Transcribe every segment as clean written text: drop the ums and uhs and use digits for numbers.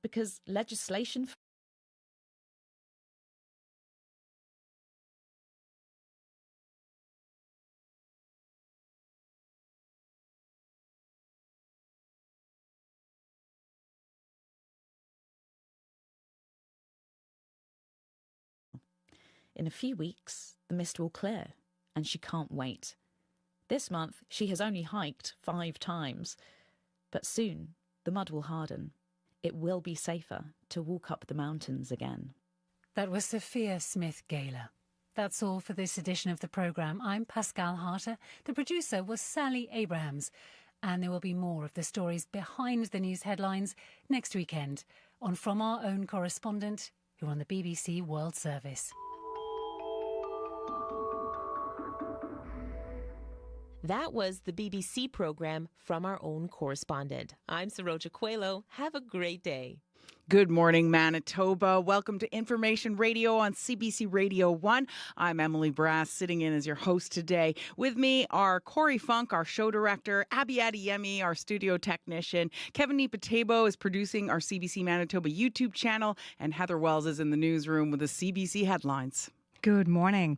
because legislation in a few weeks, the mist will clear, and she can't wait. This month, she has only hiked 5 times, but soon the mud will harden. It will be safer to walk up the mountains again. That was Sophia Smith-Gaylor. That's all for this edition of the programme. I'm Pascal Harter. The producer was Sally Abrahams. And there will be more of the stories behind the news headlines next weekend on From Our Own Correspondent, who are on the BBC World Service. That was the BBC programme From Our Own Correspondent. I'm Saroja Coelho. Have a great day. Good morning, Manitoba. Welcome to Information Radio on CBC Radio 1. I'm Emily Brass, sitting in as your host today. With me are Corey Funk, our show director, Abby Adeyemi, our studio technician, Kevin Nipatebo is producing our CBC Manitoba YouTube channel, and Heather Wells is in the newsroom with the CBC headlines. Good morning.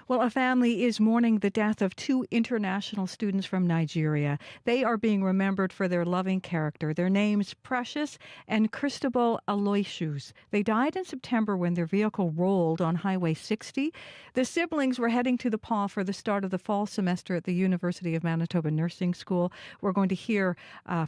Well, a family is mourning the death of 2 international students from Nigeria. They are being remembered for their loving character. Their names, Precious and Cristobal Aloysius. They died in September when their vehicle rolled on Highway 60. The siblings were heading to the PA for the start of the fall semester at the University of Manitoba Nursing School. We're going to hear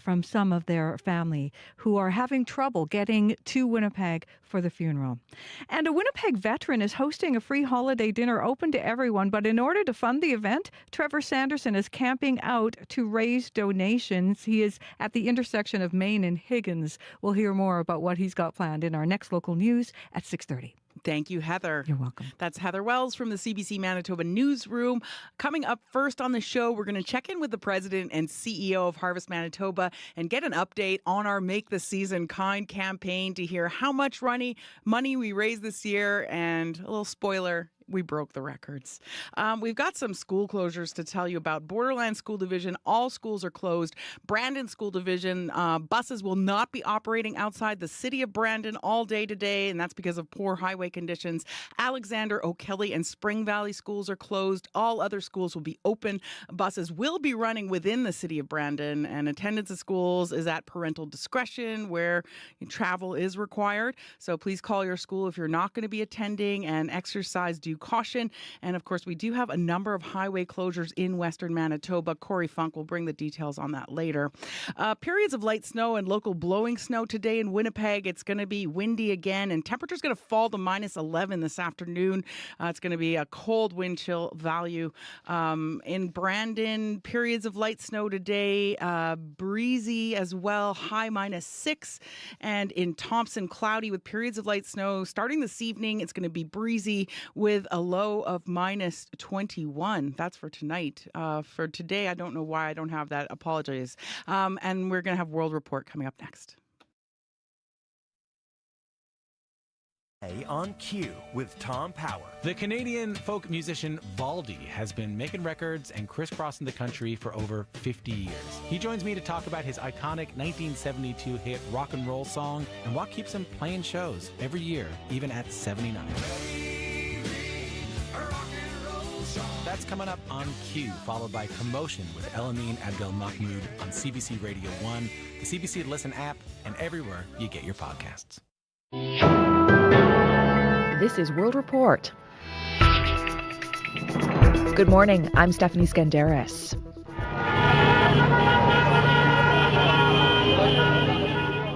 from some of their family who are having trouble getting to Winnipeg for the funeral. And a Winnipeg veteran is hosting a free holiday dinner open to everyone, but in order to fund the event, Trevor Sanderson is camping out to raise donations. He is at the intersection of Main and Higgins. We'll hear more about what he's got planned in our next local news at 6:30. Thank you, Heather. You're welcome. That's Heather Wells from the CBC Manitoba newsroom. Coming up first on the show, we're going to check in with the president and CEO of Harvest Manitoba and get an update on our Make the Season Kind campaign to hear how much money we raised this year, and a little spoiler, we broke the records. We've got some school closures to tell you about. Borderland School Division, all schools are closed. Brandon School Division, buses will not be operating outside the city of Brandon all day today, and that's because of poor highway conditions. Alexander, O'Kelly, and Spring Valley schools are closed. All other schools will be open. Buses will be running within the city of Brandon, and attendance at schools is at parental discretion where travel is required. So please call your school if you're not going to be attending and exercise due caution. And of course, we do have a number of highway closures in Western Manitoba. Corey Funk will bring the details on that later. Periods of light snow and local blowing snow today in Winnipeg. It's going to be windy again, and temperature's going to fall to -11 this afternoon. It's going to be a cold wind chill value. In Brandon, periods of light snow today, breezy as well, high -6. And in Thompson, cloudy with periods of light snow. Starting this evening, it's going to be breezy with a low of -21. That's for tonight. For today, I don't know why I don't have that. Apologies. And we're going to have World Report coming up next. On Q with Tom Power. The Canadian folk musician Valdy has been making records and crisscrossing the country for over 50 years. He joins me to talk about his iconic 1972 hit rock and roll song and what keeps him playing shows every year, even at 79. That's coming up on Q, followed by Commotion with Elamine Abdel Mahmoud on CBC Radio 1, the CBC Listen app, and everywhere you get your podcasts. This is World Report. Good morning, I'm Stephanie Skandaris.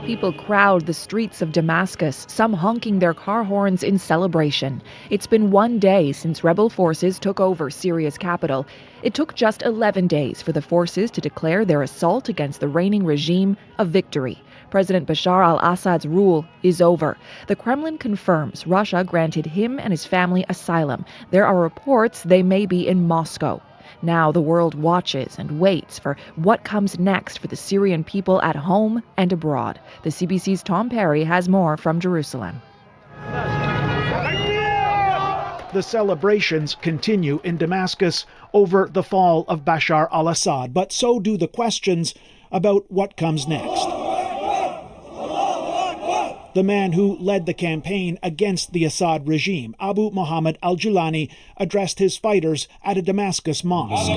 People crowd the streets of Damascus, some honking their car horns in celebration. It's been 1 day since rebel forces took over Syria's capital. It took just 11 days for the forces to declare their assault against the reigning regime a victory. President Bashar al-Assad's rule is over. The Kremlin confirms Russia granted him and his family asylum. There are reports they may be in Moscow. Now the world watches and waits for what comes next for the Syrian people at home and abroad. The CBC's Tom Perry has more from Jerusalem. The celebrations continue in Damascus over the fall of Bashar al-Assad, but so do the questions about what comes next. The man who led the campaign against the Assad regime, Abu Muhammad al-Julani, addressed his fighters at a Damascus mosque.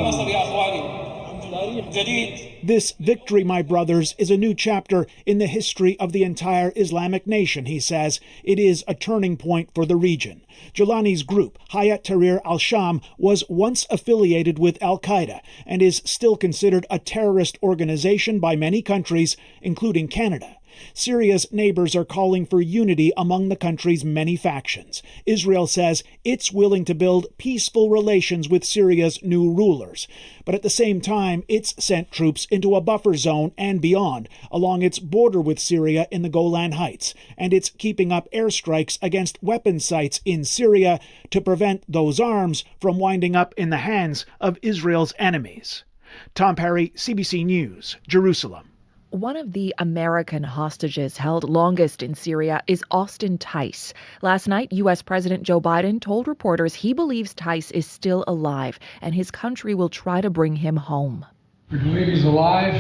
This victory, my brothers, is a new chapter in the history of the entire Islamic nation, he says. It is a turning point for the region. Julani's group, Hayat Tahrir al-Sham, was once affiliated with al-Qaeda and is still considered a terrorist organization by many countries, including Canada. Syria's neighbors are calling for unity among the country's many factions. Israel says it's willing to build peaceful relations with Syria's new rulers. But at the same time, it's sent troops into a buffer zone and beyond, along its border with Syria in the Golan Heights. And it's keeping up airstrikes against weapon sites in Syria to prevent those arms from winding up in the hands of Israel's enemies. Tom Parry, CBC News, Jerusalem. One of the American hostages held longest in Syria is Austin Tice. Last night, U.S. President Joe Biden told reporters he believes Tice is still alive and his country will try to bring him home. We believe he's alive.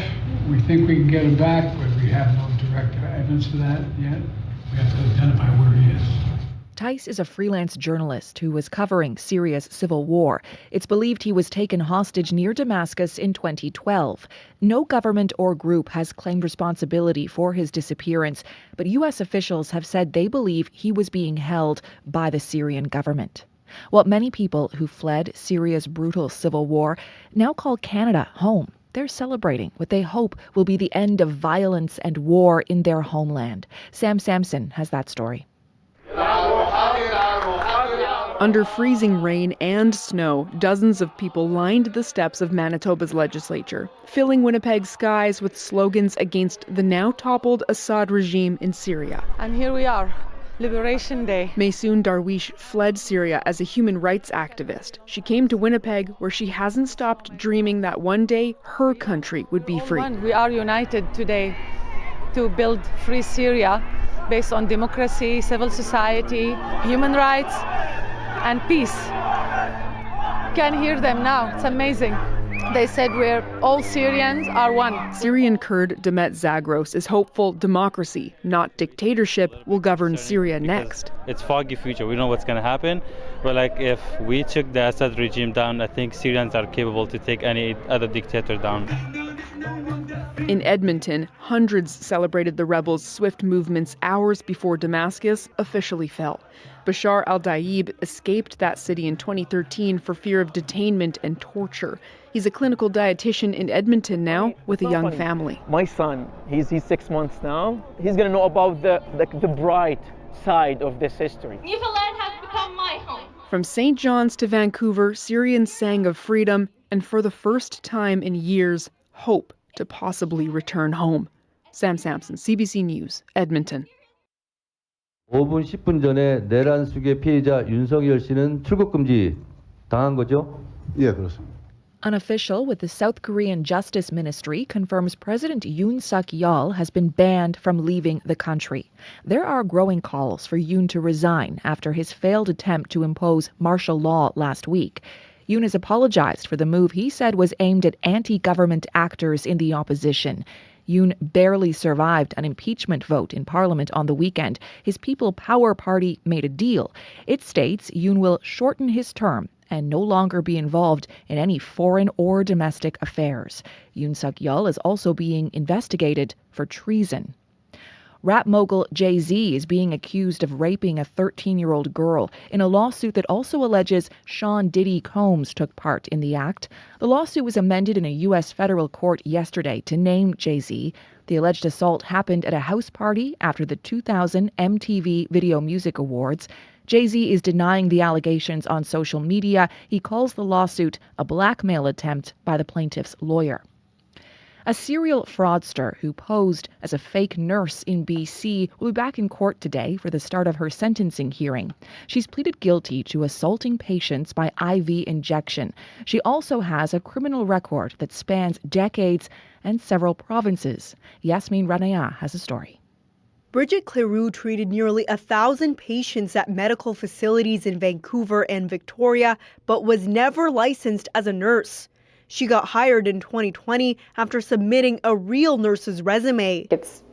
We think we can get him back, but we have no direct evidence for that yet. We have to identify where he is. Tice is a freelance journalist who was covering Syria's civil war. It's believed he was taken hostage near Damascus in 2012. No government or group has claimed responsibility for his disappearance, but U.S. officials have said they believe he was being held by the Syrian government. Well, many people who fled Syria's brutal civil war now call Canada home. They're celebrating what they hope will be the end of violence and war in their homeland. Sam Sampson has that story. Under freezing rain and snow, dozens of people lined the steps of Manitoba's legislature, filling Winnipeg's skies with slogans against the now-toppled Assad regime in Syria. And here we are, Liberation Day. Maysoon Darwish fled Syria as a human rights activist. She came to Winnipeg, where she hasn't stopped dreaming that one day her country would be free. We are united today to build free Syria based on democracy, civil society, human rights, and peace. Can hear them now. It's amazing. They said we're all Syrians are one. Syrian Kurd Demet Zagros is hopeful democracy, not dictatorship, will govern Syria next. It's foggy future. We know what's going to happen. But if we took the Assad regime down, I think Syrians are capable to take any other dictator down. In Edmonton, hundreds celebrated the rebels' swift movements hours before Damascus officially fell. Bashar al-Daib escaped that city in 2013 for fear of detainment and torture. He's a clinical dietitian in Edmonton now with a young family. My son, he's 6 months now. He's going to know about the bright side of this history. Newfoundland has become my home. From St. John's to Vancouver, Syrians sang of freedom and for the first time in years, hope to possibly return home. Sam Sampson, CBC News, Edmonton. 5분, 10분 전에 내란 수계 피해자 윤석열 씨는 출국 금지 당한 거죠? 예, 그렇습니다. An official with the South Korean Justice Ministry confirms President Yoon Suk-yeol has been banned from leaving the country. There are growing calls for Yoon to resign after his failed attempt to impose martial law last week. Yoon has apologized for the move he said was aimed at anti-government actors in the opposition. Yoon barely survived an impeachment vote in Parliament on the weekend. His People Power Party made a deal. It states Yoon will shorten his term and no longer be involved in any foreign or domestic affairs. Yoon Suk-yeol is also being investigated for treason. Rap mogul Jay-Z is being accused of raping a 13-year-old girl in a lawsuit that also alleges Sean Diddy Combs took part in the act. The lawsuit was amended in a U.S. federal court yesterday to name Jay-Z. The alleged assault happened at a house party after the 2000 MTV Video Music Awards. Jay-Z is denying the allegations on social media. He calls the lawsuit a blackmail attempt by the plaintiff's lawyer. A serial fraudster who posed as a fake nurse in BC will be back in court today for the start of her sentencing hearing. She's pleaded guilty to assaulting patients by IV injection. She also has a criminal record that spans decades and several provinces. Yasmin Ranaya has a story. Bridget Cleroux treated nearly 1,000 patients at medical facilities in Vancouver and Victoria, but was never licensed as a nurse. She got hired in 2020 after submitting a real nurse's resume. It's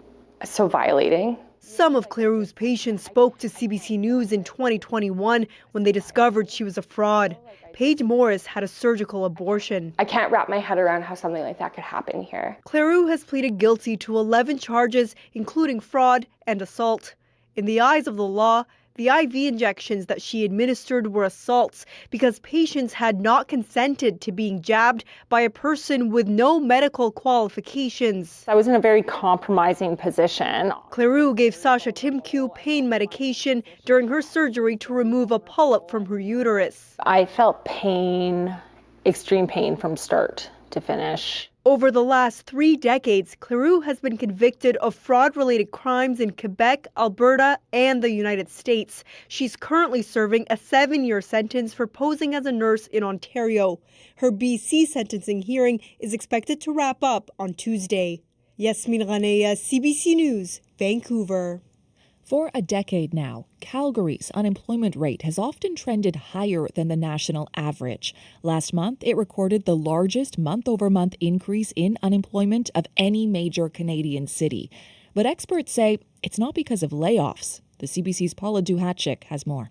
so violating Some of Cleroux's patients spoke to CBC News in 2021 when they discovered she was a fraud. Paige Morris had a surgical abortion. I can't wrap my head around how something like that could happen here. Cleroux has pleaded guilty to 11 charges, including fraud and assault. In the eyes of the law, the IV injections that she administered were assaults because patients had not consented to being jabbed by a person with no medical qualifications. I was in a very compromising position. Cleroux gave Sasha Timku pain medication during her surgery to remove a polyp from her uterus. I felt pain, extreme pain from start to finish. Over the last 3 decades, Cleroux has been convicted of fraud-related crimes in Quebec, Alberta, and the United States. She's currently serving a 7-year sentence for posing as a nurse in Ontario. Her BC sentencing hearing is expected to wrap up on Tuesday. Yasmin Ranea, CBC News, Vancouver. For a decade now, Calgary's unemployment rate has often trended higher than the national average. Last month, it recorded the largest month-over-month increase in unemployment of any major Canadian city. But experts say it's not because of layoffs. The CBC's Paula Duhatschik has more.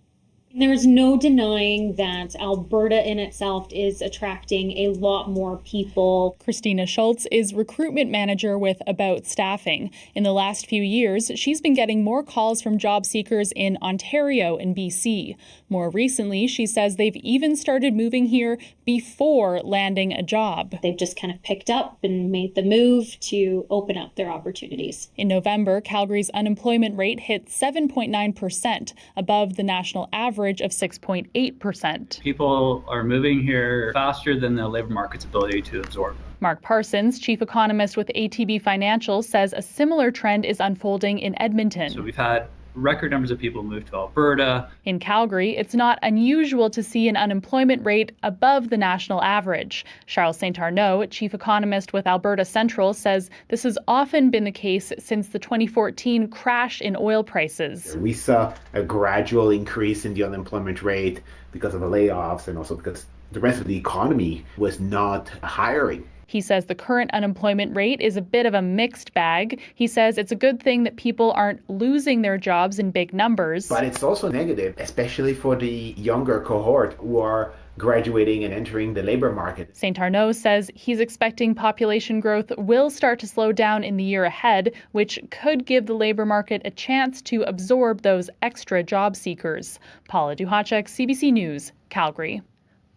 There's no denying that Alberta in itself is attracting a lot more people. Christina Schultz is recruitment manager with About Staffing. In the last few years, she's been getting more calls from job seekers in Ontario and BC. More recently, she says they've even started moving here before landing a job. They've just kind of picked up and made the move to open up their opportunities. In November, Calgary's unemployment rate hit 7.9%, above the national average of 6.8%. People are moving here faster than the labor market's ability to absorb. Mark Parsons, chief economist with ATB Financial, says a similar trend is unfolding in Edmonton. So we've had record numbers of people move to Alberta. In Calgary, it's not unusual to see an unemployment rate above the national average. Charles St. Arnaud, chief economist with Alberta Central, says this has often been the case since the 2014 crash in oil prices. We saw a gradual increase in the unemployment rate because of the layoffs and also because the rest of the economy was not hiring. He says the current unemployment rate is a bit of a mixed bag. He says it's a good thing that people aren't losing their jobs in big numbers. But it's also negative, especially for the younger cohort who are graduating and entering the labor market. St. Arnaud says he's expecting population growth will start to slow down in the year ahead, which could give the labor market a chance to absorb those extra job seekers. Paula Duhatschik, CBC News, Calgary.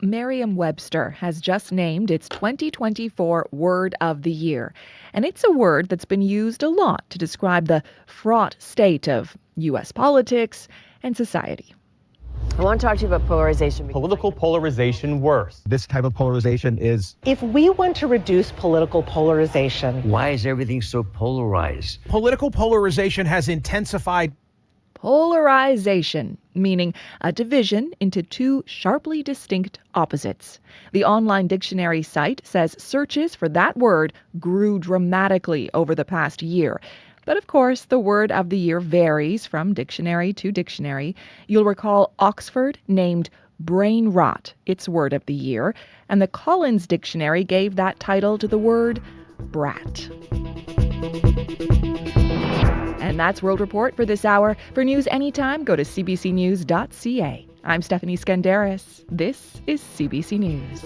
Merriam-Webster has just named its 2024 Word of the Year. And it's a word that's been used a lot to describe the fraught state of U.S. politics and society. I want to talk to you about polarization. Political polarization worse. This type of polarization is... If we want to reduce political polarization... Why is everything so polarized? Political polarization has intensified. Polarization, meaning a division into two sharply distinct opposites. The online dictionary site says searches for that word grew dramatically over the past year. But of course, the word of the year varies from dictionary to dictionary. You'll recall Oxford named brain rot its word of the year, and the Collins Dictionary gave that title to the word brat. And that's World Report for this hour. For news anytime, go to cbcnews.ca. I'm Stephanie Skandaris. This is CBC News.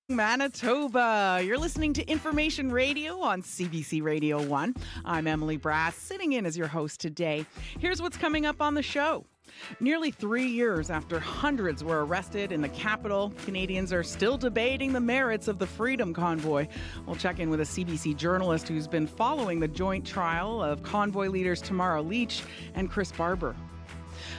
Manitoba. You're listening to Information Radio on CBC Radio 1. I'm Emily Brass, sitting in as your host today. Here's what's coming up on the show. Nearly 3 years after hundreds were arrested in the capital, Canadians are still debating the merits of the Freedom Convoy. We'll check in with a CBC journalist who's been following the joint trial of Convoy leaders Tamara Leach and Chris Barber.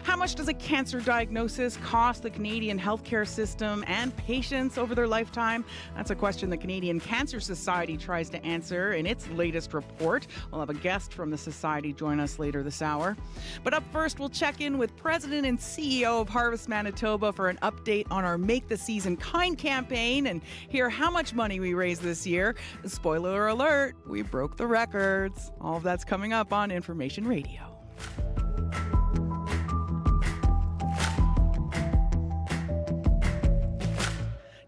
How much does a cancer diagnosis cost the Canadian healthcare system and patients over their lifetime? That's a question the Canadian Cancer Society tries to answer in its latest report. We'll have a guest from the society join us later this hour. But up first, we'll check in with President and CEO of Harvest Manitoba for an update on our Make the Season Kind campaign and hear how much money we raised this year. Spoiler alert, we broke the records. All of that's coming up on Information Radio.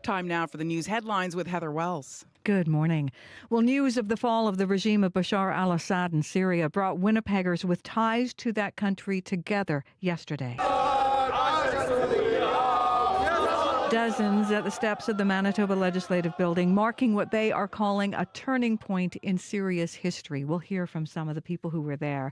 Time now for the news headlines with Heather Wells. Good morning. Well, news of the fall of the regime of Bashar al-Assad in Syria brought Winnipeggers with ties to that country together yesterday. Dozens at the steps of the Manitoba Legislative Building, marking what they are calling a turning point in Syria's history. We'll hear from some of the people who were there.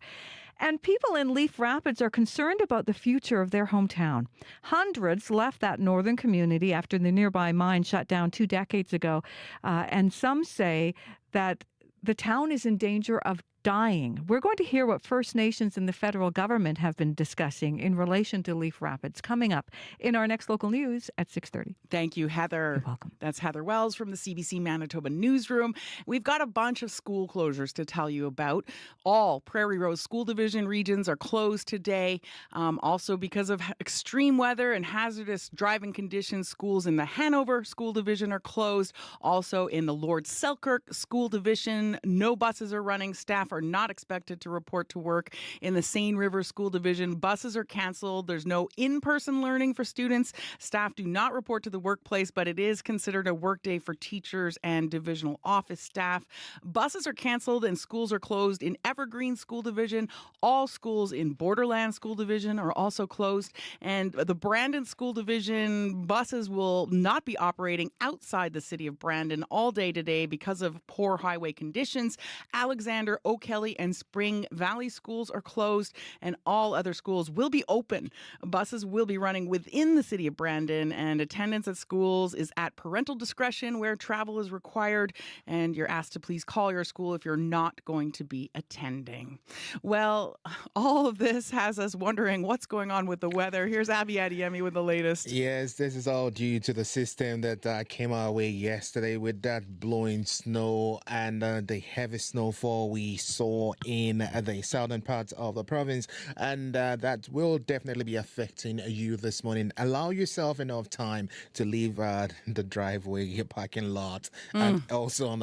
And people in Leaf Rapids are concerned about the future of their hometown. Hundreds left that northern community after the nearby mine shut down 2 decades ago. And some say that the town is in danger of dying. We're going to hear what First Nations and the federal government have been discussing in relation to Leaf Rapids coming up in our next local news at 6:30. Thank you, Heather. You're welcome. That's Heather Wells from the CBC Manitoba newsroom. We've got a bunch of school closures to tell you about. All Prairie Rose School Division regions are closed today. Also because of extreme weather and hazardous driving conditions, schools in the Hanover School Division are closed. Also in the Lord Selkirk School Division, no buses are running. Staff are not expected to report to work. In the Seine River School Division, buses are canceled. There's no in-person learning for students. Staff do not report to the workplace, but it is considered a workday for teachers and divisional office staff. Buses are canceled and schools are closed in Evergreen School Division. All schools in Borderland School Division are also closed. And the Brandon School Division buses will not be operating outside the city of Brandon all day today because of poor highway conditions. Alexander, O'Kelly, and Spring Valley schools are closed, and all other schools will be open. Buses will be running within the city of Brandon, and attendance at schools is at parental discretion where travel is required, and you're asked to please call your school if you're not going to be attending. Well, all of this has us wondering what's going on with the weather. Here's Abby Adiemi with the latest. Yes, this is all due to the system that came our way yesterday with that blowing snow and the heavy snowfall we saw in the southern parts of the province, and that will definitely be affecting you this morning. Allow yourself enough time to leave the driveway, your parking lot, and also on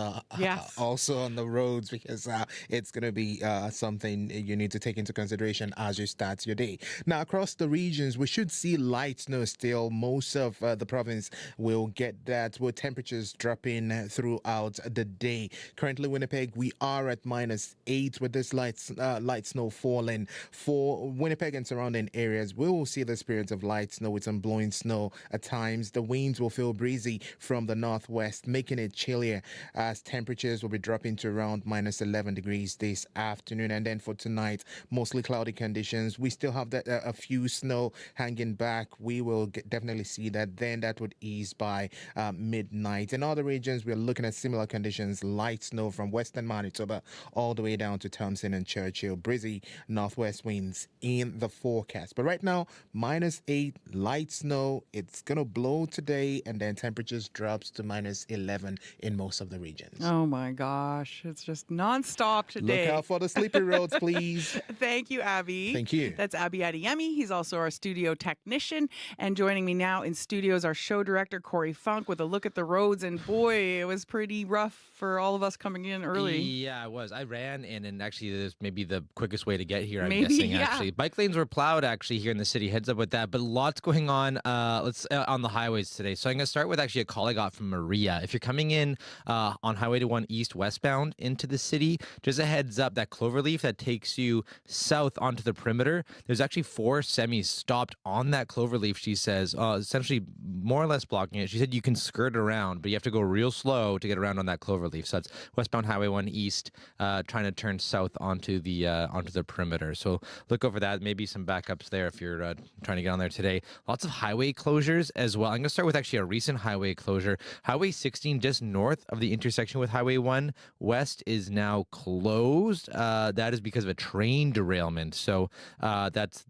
the roads, because it's going to be something you need to take into consideration as you start your day. Now, across the regions, we should see light snow still. Most of the province will get that, with temperatures dropping throughout the day. Currently, Winnipeg, we are at -8 with this light snow falling. For Winnipeg and surrounding areas, we will see this period of light snow with some blowing snow at times. The winds will feel breezy from the northwest, making it chillier as temperatures will be dropping to around -11 degrees this afternoon. And then for tonight, mostly cloudy conditions. We still have that a few snow hanging back. We will definitely see that. Then that would ease by midnight. In other regions, we're looking at similar conditions, light snow from western Manitoba all the way down to Thompson and Churchill. Breezy northwest winds in the forecast. But right now, -8, light snow. It's going to blow today, and then temperatures drops to -11 in most of the regions. Oh my gosh, it's just nonstop today. Look out for the sleepy roads, please. Thank you, Abby. Thank you. That's Abby Adiemi. He's also our studio technician. And joining me now in studio is our show director, Corey Funk, with a look at the roads. And boy, it was pretty rough for all of us coming in early. Yeah, it was. I ran in, and actually, this may be the quickest way to get here, I'm Maybe, guessing, yeah. actually. Bike lanes were plowed, actually, here in the city. Heads up with that. But lots going on on the highways today. So I'm going to start with actually a call I got from Maria. If you're coming in on Highway 1 East westbound into the city, just a heads up, that cloverleaf that takes you south onto the perimeter, there's actually 4 semis stopped on that cloverleaf, she says, essentially more or less blocking it. She said you can skirt around, but you have to go real slow to get around on that cloverleaf. So that's westbound Highway 1 East, trying to turn south onto the perimeter. So look over that. Maybe some backups there if you're trying to get on there today. Lots of highway closures as well. I'm going to start with actually a recent highway closure. Highway 16 just north of the intersection with Highway 1 West is now closed. That is because of a train derailment. So that's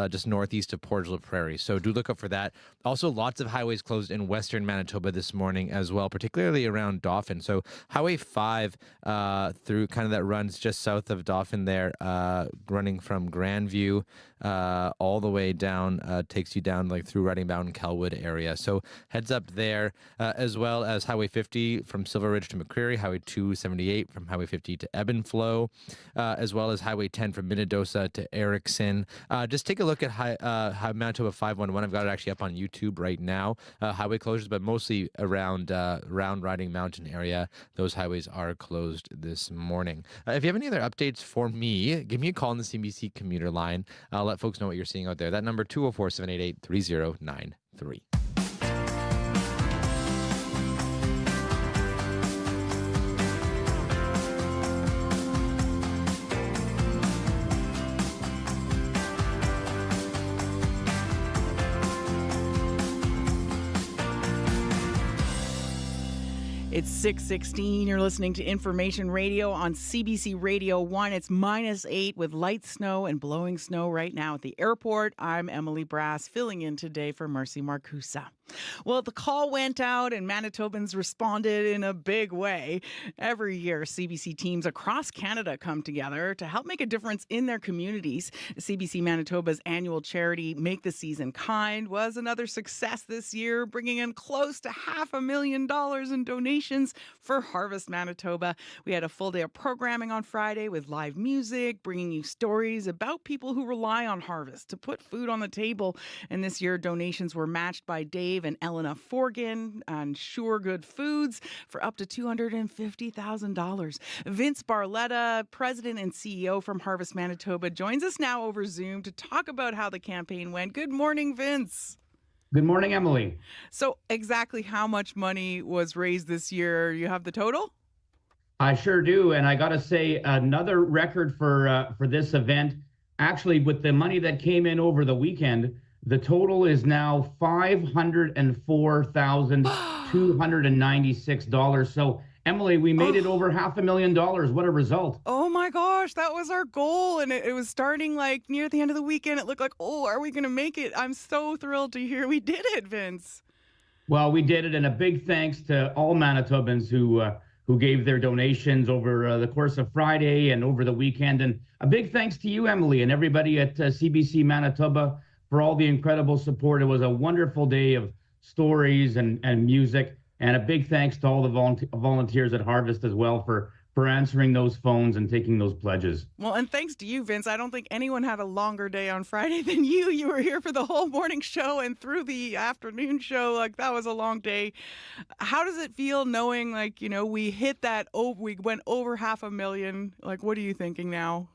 just northeast of Port La Prairie. So do look up for that. Also, lots of highways closed in western Manitoba this morning as well, particularly around Dauphin. So Highway 5 through kind of that run runs just south of Dauphin there, running from Grandview all the way down, takes you down like through Riding Mountain, Kelwood area. So heads up there, as well as Highway 50 from Silver Ridge to McCreary, Highway 278 from Highway 50 to Ebb and Flow, as well as Highway 10 from Minnedosa to Erickson. Just take a look at Manitoba 511. I've got it actually up on YouTube right now. Highway closures, but mostly around Riding Mountain area. Those highways are closed this morning. If you have any other updates for me, give me a call on the CBC commuter line. I'll let folks know what you're seeing out there. That number, 204-788-3093. It's 6:16. You're listening to Information Radio on CBC Radio 1. It's -8 with light snow and blowing snow right now at the airport. I'm Emily Brass, filling in today for Marcy Marcusa. Well, the call went out and Manitobans responded in a big way. Every year, CBC teams across Canada come together to help make a difference in their communities. CBC Manitoba's annual charity Make the Season Kind was another success this year, bringing in close to $500,000 in donations for Harvest Manitoba. We had a full day of programming on Friday with live music, bringing you stories about people who rely on Harvest to put food on the table. And this year, donations were matched by Dave and Elena Forgan and Sure Good Foods for up to $250,000. Vince Barletta, president and CEO from Harvest Manitoba, joins us now over Zoom to talk about how the campaign went. Good morning, Vince. Good morning, Emily. So exactly how much money was raised this year? You have the total? I sure do. And I got to say, another record for this event. Actually, with the money that came in over the weekend, the total is now $504,296. So, Emily, we made it over $500,000. What a result. Oh my gosh, that was our goal. And it was starting like near the end of the weekend. It looked like, are we going to make it? I'm so thrilled to hear we did it, Vince. Well, we did it. And a big thanks to all Manitobans who gave their donations over the course of Friday and over the weekend. And a big thanks to you, Emily, and everybody at CBC Manitoba for all the incredible support. It was a wonderful day of stories and music. And a big thanks to all the volunteers at Harvest as well for answering those phones and taking those pledges. Well, and thanks to you, Vince. I don't think anyone had a longer day on Friday than you. You were here for the whole morning show and through the afternoon show. Like, that was a long day. How does it feel knowing, like, we hit that, we went over $500,000? Like, what are you thinking now?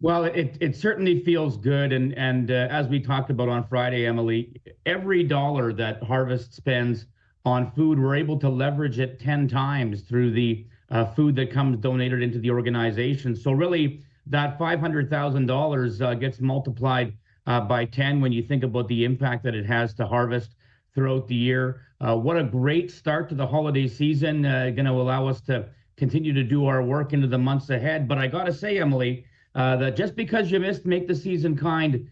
Well, it certainly feels good. And as we talked about on Friday, Emily, every dollar that Harvest spends on food, we're able to leverage it 10 times through the food that comes donated into the organization. So really, that $500,000 gets multiplied by 10 when you think about the impact that it has to Harvest throughout the year. What a great start to the holiday season, going to allow us to continue to do our work into the months ahead. But I got to say, Emily, that just because you missed Make the Season Kind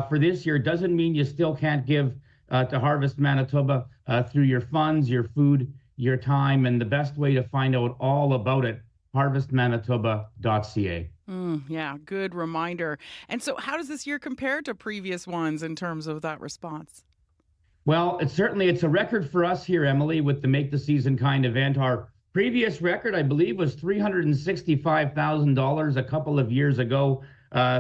for this year doesn't mean you still can't give to Harvest Manitoba through your funds, your food, your time, and the best way to find out all about it, harvestmanitoba.ca. Yeah, good reminder. And so how does this year compare to previous ones in terms of that response? Well, it's a record for us here, Emily, with the Make the Season Kind event. Our previous record, I believe, was $365,000 a couple of years ago.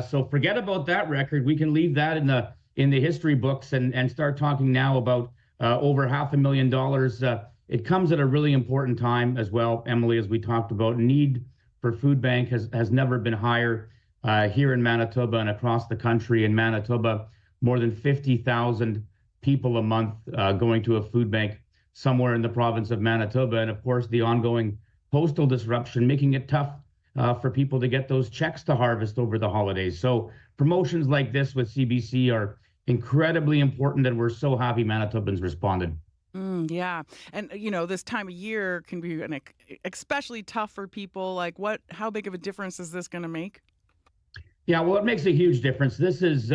So forget about that record. We can leave that in the history books and start talking now about over $500,000. It comes at a really important time as well, Emily, as we talked about. Need for food bank has never been higher here in Manitoba and across the country. In Manitoba, more than 50,000 people a month going to a food bank somewhere in the province of Manitoba. And of course, the ongoing postal disruption, making it tough for people to get those checks to Harvest over the holidays. So promotions like this with CBC are incredibly important, and we're so happy Manitobans responded. Yeah. And, this time of year can be especially tough for people. Like, how big of a difference is this going to make? Yeah, well, it makes a huge difference. This is,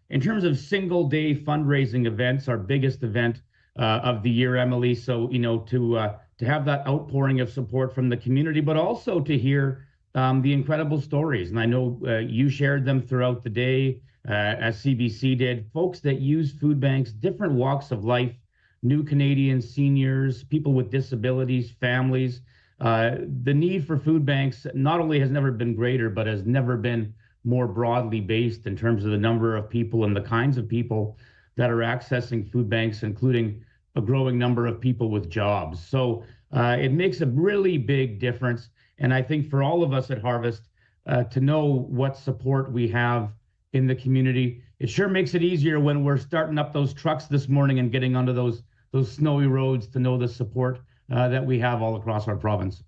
in terms of single day fundraising events, our biggest event of the year, Emily. So, to have that outpouring of support from the community, but also to hear the incredible stories. And I know you shared them throughout the day, as CBC did. Folks that use food banks, different walks of life, new Canadians, seniors, people with disabilities, families. The need for food banks not only has never been greater, but has never been more broadly based in terms of the number of people and the kinds of people that are accessing food banks, including a growing number of people with jobs. So it makes a really big difference. And I think for all of us at Harvest to know what support we have in the community, it sure makes it easier when we're starting up those trucks this morning and getting onto those snowy roads to know the support that we have all across our province.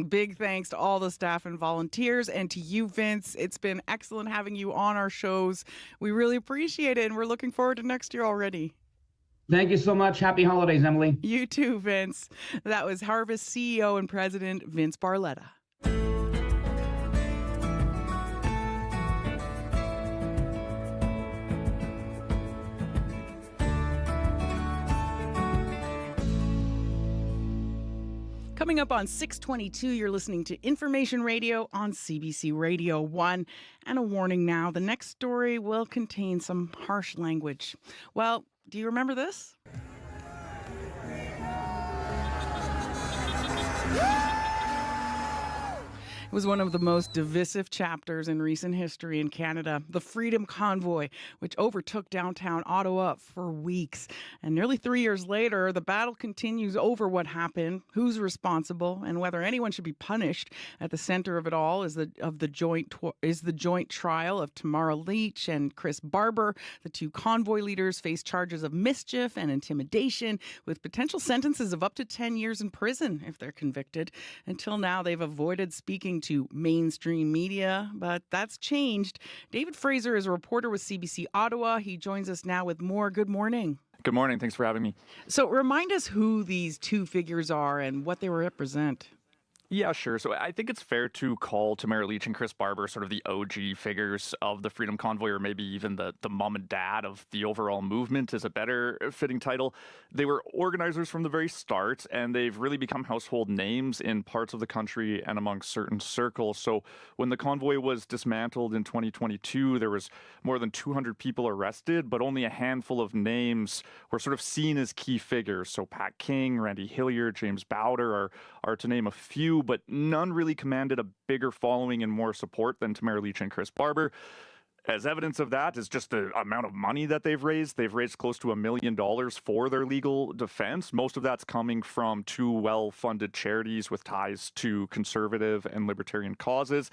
Big thanks to all the staff and volunteers, and to you, Vince. It's been excellent having you on our shows. We really appreciate it, and we're looking forward to next year already. Thank you so much. Happy holidays, Emily. You too, Vince. That was Harvest CEO and President Vince Barletta. Coming up on 622, you're listening to Information Radio on CBC Radio 1. And a warning now, the next story will contain some harsh language. Well, do you remember this? It was one of the most divisive chapters in recent history in Canada, the Freedom Convoy, which overtook downtown Ottawa for weeks. And nearly 3 years later, the battle continues over what happened, who's responsible, and whether anyone should be punished. At the center of it all is the joint trial of Tamara Leach and Chris Barber. The two convoy leaders face charges of mischief and intimidation, with potential sentences of up to 10 years in prison if they're convicted. Until now, they've avoided speaking to mainstream media, but that's changed. David Fraser is a reporter with CBC Ottawa. He joins us now with more. Good morning. Good morning. Thanks for having me. So remind us who these two figures are and what they represent. Yeah, sure. So I think it's fair to call Tamara Leach and Chris Barber sort of the OG figures of the Freedom Convoy, or maybe even the mom and dad of the overall movement is a better fitting title. They were organizers from the very start, and they've really become household names in parts of the country and among certain circles. So when the convoy was dismantled in 2022, there was more than 200 people arrested, but only a handful of names were sort of seen as key figures. So Pat King, Randy Hilliard, James Bowder are to name a few, but none really commanded a bigger following and more support than Tamara Leach and Chris Barber. As evidence of that is just the amount of money that they've raised. They've raised close to $1 million for their legal defense. Most of that's coming from two well-funded charities with ties to conservative and libertarian causes.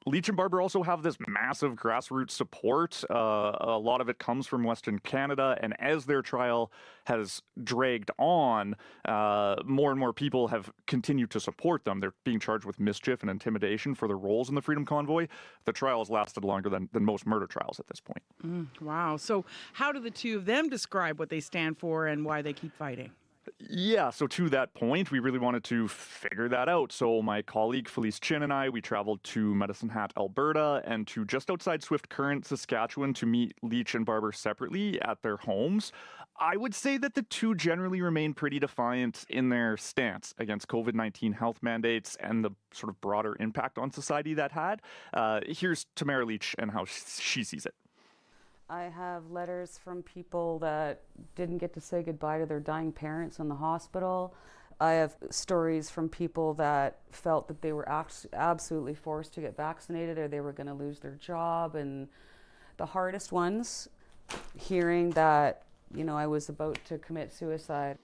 Leach and Barber also have this massive grassroots support. A lot of it comes from Western Canada, and as their trial has dragged on, more and more people have continued to support them. They're being charged with mischief and intimidation for their roles in the Freedom Convoy. The trial has lasted longer than most murder trials at this point. Wow. So how do the two of them describe what they stand for and why they keep fighting? Yeah, so to that point, we really wanted to figure that out. So my colleague Felice Chin and I, we traveled to Medicine Hat, Alberta, and to just outside Swift Current, Saskatchewan, to meet Leach and Barber separately at their homes. I would say that the two generally remain pretty defiant in their stance against COVID-19 health mandates and the sort of broader impact on society that had. Here's Tamara Leach and how she sees it. I have letters from people that didn't get to say goodbye to their dying parents in the hospital. I have stories from people that felt that they were absolutely forced to get vaccinated or they were going to lose their job. And the hardest ones, hearing that, I was about to commit suicide.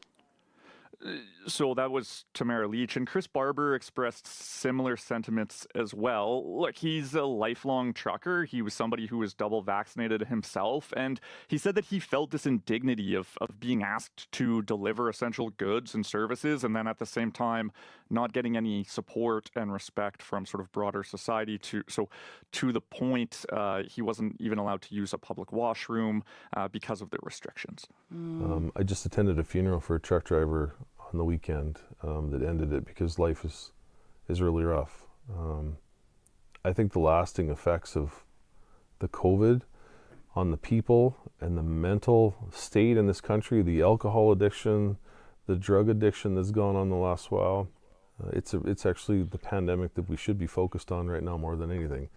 So that was Tamara Leach, and Chris Barber expressed similar sentiments as well. Look, he's a lifelong trucker. He was somebody who was double vaccinated himself, and he said that he felt this indignity of being asked to deliver essential goods and services, and then at the same time not getting any support and respect from sort of broader society. To the point, he wasn't even allowed to use a public washroom because of the restrictions. I just attended a funeral for a truck driver on the weekend that ended it because life is really rough. I think the lasting effects of the COVID on the people and the mental state in this country, the alcohol addiction, the drug addiction that's gone on the last while, It's actually the pandemic that we should be focused on right now more than anything.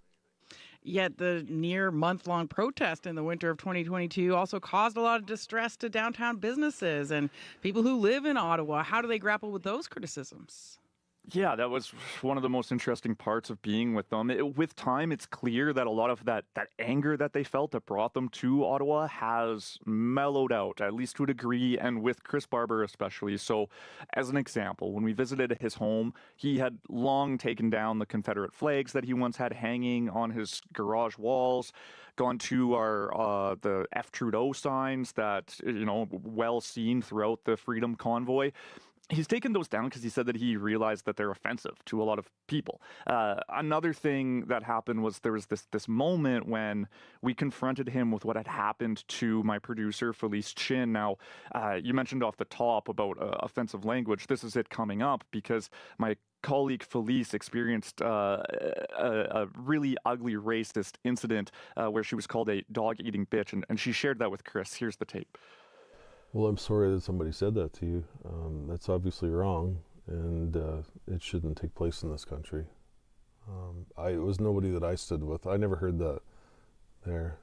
Yet the near month-long protest in the winter of 2022 also caused a lot of distress to downtown businesses and people who live in Ottawa. How do they grapple with those criticisms? Yeah, that was one of the most interesting parts of being with them. With time, it's clear that a lot of that anger that they felt that brought them to Ottawa has mellowed out, at least to a degree, and with Chris Barber especially. So, as an example, when we visited his home, he had long taken down the Confederate flags that he once had hanging on his garage walls, gone to the F. Trudeau signs that, well seen throughout the Freedom Convoy. He's taken those down because he said that he realized that they're offensive to a lot of people. Another thing that happened was there was this moment when we confronted him with what had happened to my producer, Felice Chin. Now, you mentioned off the top about offensive language. This is it coming up because my colleague Felice experienced a really ugly racist incident where she was called a dog-eating bitch, and she shared that with Chris. Here's the tape. Well, I'm sorry that somebody said that to you. That's obviously wrong, and it shouldn't take place in this country. It was nobody that I stood with. I never heard that there.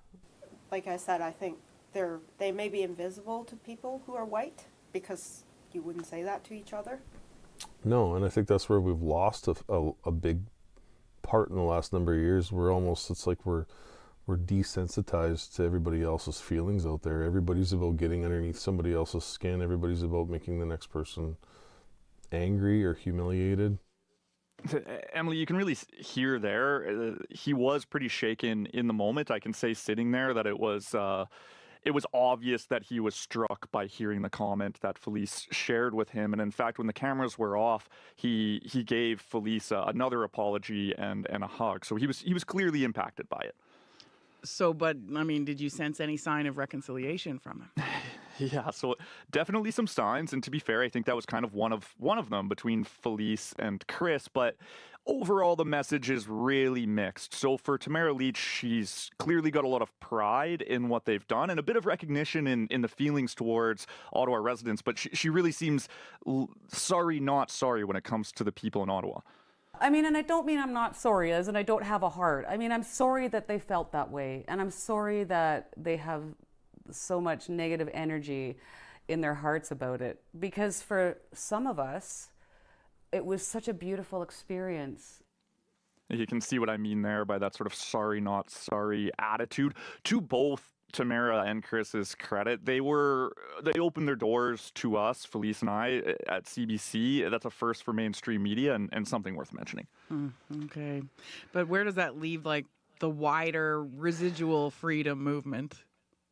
Like I said, I think they may be invisible to people who are white because you wouldn't say that to each other. No, and I think that's where we've lost a big part in the last number of years. It's like we're desensitized to everybody else's feelings out there. Everybody's about getting underneath somebody else's skin. Everybody's about making the next person angry or humiliated. Emily, you can really hear there. He was pretty shaken in the moment. I can say sitting there that it was obvious that he was struck by hearing the comment that Felice shared with him. And in fact, when the cameras were off, he gave Felice another apology and a hug. So he was clearly impacted by it. So, but I mean, did you sense any sign of reconciliation from him? Yeah, so definitely some signs, and to be fair, I think that was kind of one of them between Felice and Chris, but overall the message is really mixed. So for Tamara Leach, she's clearly got a lot of pride in what they've done and a bit of recognition in the feelings towards Ottawa residents, but she really seems sorry, not sorry when it comes to the people in Ottawa. I mean, and I don't mean I'm not sorry, as in I don't have a heart. I mean, I'm sorry that they felt that way, and I'm sorry that they have so much negative energy in their hearts about it. Because for some of us, it was such a beautiful experience. You can see what I mean there by that sort of sorry, not sorry attitude. To both Tamara and Chris's credit, they opened their doors to us, Felice and I, at CBC. That's a first for mainstream media and something worth mentioning. Okay. But where does that leave, like, the wider residual freedom movement?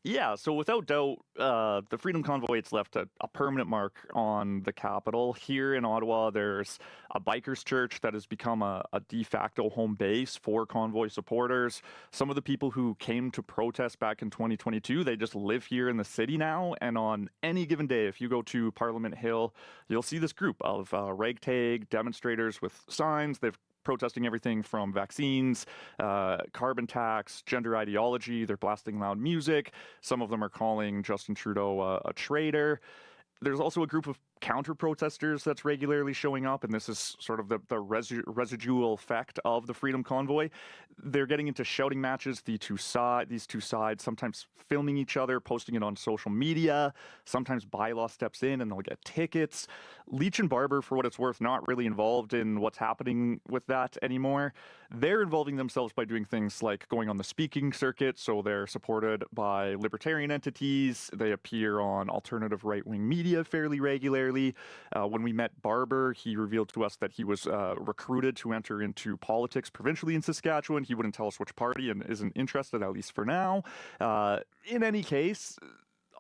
Yeah, so without doubt, the Freedom Convoy, it's left a permanent mark on the capital. Here in Ottawa, there's a bikers church that has become a de facto home base for Convoy supporters. Some of the people who came to protest back in 2022, they just live here in the city now. And on any given day, if you go to Parliament Hill, you'll see this group of ragtag demonstrators with signs. They've protesting everything from vaccines, carbon tax, gender ideology. They're blasting loud music. Some of them are calling Justin Trudeau a traitor. There's also a group of counter-protesters that's regularly showing up, and this is sort of the residual effect of the Freedom Convoy. They're getting into shouting matches, these two sides, sometimes filming each other, posting it on social media. Sometimes bylaw steps in and they'll get tickets. Leach and Barber, for what it's worth, not really involved in what's happening with that anymore. They're involving themselves by doing things like going on the speaking circuit, so they're supported by libertarian entities. They appear on alternative right-wing media fairly regularly. When we met Barber, he revealed to us that he was recruited to enter into politics provincially in Saskatchewan. He wouldn't tell us which party and isn't interested, at least for now. In any case,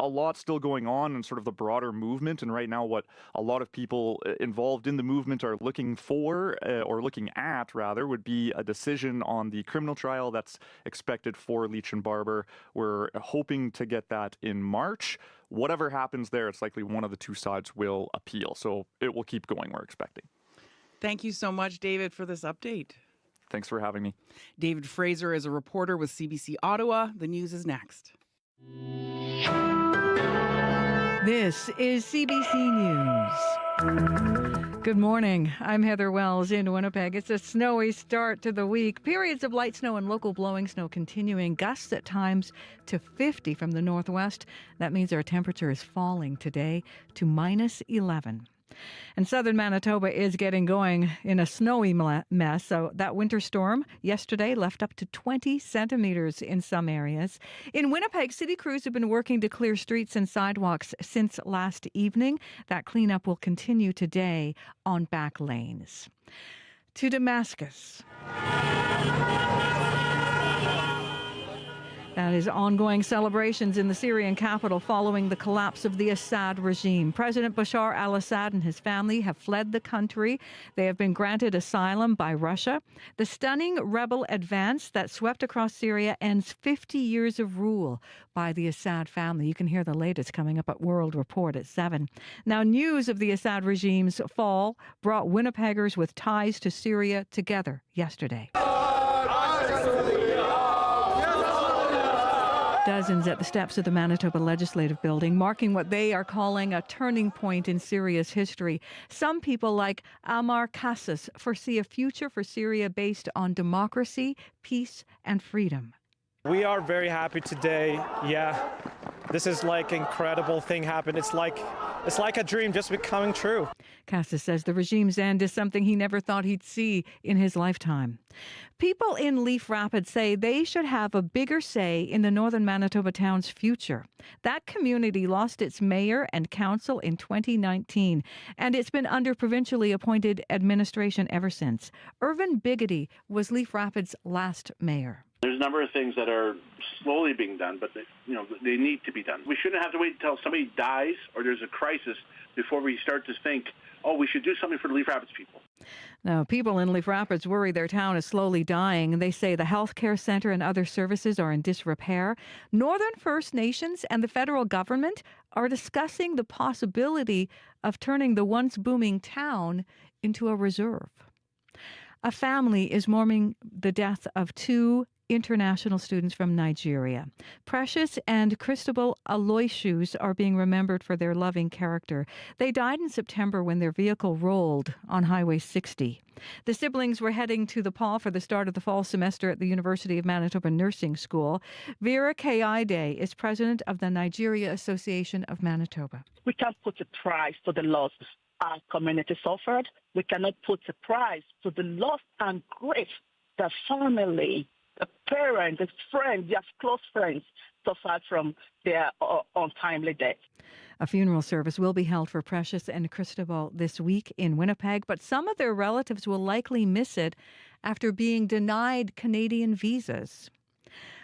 a lot still going on in sort of the broader movement. And right now, what a lot of people involved in the movement are looking for, or looking at rather, would be a decision on the criminal trial that's expected for Leach and Barber. We're hoping to get that in March. Whatever happens there, it's likely one of the two sides will appeal. So it will keep going, we're expecting. Thank you so much, David, for this update. Thanks for having me. David Fraser is a reporter with CBC Ottawa. The news is next. This is CBC News. Good morning. I'm Heather Wells in Winnipeg. It's a snowy start to the week. Periods of light snow and local blowing snow continuing. Gusts at times to 50 from the northwest. That means our temperature is falling today to minus 11. And southern Manitoba is getting going in a snowy mess. So that winter storm yesterday left up to 20 centimeters in some areas. In Winnipeg, city crews have been working to clear streets and sidewalks since last evening. That cleanup will continue today on back lanes. To Damascus. That is ongoing celebrations in the Syrian capital following the collapse of the Assad regime. President Bashar al-Assad and his family have fled the country. They have been granted asylum by Russia. The stunning rebel advance that swept across Syria ends 50 years of rule by the Assad family. You can hear the latest coming up at World Report at 7. Now, news of the Assad regime's fall brought Winnipeggers with ties to Syria together yesterday. Dozens at the steps of the Manitoba Legislative Building, marking what they are calling a turning point in Syria's history. Some people, like Amar Kassas, foresee a future for Syria based on democracy, peace, and freedom. We are very happy today. Yeah, this is like incredible thing happened. It's like a dream just becoming true. Kassas says the regime's end is something he never thought he'd see in his lifetime. People in Leaf Rapids say they should have a bigger say in the northern Manitoba town's future. That community lost its mayor and council in 2019, and it's been under provincially appointed administration ever since. Irvin Biggity was Leaf Rapids' last mayor. There's a number of things that are slowly being done, but they need to be done. We shouldn't have to wait until somebody dies or there's a crisis before we start to think, oh, we should do something for the Leaf Rapids people. Now, people in Leaf Rapids worry their town is slowly dying. They say the health care center and other services are in disrepair. Northern First Nations and the federal government are discussing the possibility of turning the once booming town into a reserve. A family is mourning the death of two international students from Nigeria. Precious and Cristobal Aloysius are being remembered for their loving character. They died in September when their vehicle rolled on Highway 60. The siblings were heading to the Paul for the start of the fall semester at the University of Manitoba Nursing School. Vera Kaide is president of the Nigeria Association of Manitoba. We can't put a price to the loss our community suffered. We cannot put a price to the loss and grief the family, the parents, the friends, their close friends suffered from their untimely death. A funeral service will be held for Precious and Cristobal this week in Winnipeg, but some of their relatives will likely miss it after being denied Canadian visas.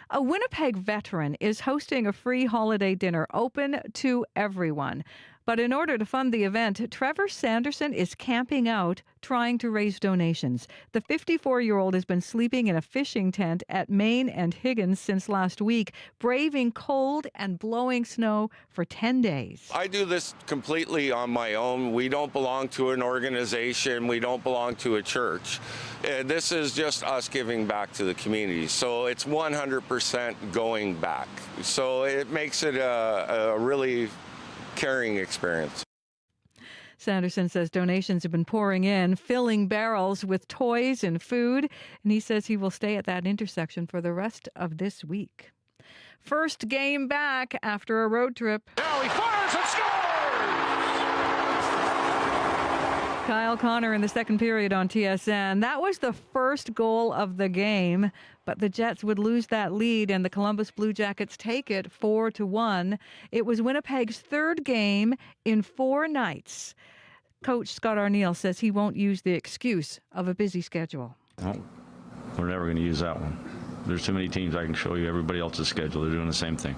A Winnipeg veteran is hosting a free holiday dinner open to everyone. But in order to fund the event, Trevor Sanderson is camping out, trying to raise donations. The 54-year-old has been sleeping in a fishing tent at Main and Higgins since last week, braving cold and blowing snow for 10 days. I do this completely on my own. We don't belong to an organization. We don't belong to a church. This is just us giving back to the community. So it's 100% going back. So it makes it a really caring experience. Sanderson says donations have been pouring in, filling barrels with toys and food, and he says he will stay at that intersection for the rest of this week. First game back after a road trip. Now he fires and scores! Kyle Connor in the second period on TSN. That was the first goal of the game, but the Jets would lose that lead and the Columbus Blue Jackets take it 4-1. It was Winnipeg's third game in 4 nights. Coach Scott Arneal says he won't use the excuse of a busy schedule. Well, we're never going to use that one. There's too many teams. I can show you everybody else's schedule. They're doing the same thing.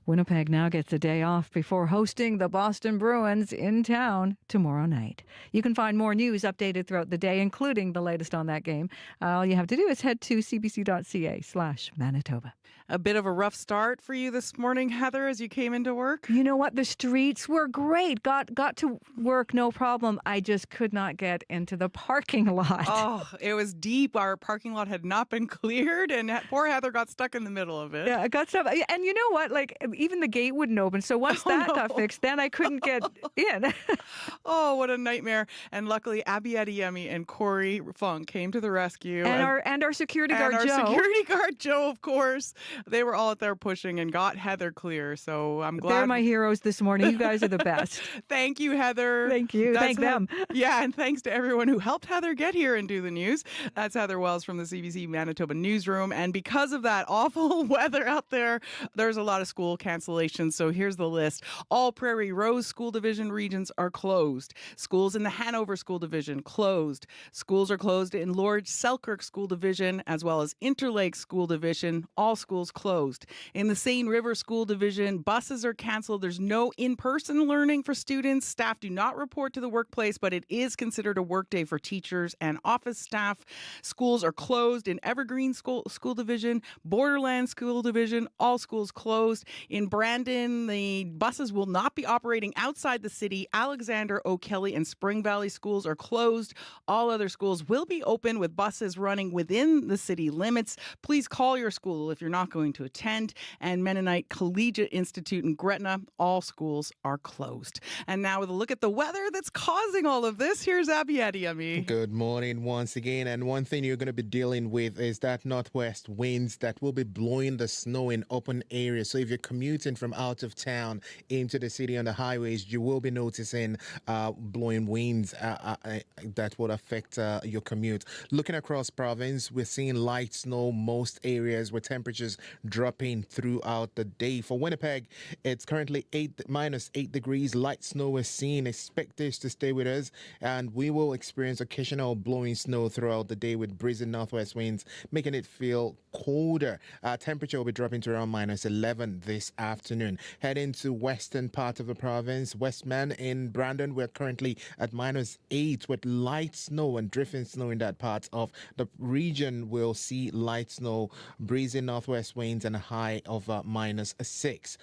Winnipeg now gets a day off before hosting the Boston Bruins in town tomorrow night. You can find more news updated throughout the day, including the latest on that game. All you have to do is head to cbc.ca/Manitoba. A bit of a rough start for you this morning, Heather, as you came into work? You know what? The streets were great. Got to work, no problem. I just could not get into the parking lot. Oh, it was deep. Our parking lot had not been cleared, and poor Heather got stuck in the middle of it. Yeah, I got stuff. And you know what? Like, even the gate wouldn't open. So once that got fixed, then I couldn't get in. Oh, what a nightmare. And luckily, Abby Adiyemi and Corey Funk came to the rescue. And our security guard, our Joe. security guard, Joe, of course. They were all out there pushing and got Heather clear. So I'm glad. They're my heroes this morning. You guys are the best. Thank you, Heather. Thank you. Thank them. Yeah, and thanks to everyone who helped Heather get here and do the news. That's Heather Wells from the CBC Manitoba newsroom. And because of that awful weather out there, there's a lot of school cancellations. So here's the list. All Prairie Rose School Division regions are closed. Schools in the Hanover School Division closed. Schools are closed in Lord Selkirk School Division as well as Interlake School Division. All schools closed. In the Seine River School Division, buses are canceled. There's no in-person learning for students. Staff do not report to the workplace, but it is considered a workday for teachers and office staff. Schools are closed in Evergreen School Division, Borderland School Division, all schools closed. In Brandon, the buses will not be operating outside the city. Alexander, O'Kelly, and Spring Valley schools are closed. All other schools will be open with buses running within the city limits. Please call your school if you're not going to attend. And Mennonite Collegiate Institute in Gretna, all schools are closed. And now with a look at the weather that's causing all of this, here's Abby Adiyemi. Good morning once again. And one thing you're going to be dealing with is that northwest winds that will be blowing the snow in open areas. So if you're commuting from out of town into the city on the highways, you will be noticing blowing winds that would affect your commute. Looking across province, we're seeing light snow most areas with temperatures dropping throughout the day. For Winnipeg, it's currently -8 degrees. Light snow is seen. Expect this to stay with us, and we will experience occasional blowing snow throughout the day with breezy northwest winds, making it feel colder. Temperature will be dropping to around -11 this afternoon. Heading to western part of the province, Westman in Brandon, we're currently at -8 with light snow and drifting snow in that part of the region. We'll see light snow, breezy northwest winds, and a high of -6.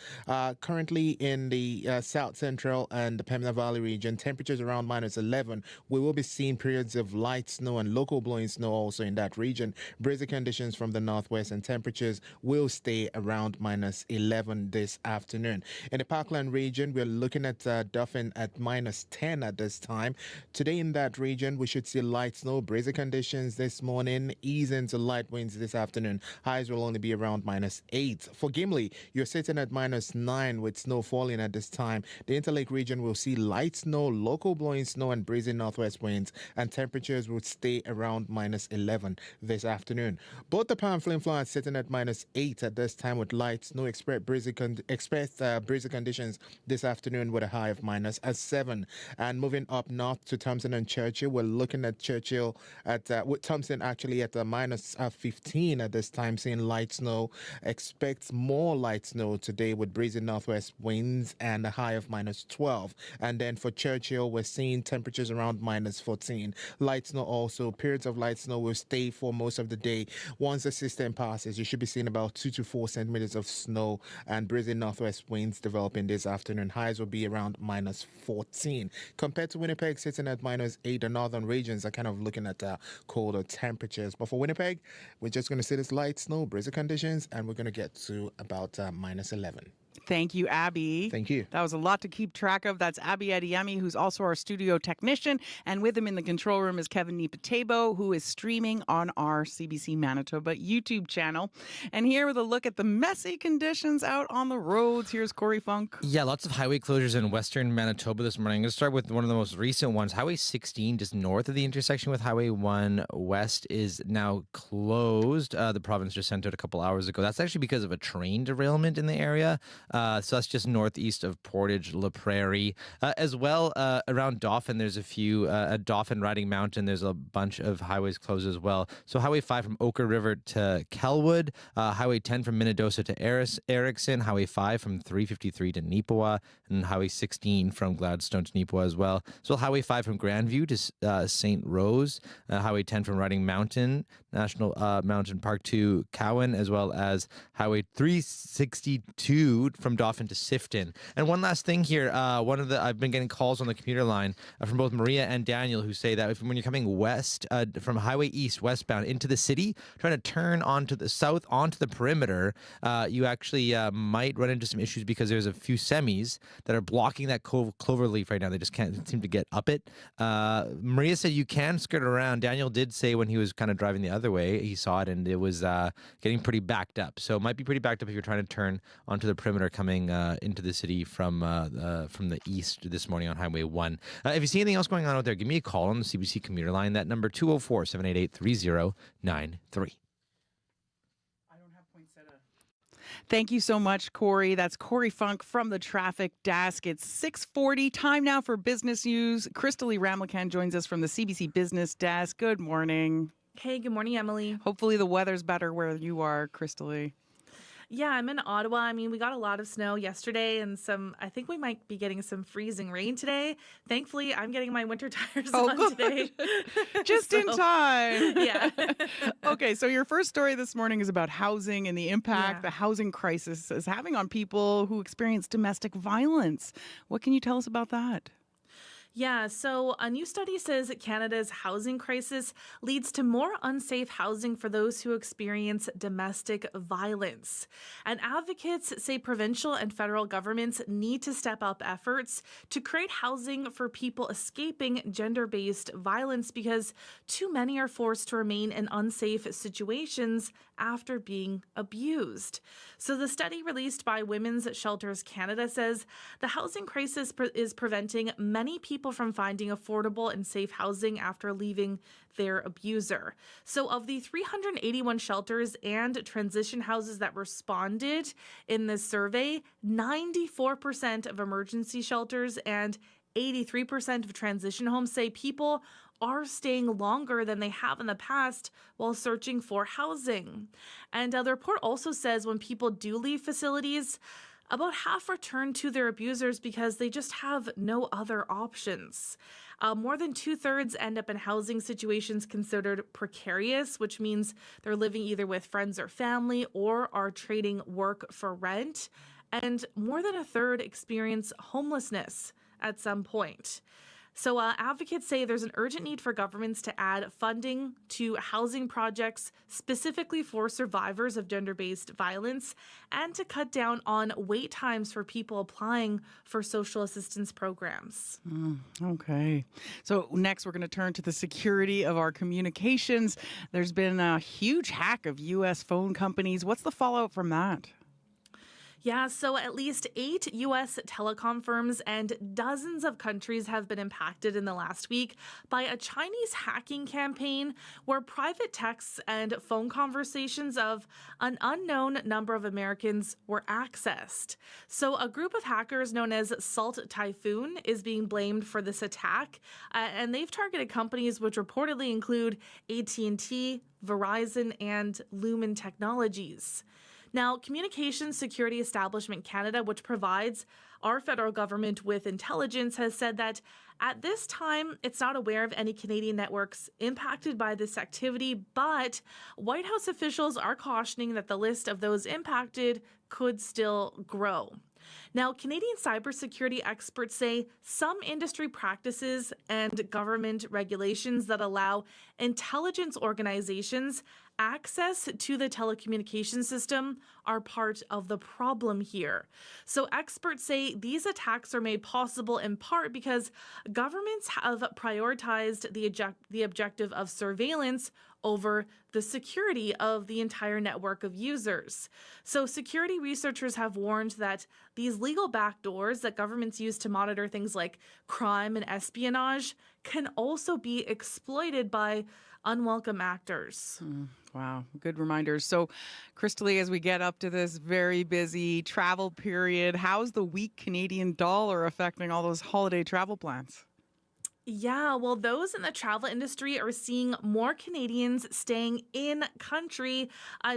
Currently in the south central and the Pembina Valley region, temperatures around -11. We will be seeing periods of light snow and local blowing snow also in that region. Breezy conditions from the northwest, and temperatures will stay around -11 this afternoon. In the Parkland region, we're looking at Dauphin at -10 at this time. Today in that region, we should see light snow, breezy conditions this morning, ease into light winds this afternoon. Highs will only be around -8. For Gimli, you're sitting at -9 with snow falling at this time. The Interlake region will see light snow, local blowing snow, and breezy northwest winds, and temperatures will stay around -11 this afternoon. Both the Pamphlet Floor are sitting at -8 at this time with light snow. Expect breezy conditions this afternoon with a high of -7. And moving up north to Thompson and Churchill, we're looking at Churchill at with Thompson actually at -15 at this time, seeing light snow. Expect more light snow today with breezy northwest winds and a high of -12. And then for Churchill, we're seeing temperatures around -14. Light snow also, periods of light snow will stay for most of the day. Once the system passes, you should be seeing about 2 to 4 centimeters of snow and breezy northwest winds developing this afternoon. Highs will be around -14. Compared to Winnipeg, sitting at -8, the northern regions are kind of looking at colder temperatures. But for Winnipeg, we're just going to see this light snow, breezy conditions, and we're going to get to about -11. Thank you, Abby. Thank you. That was a lot to keep track of. That's Abby Adiyemi, who's also our studio technician. And with him in the control room is Kevin Nipatebo, who is streaming on our CBC Manitoba YouTube channel. And here with a look at the messy conditions out on the roads, here's Corey Funk. Yeah, lots of highway closures in western Manitoba this morning. I'm going to start with one of the most recent ones. Highway 16, just north of the intersection with Highway 1 West, is now closed. The province just sent out a couple hours ago. That's actually because of a train derailment in the area. So that's just northeast of Portage, La Prairie. As well, around Dauphin, there's a few. At Dauphin, Riding Mountain, there's a bunch of highways closed as well. So Highway 5 from Oka River to Kelwood, Highway 10 from Minnedosa to Erickson, Highway 5 from 353 to Neepawa, and Highway 16 from Gladstone to Neepawa as well. So Highway 5 from Grandview to St. Rose, Highway 10 from Riding Mountain, National Mountain Park to Cowan, as well as Highway 362 from Dauphin to Sifton. And one last thing here, I've been getting calls on the commuter line from both Maria and Daniel who say that when you're coming west from Highway East westbound into the city, trying to turn onto the south onto the perimeter, you actually might run into some issues because there's a few semis that are blocking that clover leaf right now. They just can't seem to get up it. Maria said you can skirt around. Daniel did say when he was kind of driving the other way, he saw it and it was getting pretty backed up. So it might be pretty backed up if you're trying to turn onto the perimeter coming into the city from the east this morning on Highway 1. If you see anything else going on out there, give me a call on the CBC commuter line. That number 204-788-3093. Thank you so much, Corey. That's Corey Funk from the traffic desk. It's 6:40. Time now for business news. Crystalie Ramlakan joins us from the CBC Business Desk. Good morning. Hey, good morning, Emily. Hopefully the weather's better where you are, Crystalie. Yeah, I'm in Ottawa. I mean, we got a lot of snow yesterday and I think we might be getting some freezing rain today. Thankfully, I'm getting my winter tires on good. today. Just in time. Yeah. Okay, so your first story this morning is about housing and the impact the housing crisis is having on people who experience domestic violence. What can you tell us about that? Yeah, so a new study says that Canada's housing crisis leads to more unsafe housing for those who experience domestic violence. And advocates say provincial and federal governments need to step up efforts to create housing for people escaping gender-based violence because too many are forced to remain in unsafe situations after being abused. So the study released by Women's Shelters Canada says the housing crisis is preventing many people from finding affordable and safe housing after leaving their abuser. So of the 381 shelters and transition houses that responded in this survey, 94% of emergency shelters and 83% of transition homes say people are staying longer than they have in the past while searching for housing. And the report also says when people do leave facilities, about half return to their abusers because they just have no other options. More than 2/3 end up in housing situations considered precarious, which means they're living either with friends or family or are trading work for rent. And more than 1/3 experience homelessness at some point. So advocates say there's an urgent need for governments to add funding to housing projects specifically for survivors of gender-based violence and to cut down on wait times for people applying for social assistance programs. Okay. So next we're going to turn to the security of our communications. There's been a huge hack of U.S. phone companies. What's the fallout from that? Yeah, so at least 8 U.S. telecom firms and dozens of countries have been impacted in the last week by a Chinese hacking campaign where private texts and phone conversations of an unknown number of Americans were accessed. So a group of hackers known as Salt Typhoon is being blamed for this attack, and they've targeted companies which reportedly include AT&T, Verizon, and Lumen Technologies. Now, Communications Security Establishment Canada, which provides our federal government with intelligence, has said that at this time, it's not aware of any Canadian networks impacted by this activity, but White House officials are cautioning that the list of those impacted could still grow. Now, Canadian cybersecurity experts say some industry practices and government regulations that allow intelligence organizations access to the telecommunications system are part of the problem here. So experts say these attacks are made possible in part because governments have prioritized the objective of surveillance over the security of the entire network of users. So security researchers have warned that these legal backdoors that governments use to monitor things like crime and espionage can also be exploited by unwelcome actors. Wow, good reminders. So, Crystalie, as we get up to this very busy travel period, how's the weak Canadian dollar affecting all those holiday travel plans? Yeah, well, those in the travel industry are seeing more Canadians staying in country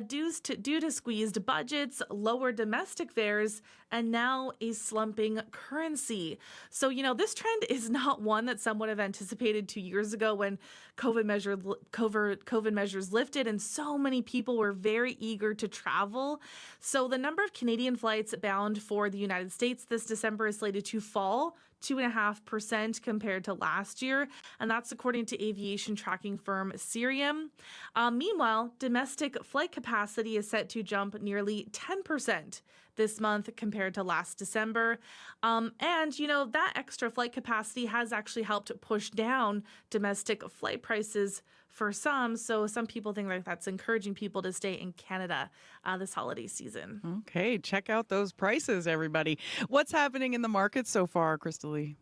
due to squeezed budgets, lower domestic fares, and now a slumping currency. So, this trend is not one that some would have anticipated 2 years ago when COVID measures lifted and so many people were very eager to travel. So the number of Canadian flights bound for the United States this December is slated to fall 2.5% compared to last year, and that's according to aviation tracking firm Syrian. Meanwhile, domestic flight capacity is set to jump nearly 10% this month compared to last December. That extra flight capacity has actually helped push down domestic flight prices for some. So some people think that that's encouraging people to stay in Canada this holiday season. Okay, check out those prices, everybody. What's happening in the market so far, Crystal Lee?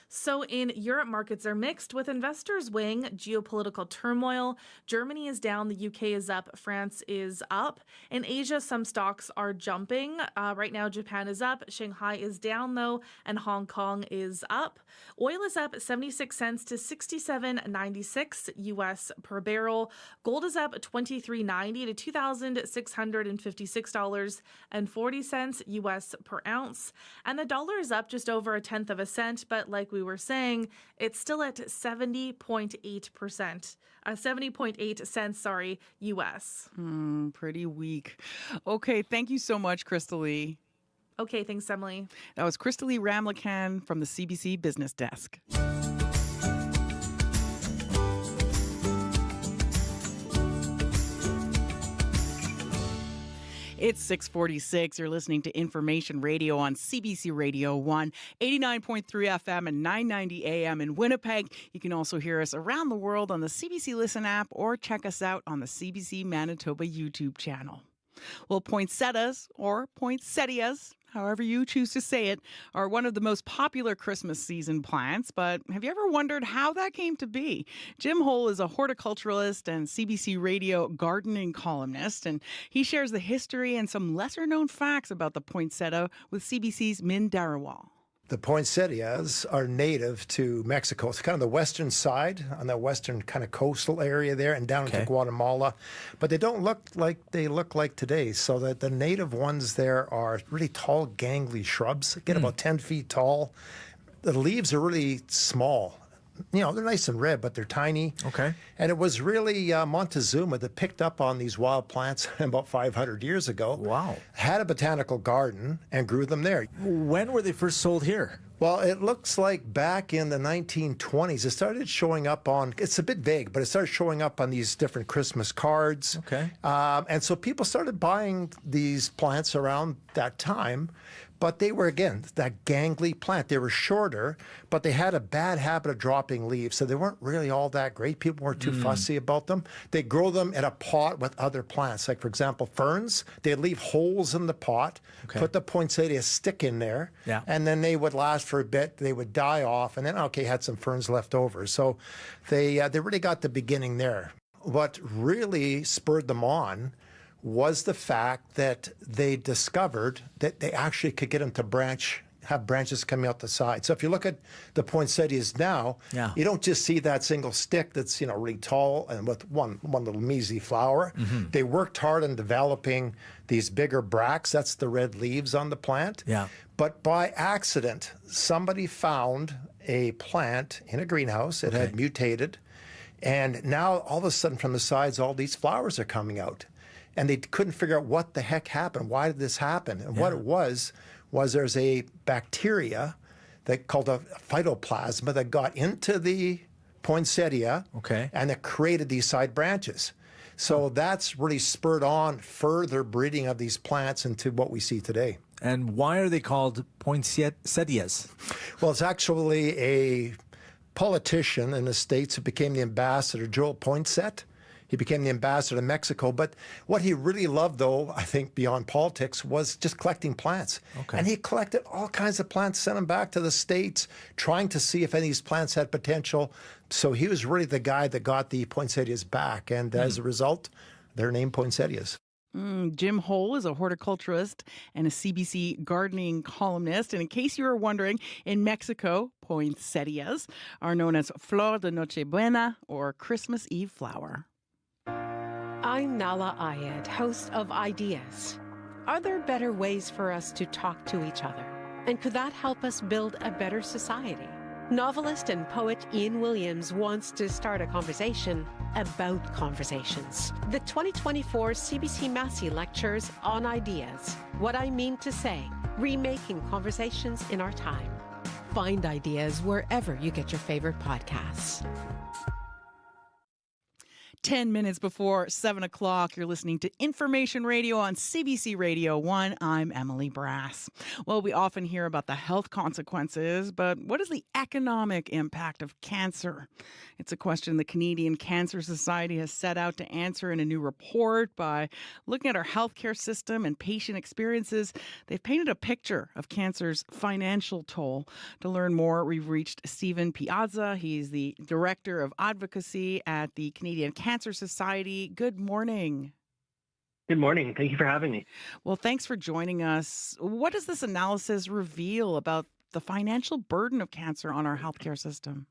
So in Europe, markets are mixed with investors weighing geopolitical turmoil. Germany is down, the UK is up, France is up. In Asia, some stocks are jumping. Right now, Japan is up, Shanghai is down though, and Hong Kong is up. Oil is up 76 cents to 67.96 US per barrel. Gold is up 23.90 to $2,656.40 US per ounce. And the dollar is up just over 1/10 of a cent, but like we were saying, it's still at 70.8 cents, US. Pretty weak. Okay, thank you so much, Crystal Lee. Okay, thanks, Emily. That was Crystal Lee Ramlakan from the CBC Business Desk. It's 6:46. You're listening to Information Radio on CBC Radio 1, 89.3 FM and 990 AM in Winnipeg. You can also hear us around the world on the CBC Listen app or check us out on the CBC Manitoba YouTube channel. Well, poinsettias or poinsettias, however you choose to say it, are one of the most popular Christmas season plants. But have you ever wondered how that came to be? Jim Hole is a horticulturalist and CBC Radio gardening columnist, and he shares the history and some lesser-known facts about the poinsettia with CBC's Min Darawal. The poinsettias are native to Mexico. It's kind of the western side, on the western kind of coastal area there, and down into Guatemala. But they don't look like they look like today. So that the native ones there are really tall, gangly shrubs, get about 10 feet tall. The leaves are really small. They're nice and red, but they're tiny. Okay. And it was really Montezuma that picked up on these wild plants about 500 years ago. Wow. Had a botanical garden and grew them there. When were they first sold here? Well, it looks like back in the 1920s, it started showing up on, it's a bit vague, but it started showing up on these different Christmas cards. Okay. And so people started buying these plants around that time. But they were, again, that gangly plant. They were shorter, but they had a bad habit of dropping leaves. So they weren't really all that great. People weren't too fussy about them. They grow them in a pot with other plants. Like, for example, ferns. They'd leave holes in the pot, put the poinsettia stick in there, and then they would last for a bit. They would die off, and then, had some ferns left over. So they really got the beginning there. What really spurred them on was the fact that they discovered that they actually could get them to have branches coming out the side. So if you look at the poinsettias now, you don't just see that single stick that's really tall and with one little measly flower. They worked hard on developing these bigger bracts. That's the red leaves on the plant. But by accident, somebody found a plant in a greenhouse. It had mutated. And now all of a sudden from the sides, all these flowers are coming out. And they couldn't figure out what the heck happened. Why did this happen? And what it was there's a bacteria called a phytoplasma that got into the poinsettia and it created these side branches. So that's really spurred on further breeding of these plants into what we see today. And why are they called poinsettias? Well, it's actually a politician in the States who became the ambassador, Joel Poinsett. He became the ambassador to Mexico. But what he really loved, though, I think beyond politics, was just collecting plants. And he collected all kinds of plants, sent them back to the States, trying to see if any of these plants had potential. So he was really the guy that got the poinsettias back. And as a result, they're named poinsettias. Jim Hole is a horticulturist and a CBC gardening columnist. And in case you were wondering, in Mexico, poinsettias are known as Flor de Nochebuena or Christmas Eve flower. I'm Nala Ayed, host of Ideas. Are there better ways for us to talk to each other? And could that help us build a better society? Novelist and poet Ian Williams wants to start a conversation about conversations. The 2024 CBC Massey Lectures on Ideas. What I mean to say, remaking conversations in our time. Find Ideas wherever you get your favorite podcasts. 10 minutes before 7 o'clock, you're listening to Information Radio on CBC Radio 1. I'm Emily Brass. Well, we often hear about the health consequences, but what is the economic impact of cancer? It's a question the Canadian Cancer Society has set out to answer in a new report. By looking at our healthcare system and patient experiences, they've painted a picture of cancer's financial toll. To learn more, we've reached Stephen Piazza. He's the Director of Advocacy at the Canadian Cancer Society. Good morning. Good morning. Thank you for having me. Well, thanks for joining us. What does this analysis reveal about the financial burden of cancer on our healthcare system?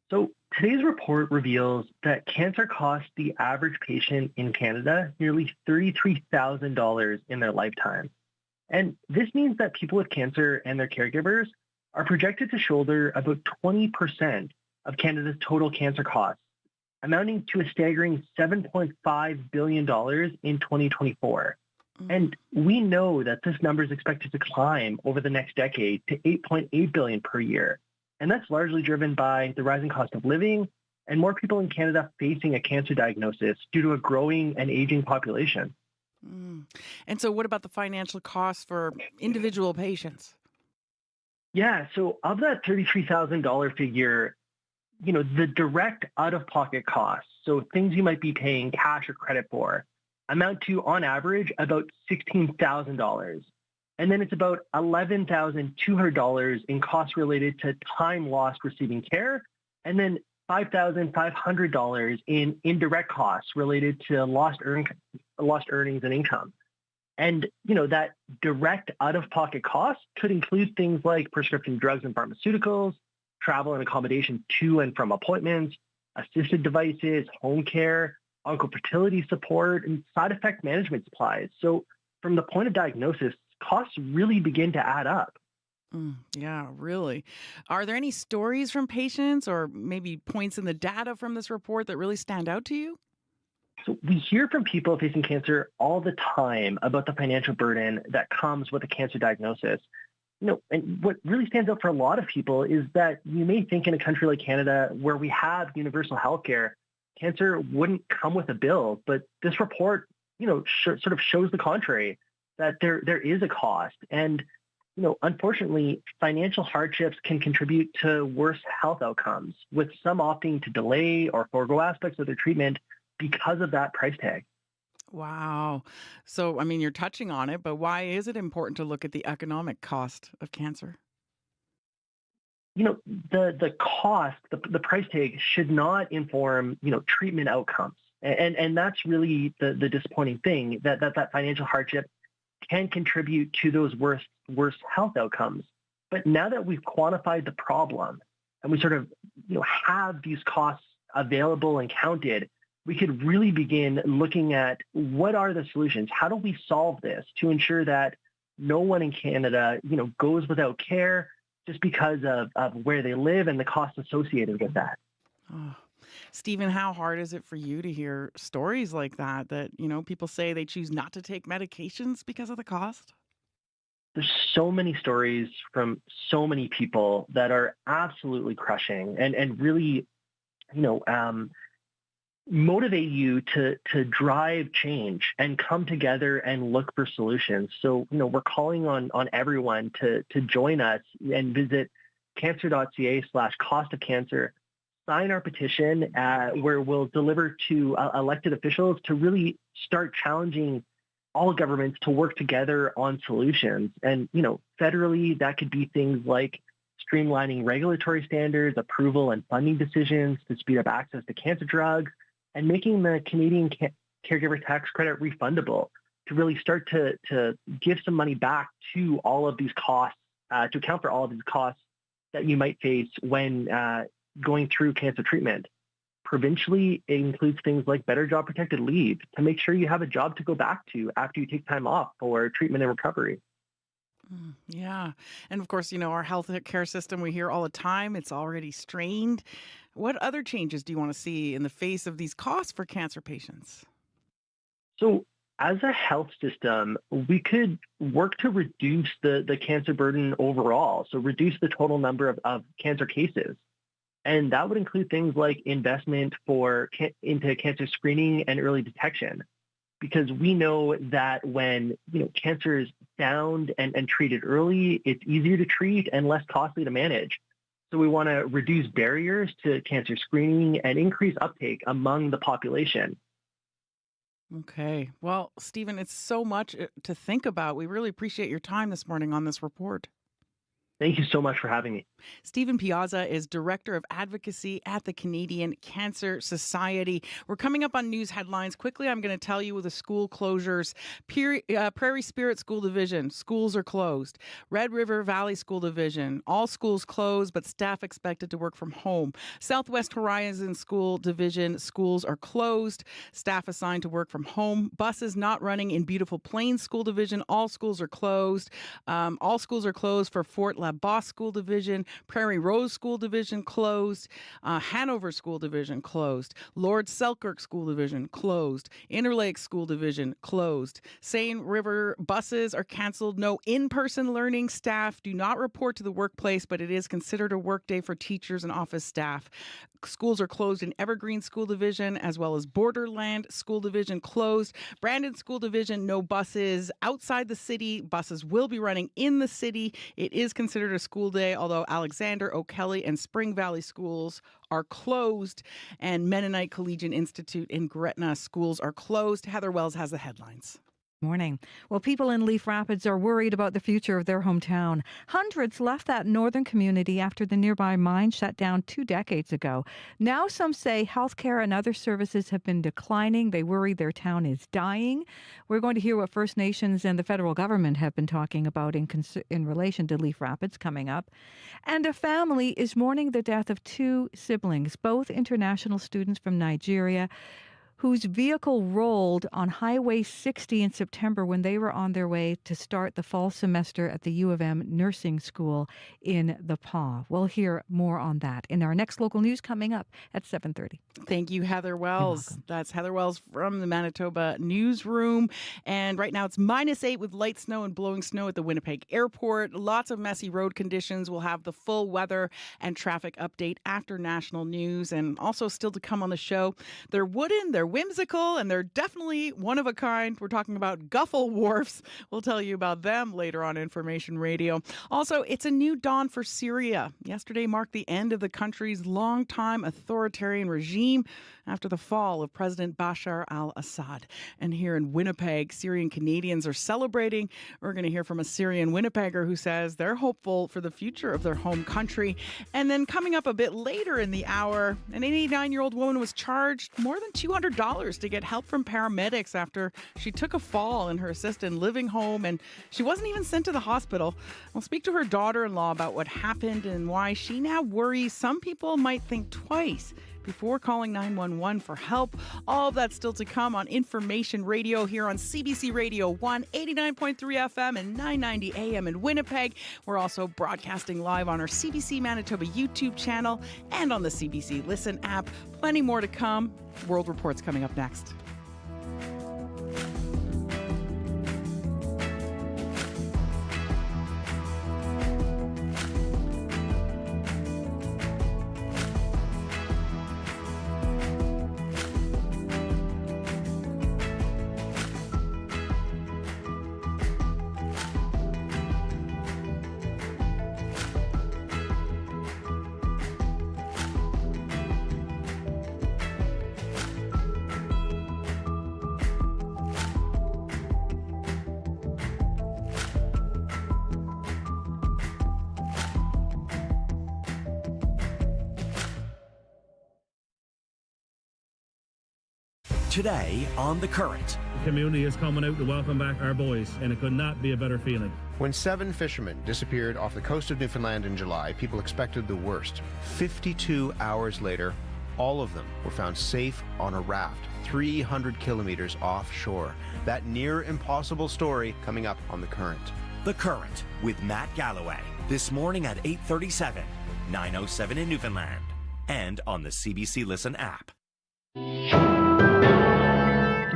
So today's report reveals that cancer costs the average patient in Canada nearly $33,000 in their lifetime. And this means that people with cancer and their caregivers are projected to shoulder about 20% of Canada's total cancer costs, amounting to a staggering $7.5 billion in 2024. And we know that this number is expected to climb over the next decade to $8.8 billion per year. And that's largely driven by the rising cost of living and more people in Canada facing a cancer diagnosis due to a growing and aging population. And so what about the financial costs for individual patients? Yeah, so of that $33,000 figure, you know, the direct out-of-pocket costs, so things you might be paying cash or credit for, amount to, on average, about $16,000. And then it's about $11,200 in costs related to time lost receiving care, and then $5,500 in indirect costs related to lost earnings and income. And, you know, that direct out-of-pocket cost could include things like prescription drugs and pharmaceuticals, travel and accommodation to and from appointments, assisted devices, home care, oncofertility support, and side effect management supplies. So from the point of diagnosis, costs really begin to add up. Yeah, really. Are there any stories from patients or maybe points in the data from this report that really stand out to you? So we hear from people facing cancer all the time about the financial burden that comes with a cancer diagnosis. You know, and what really stands out for a lot of people is that you may think in a country like Canada, where we have universal health care, cancer wouldn't come with a bill. But this report, you know, sort of shows the contrary, that there is a cost. And, you know, unfortunately, financial hardships can contribute to worse health outcomes, with some opting to delay or forego aspects of their treatment because of that price tag. Wow. So, I mean, you're touching on it, but why is it important to look at the economic cost of cancer? You know, the cost, the price tag should not inform, you know, treatment outcomes. And that's really the disappointing thing, that financial hardship can contribute to those worse health outcomes. But now that we've quantified the problem and we sort of, you know, have these costs available and counted, we could really begin looking at what are the solutions? How do we solve this to ensure that no one in Canada, you know, goes without care just because of where they live and the costs associated with that? Oh. Stephen, how hard is it for you to hear stories like that, you know, people say they choose not to take medications because of the cost? There's so many stories from so many people that are absolutely crushing and really, you know, motivate you to drive change and come together and look for solutions. So, you know, we're calling on everyone to join us and visit cancer.ca/cost of cancer. Sign our petition where we'll deliver to elected officials to really start challenging all governments to work together on solutions. And, you know, federally, that could be things like streamlining regulatory standards, approval and funding decisions to speed up access to cancer drugs, and making the Canadian caregiver tax credit refundable to really start to give some money back to all of these costs, to account for all of these costs that you might face when going through cancer treatment. Provincially, it includes things like better job protected leave to make sure you have a job to go back to after you take time off for treatment and recovery. Yeah. And of course, our health care system, we hear all the time, it's already strained. What other changes do you want to see in the face of these costs for cancer patients? So as a health system, we could work to reduce the cancer burden overall. So reduce the total number of cancer cases. And that would include things like investment into cancer screening and early detection. Because we know that when cancer is found and treated early, it's easier to treat and less costly to manage. So we want to reduce barriers to cancer screening and increase uptake among the population. Okay. Well, Stephen, it's so much to think about. We really appreciate your time this morning on this report. Thank you so much for having me. Stephen Piazza is Director of Advocacy at the Canadian Cancer Society. We're coming up on news headlines. Quickly, I'm going to tell you the school closures. Prairie Spirit School Division, schools are closed. Red River Valley School Division, all schools closed, but staff expected to work from home. Southwest Horizon School Division, schools are closed. Staff assigned to work from home. Buses not running in Beautiful Plains School Division, all schools are closed. All schools are closed for Fort La Bosse School Division. Prairie Rose School Division closed. Hanover School Division closed. Lord Selkirk School Division closed. Interlake School Division closed. Seine River buses are canceled. No in-person learning. Staff do not report to the workplace, but it is considered a work day for teachers and office staff. Schools are closed in Evergreen School Division, as well as Borderland School Division closed. Brandon School Division, no buses outside the city. Buses will be running in the city. It is considered a school day, although Alexander, O'Kelly, and Spring Valley schools are closed. And Mennonite Collegiate Institute in Gretna schools are closed. Heather Wells has the headlines. Morning. Well, people in Leaf Rapids are worried about the future of their hometown. Hundreds left that northern community after the nearby mine shut down 2 decades ago. Now some say healthcare and other services have been declining. They worry their town is dying. We're going to hear what First Nations and the federal government have been talking about in relation to Leaf Rapids coming up. And a family is mourning the death of 2 siblings, both international students from Nigeria, whose vehicle rolled on Highway 60 in September when they were on their way to start the fall semester at the U of M nursing school in the Pas. We'll hear more on that in our next local news coming up at 7:30. Thank you, Heather Wells. That's Heather Wells from the Manitoba newsroom. And right now it's -8 with light snow and blowing snow at the Winnipeg airport. Lots of messy road conditions. We'll have the full weather and traffic update after national news. And also still to come on the show, they're wooden, they're whimsical, and they're definitely one of a kind. We're talking about Guffle Warfs. We'll tell you about them later on Information Radio. Also, it's a new dawn for Syria. Yesterday marked the end of the country's longtime authoritarian regime after the fall of President Bashar al-Assad. And here in Winnipeg, Syrian Canadians are celebrating. We're going to hear from a Syrian Winnipegger who says they're hopeful for the future of their home country. And then coming up a bit later in the hour, an 89-year-old woman was charged more than $200 to get help from paramedics after she took a fall in her assisted living home, and she wasn't even sent to the hospital. We'll speak to her daughter-in-law about what happened and why she now worries some people might think twice before calling 911 for help. All of that's still to come on Information Radio here on CBC Radio 1, 89.3 FM and 990 AM in Winnipeg. We're also broadcasting live on our CBC Manitoba YouTube channel and on the CBC Listen app. Plenty more to come. World Report's coming up next. Today on The Current. The community is coming out to welcome back our boys, and it could not be a better feeling. When 7 fishermen disappeared off the coast of Newfoundland in July, people expected the worst. 52 hours later, all of them were found safe on a raft 300 kilometers offshore. That near impossible story coming up on The Current. The Current with Matt Galloway. This morning at 8:37, 9:07 in Newfoundland, and on the CBC Listen app.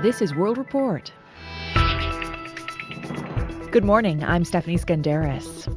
This is World Report. Good morning, I'm Stephanie Skandaris.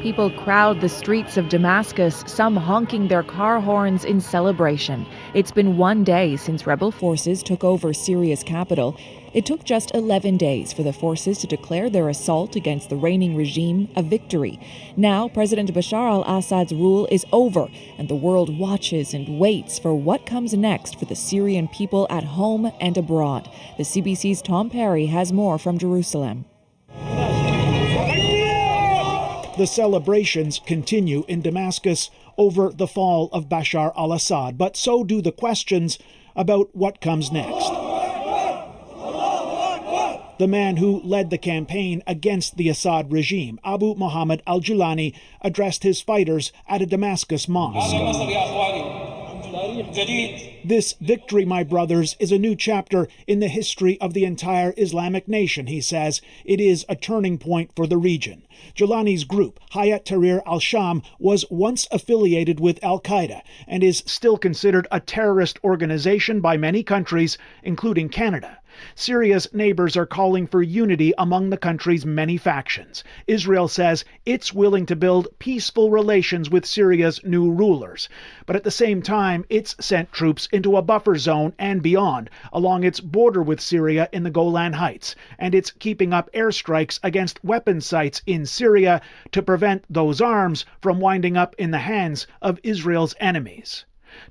People crowd the streets of Damascus, some honking their car horns in celebration. It's been 1 day since rebel forces took over Syria's capital. It took just 11 days for the forces to declare their assault against the reigning regime a victory. Now, President Bashar al-Assad's rule is over, and the world watches and waits for what comes next for the Syrian people at home and abroad. The CBC's Tom Perry has more from Jerusalem. The celebrations continue in Damascus over the fall of Bashar al-Assad, but so do the questions about what comes next. The man who led the campaign against the Assad regime, Abu Muhammad al-Julani, addressed his fighters at a Damascus mosque. This victory, my brothers, is a new chapter in the history of the entire Islamic nation, he says. It is a turning point for the region. Julani's group, Hayat Tahrir al-Sham, was once affiliated with al-Qaeda and is still considered a terrorist organization by many countries, including Canada. Syria's neighbors are calling for unity among the country's many factions. Israel says it's willing to build peaceful relations with Syria's new rulers. But at the same time, it's sent troops into a buffer zone and beyond, along its border with Syria in the Golan Heights. And it's keeping up airstrikes against weapon sites in Syria to prevent those arms from winding up in the hands of Israel's enemies.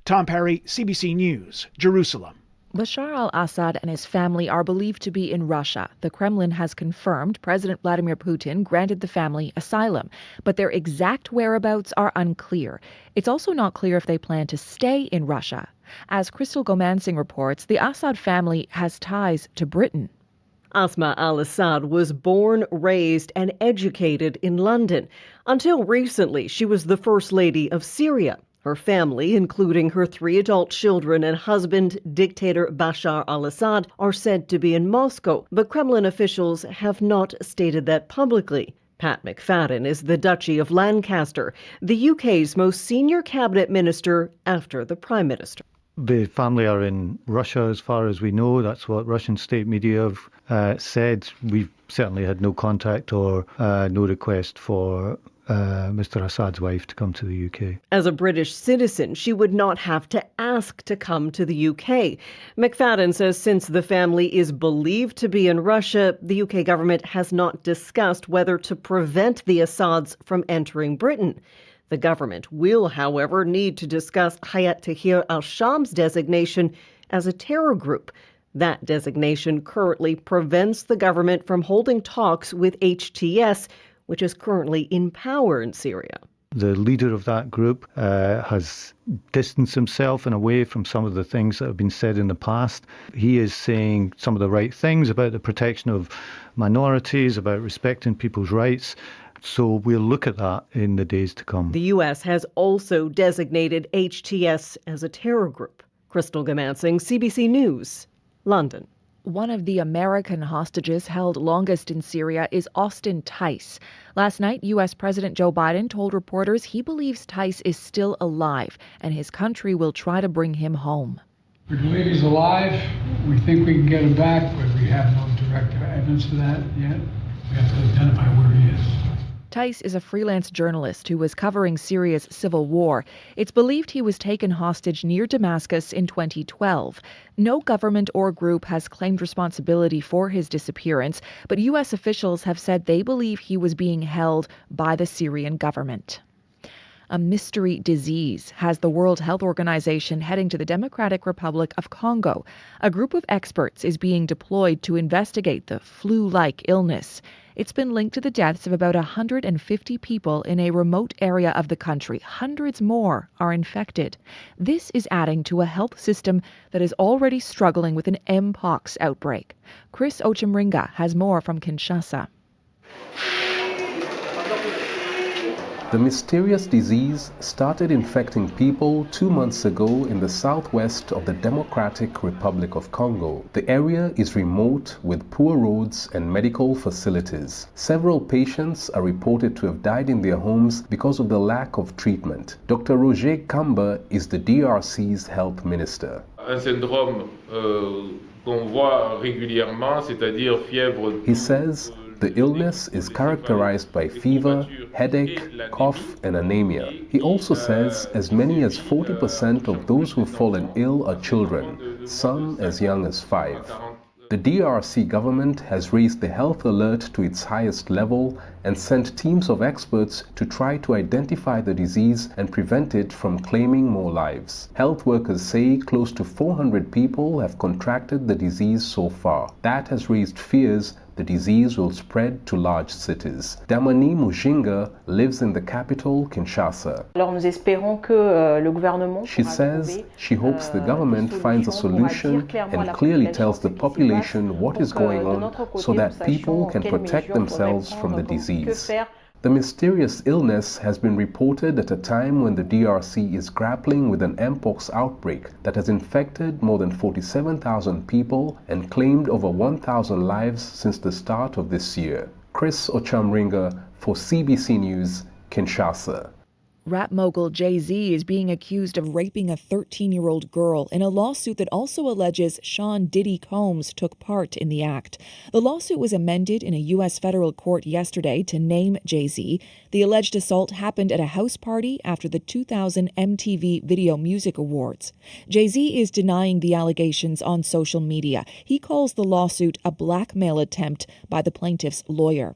Tom Perry, CBC News, Jerusalem. Bashar al-Assad and his family are believed to be in Russia. The Kremlin has confirmed President Vladimir Putin granted the family asylum, but their exact whereabouts are unclear. It's also not clear if they plan to stay in Russia. As Crystal Gomansing reports, the Assad family has ties to Britain. Asma al-Assad was born, raised, and educated in London. Until recently, she was the First Lady of Syria. Her family, including her 3 adult children and husband, dictator Bashar al-Assad, are said to be in Moscow, but Kremlin officials have not stated that publicly. Pat McFadden is the Duchy of Lancaster, the UK's most senior cabinet minister after the Prime Minister. The family are in Russia as far as we know. That's what Russian state media have said. We've certainly had no contact or no request for Mr. Assad's wife to come to the UK. As a British citizen, she would not have to ask to come to the UK. McFadden says since the family is believed to be in Russia, the UK government has not discussed whether to prevent the Assads from entering Britain. The government will, however, need to discuss Hayat Tahrir al-Sham's designation as a terror group. That designation currently prevents the government from holding talks with HTS, which is currently in power in Syria. The leader of that group has distanced himself and away from some of the things that have been said in the past. He is saying some of the right things about the protection of minorities, about respecting people's rights. So we'll look at that in the days to come. The U.S. has also designated HTS as a terror group. Crystal Gomansing, CBC News, London. One of the American hostages held longest in Syria is Austin Tice. Last night, U.S. President Joe Biden told reporters he believes Tice is still alive and his country will try to bring him home. We believe he's alive. We think we can get him back, but we have no direct evidence of that yet. We have to identify where he is. Tice is a freelance journalist who was covering Syria's civil war. It's believed he was taken hostage near Damascus in 2012. No government or group has claimed responsibility for his disappearance, but U.S. officials have said they believe he was being held by the Syrian government. A mystery disease has the World Health Organization heading to the Democratic Republic of Congo. A group of experts is being deployed to investigate the flu-like illness. It's been linked to the deaths of about 150 people in a remote area of the country. Hundreds more are infected. This is adding to a health system that is already struggling with an Mpox outbreak. Chris Ochimringa has more from Kinshasa. The mysterious disease started infecting people 2 months ago in the southwest of the Democratic Republic of Congo. The area is remote with poor roads and medical facilities. Several patients are reported to have died in their homes because of the lack of treatment. Dr. Roger Kamba is the DRC's health minister. Un syndrome qu'on voit régulièrement, c'est-à-dire fièvre. He says the illness is characterized by fever, headache, cough, and anemia. He also says as many as 40% of those who've fallen ill are children, some as young as 5. The DRC government has raised the health alert to its highest level and sent teams of experts to try to identify the disease and prevent it from claiming more lives. Health workers say close to 400 people have contracted the disease so far. That has raised fears the disease will spread to large cities. Damani Mujinga lives in the capital, Kinshasa. She says she hopes the government finds a solution and clearly tells the population what is going on so that people can protect themselves from the disease. The mysterious illness has been reported at a time when the DRC is grappling with an Mpox outbreak that has infected more than 47,000 people and claimed over 1,000 lives since the start of this year. Chris Ochamringa for CBC News, Kinshasa. Rap mogul Jay-Z is being accused of raping a 13-year-old girl in a lawsuit that also alleges Sean Diddy Combs took part in the act. The lawsuit was amended in a U.S. federal court yesterday to name Jay-Z. The alleged assault happened at a house party after the 2000 MTV Video Music Awards. Jay-Z is denying the allegations on social media. He calls the lawsuit a blackmail attempt by the plaintiff's lawyer.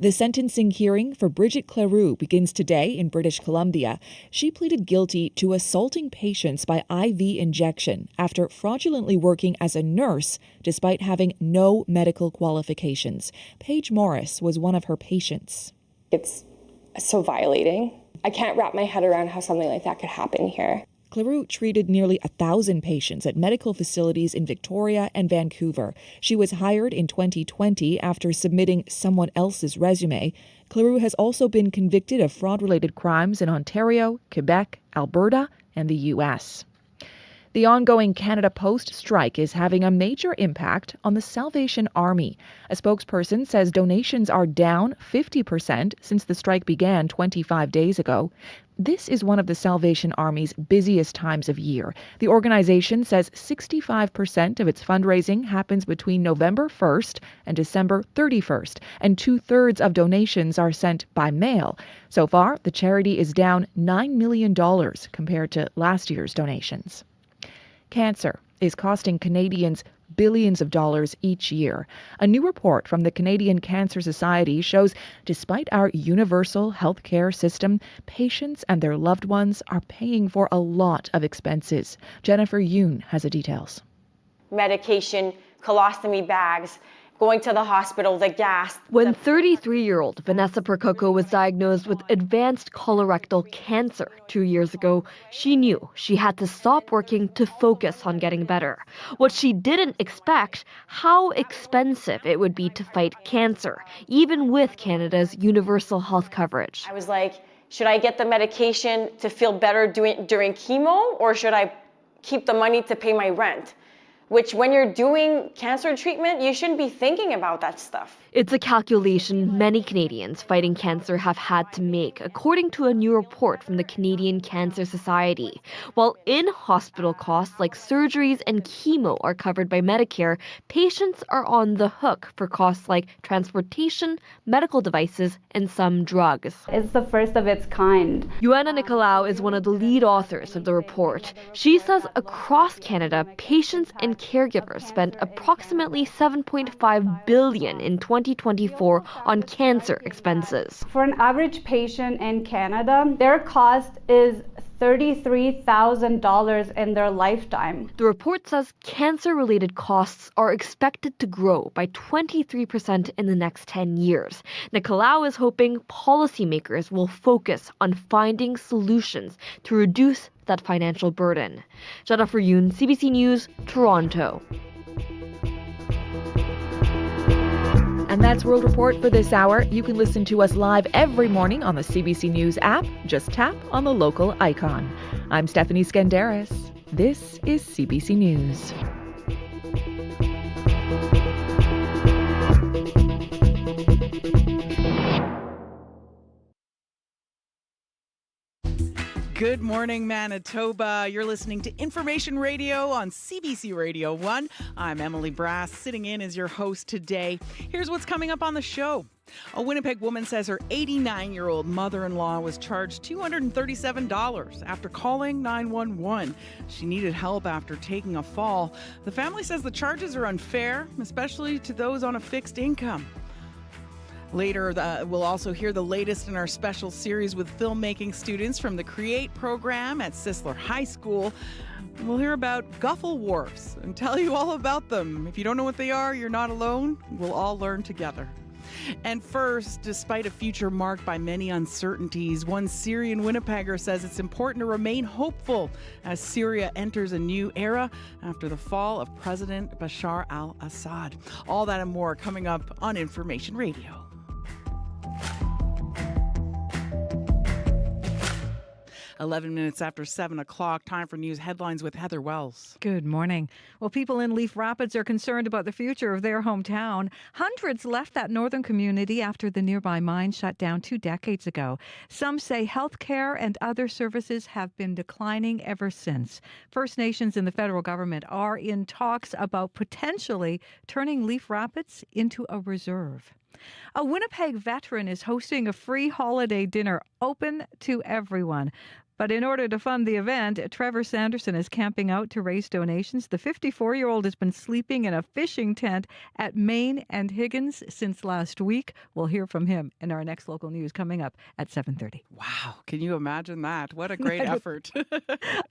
The sentencing hearing for Bridget Cleroux begins today in British Columbia. She pleaded guilty to assaulting patients by IV injection after fraudulently working as a nurse despite having no medical qualifications. Paige Morris was one of her patients. It's so violating. I can't wrap my head around how something like that could happen here. Cleroux treated nearly 1,000 patients at medical facilities in Victoria and Vancouver. She was hired in 2020 after submitting someone else's resume. Cleroux has also been convicted of fraud-related crimes in Ontario, Quebec, Alberta, and the U.S. The ongoing Canada Post strike is having a major impact on the Salvation Army. A spokesperson says donations are down 50% since the strike began 25 days ago. This is one of the Salvation Army's busiest times of year. The organization says 65% of its fundraising happens between November 1st and December 31st, and 2/3 of donations are sent by mail. So far, the charity is down $9 million compared to last year's donations. Cancer is costing Canadians billions of dollars each year. A new report from the Canadian Cancer Society shows despite our universal healthcare system, patients and their loved ones are paying for a lot of expenses. Jennifer Yoon has the details. Medication, colostomy bags, going to the hospital, the gas. When 33-year-old Vanessa Percoco was diagnosed with advanced colorectal cancer 2 years ago, she knew she had to stop working to focus on getting better. What she didn't expect, how expensive it would be to fight cancer, even with Canada's universal health coverage. I was like, should I get the medication to feel better during chemo, or should I keep the money to pay my rent? Which, when you're doing cancer treatment, you shouldn't be thinking about that stuff. It's a calculation many Canadians fighting cancer have had to make, according to a new report from the Canadian Cancer Society. While in-hospital costs like surgeries and chemo are covered by Medicare, patients are on the hook for costs like transportation, medical devices, and some drugs. It's the first of its kind. Joanna Nicolau is one of the lead authors of the report. She says across Canada, patients and caregivers spent approximately $7.5 billion in 2024 on cancer expenses. For an average patient in Canada, their cost is $33,000 in their lifetime. The report says cancer-related costs are expected to grow by 23% in the next 10 years. Nicolau is hoping policymakers will focus on finding solutions to reduce that financial burden. Jennifer Yoon, CBC News, Toronto. And that's World Report for this hour. You can listen to us live every morning on the CBC News app. Just tap on the local icon. I'm Stephanie Skandaris. This is CBC News. Good morning, Manitoba. You're listening to Information Radio on CBC Radio 1. I'm Emily Brass, sitting in as your host today. Here's what's coming up on the show. A Winnipeg woman says her 89-year-old mother-in-law was charged $237 after calling 911. She needed help after taking a fall. The family says the charges are unfair, especially to those on a fixed income. Later, we'll also hear the latest in our special series with filmmaking students from the CREATE program at Sisler High School. We'll hear about Guffle Warfs and tell you all about them. If you don't know what they are, you're not alone. We'll all learn together. And first, despite a future marked by many uncertainties, one Syrian Winnipegger says it's important to remain hopeful as Syria enters a new era after the fall of President Bashar al-Assad. All that and more coming up on Information Radio. 11 minutes after 7 o'clock, time for news headlines with Heather Wells. Good morning. Well, people in Leaf Rapids are concerned about the future of their hometown. Hundreds left that northern community after the nearby mine shut down 2 decades ago. Some say health care and other services have been declining ever since. First Nations and the federal government are in talks about potentially turning Leaf Rapids into a reserve. A Winnipeg veteran is hosting a free holiday dinner open to everyone. But in order to fund the event, Trevor Sanderson is camping out to raise donations. The 54-year-old has been sleeping in a fishing tent at Main and Higgins since last week. We'll hear from him in our next local news coming up at 7:30. Wow, can you imagine that? What a great effort.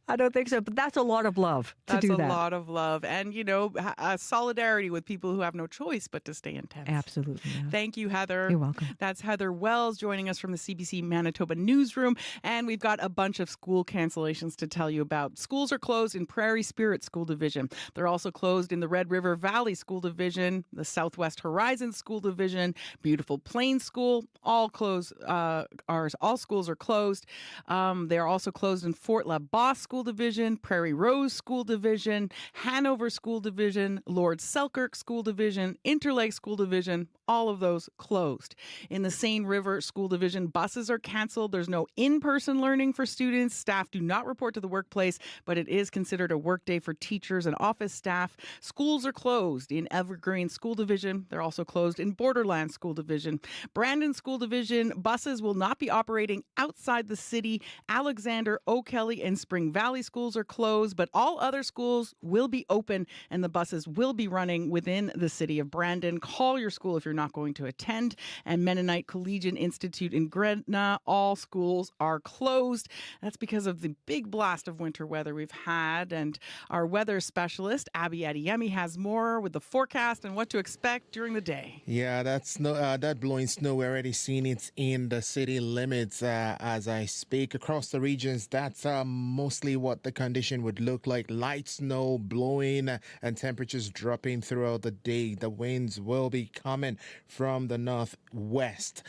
I don't think so, but that's a lot of love to do that. That's a lot of love. And, you know, solidarity with people who have no choice but to stay in tents. Absolutely. Yeah. Thank you, Heather. You're welcome. That's Heather Wells joining us from the CBC Manitoba newsroom. And we've got a bunch of school cancellations to tell you about. Schools are closed in Prairie Spirit School Division. They're also closed in the Red River Valley School Division, the Southwest Horizon School Division, Beautiful Plains School, all closed. All schools are closed. They are also closed in Fort La Bosse School Division, Prairie Rose School Division, Hanover School Division, Lord Selkirk School Division, Interlake School Division, all of those closed. In the Seine River School Division, buses are canceled. There's no in-person learning for students. Staff do not report to the workplace, but it is considered a workday for teachers and office staff. Schools are closed in Evergreen School Division. They're also closed in Borderland School Division. Brandon School Division, buses will not be operating outside the city. Alexander, O'Kelly, and Spring Valley schools are closed, but all other schools will be open and the buses will be running within the city of Brandon. Call your school if you're not going to attend. And Mennonite Collegiate Institute in Gretna, all schools are closed. That's because of the big blast of winter weather we've had. And our weather specialist, Abby Adeyemi, has more with the forecast and what to expect during the day. Yeah, that blowing snow, we're already seeing it in the city limits as I speak. Across the regions, that's mostly what the condition would look like. Light snow blowing and temperatures dropping throughout the day. The winds will be coming from the northwest.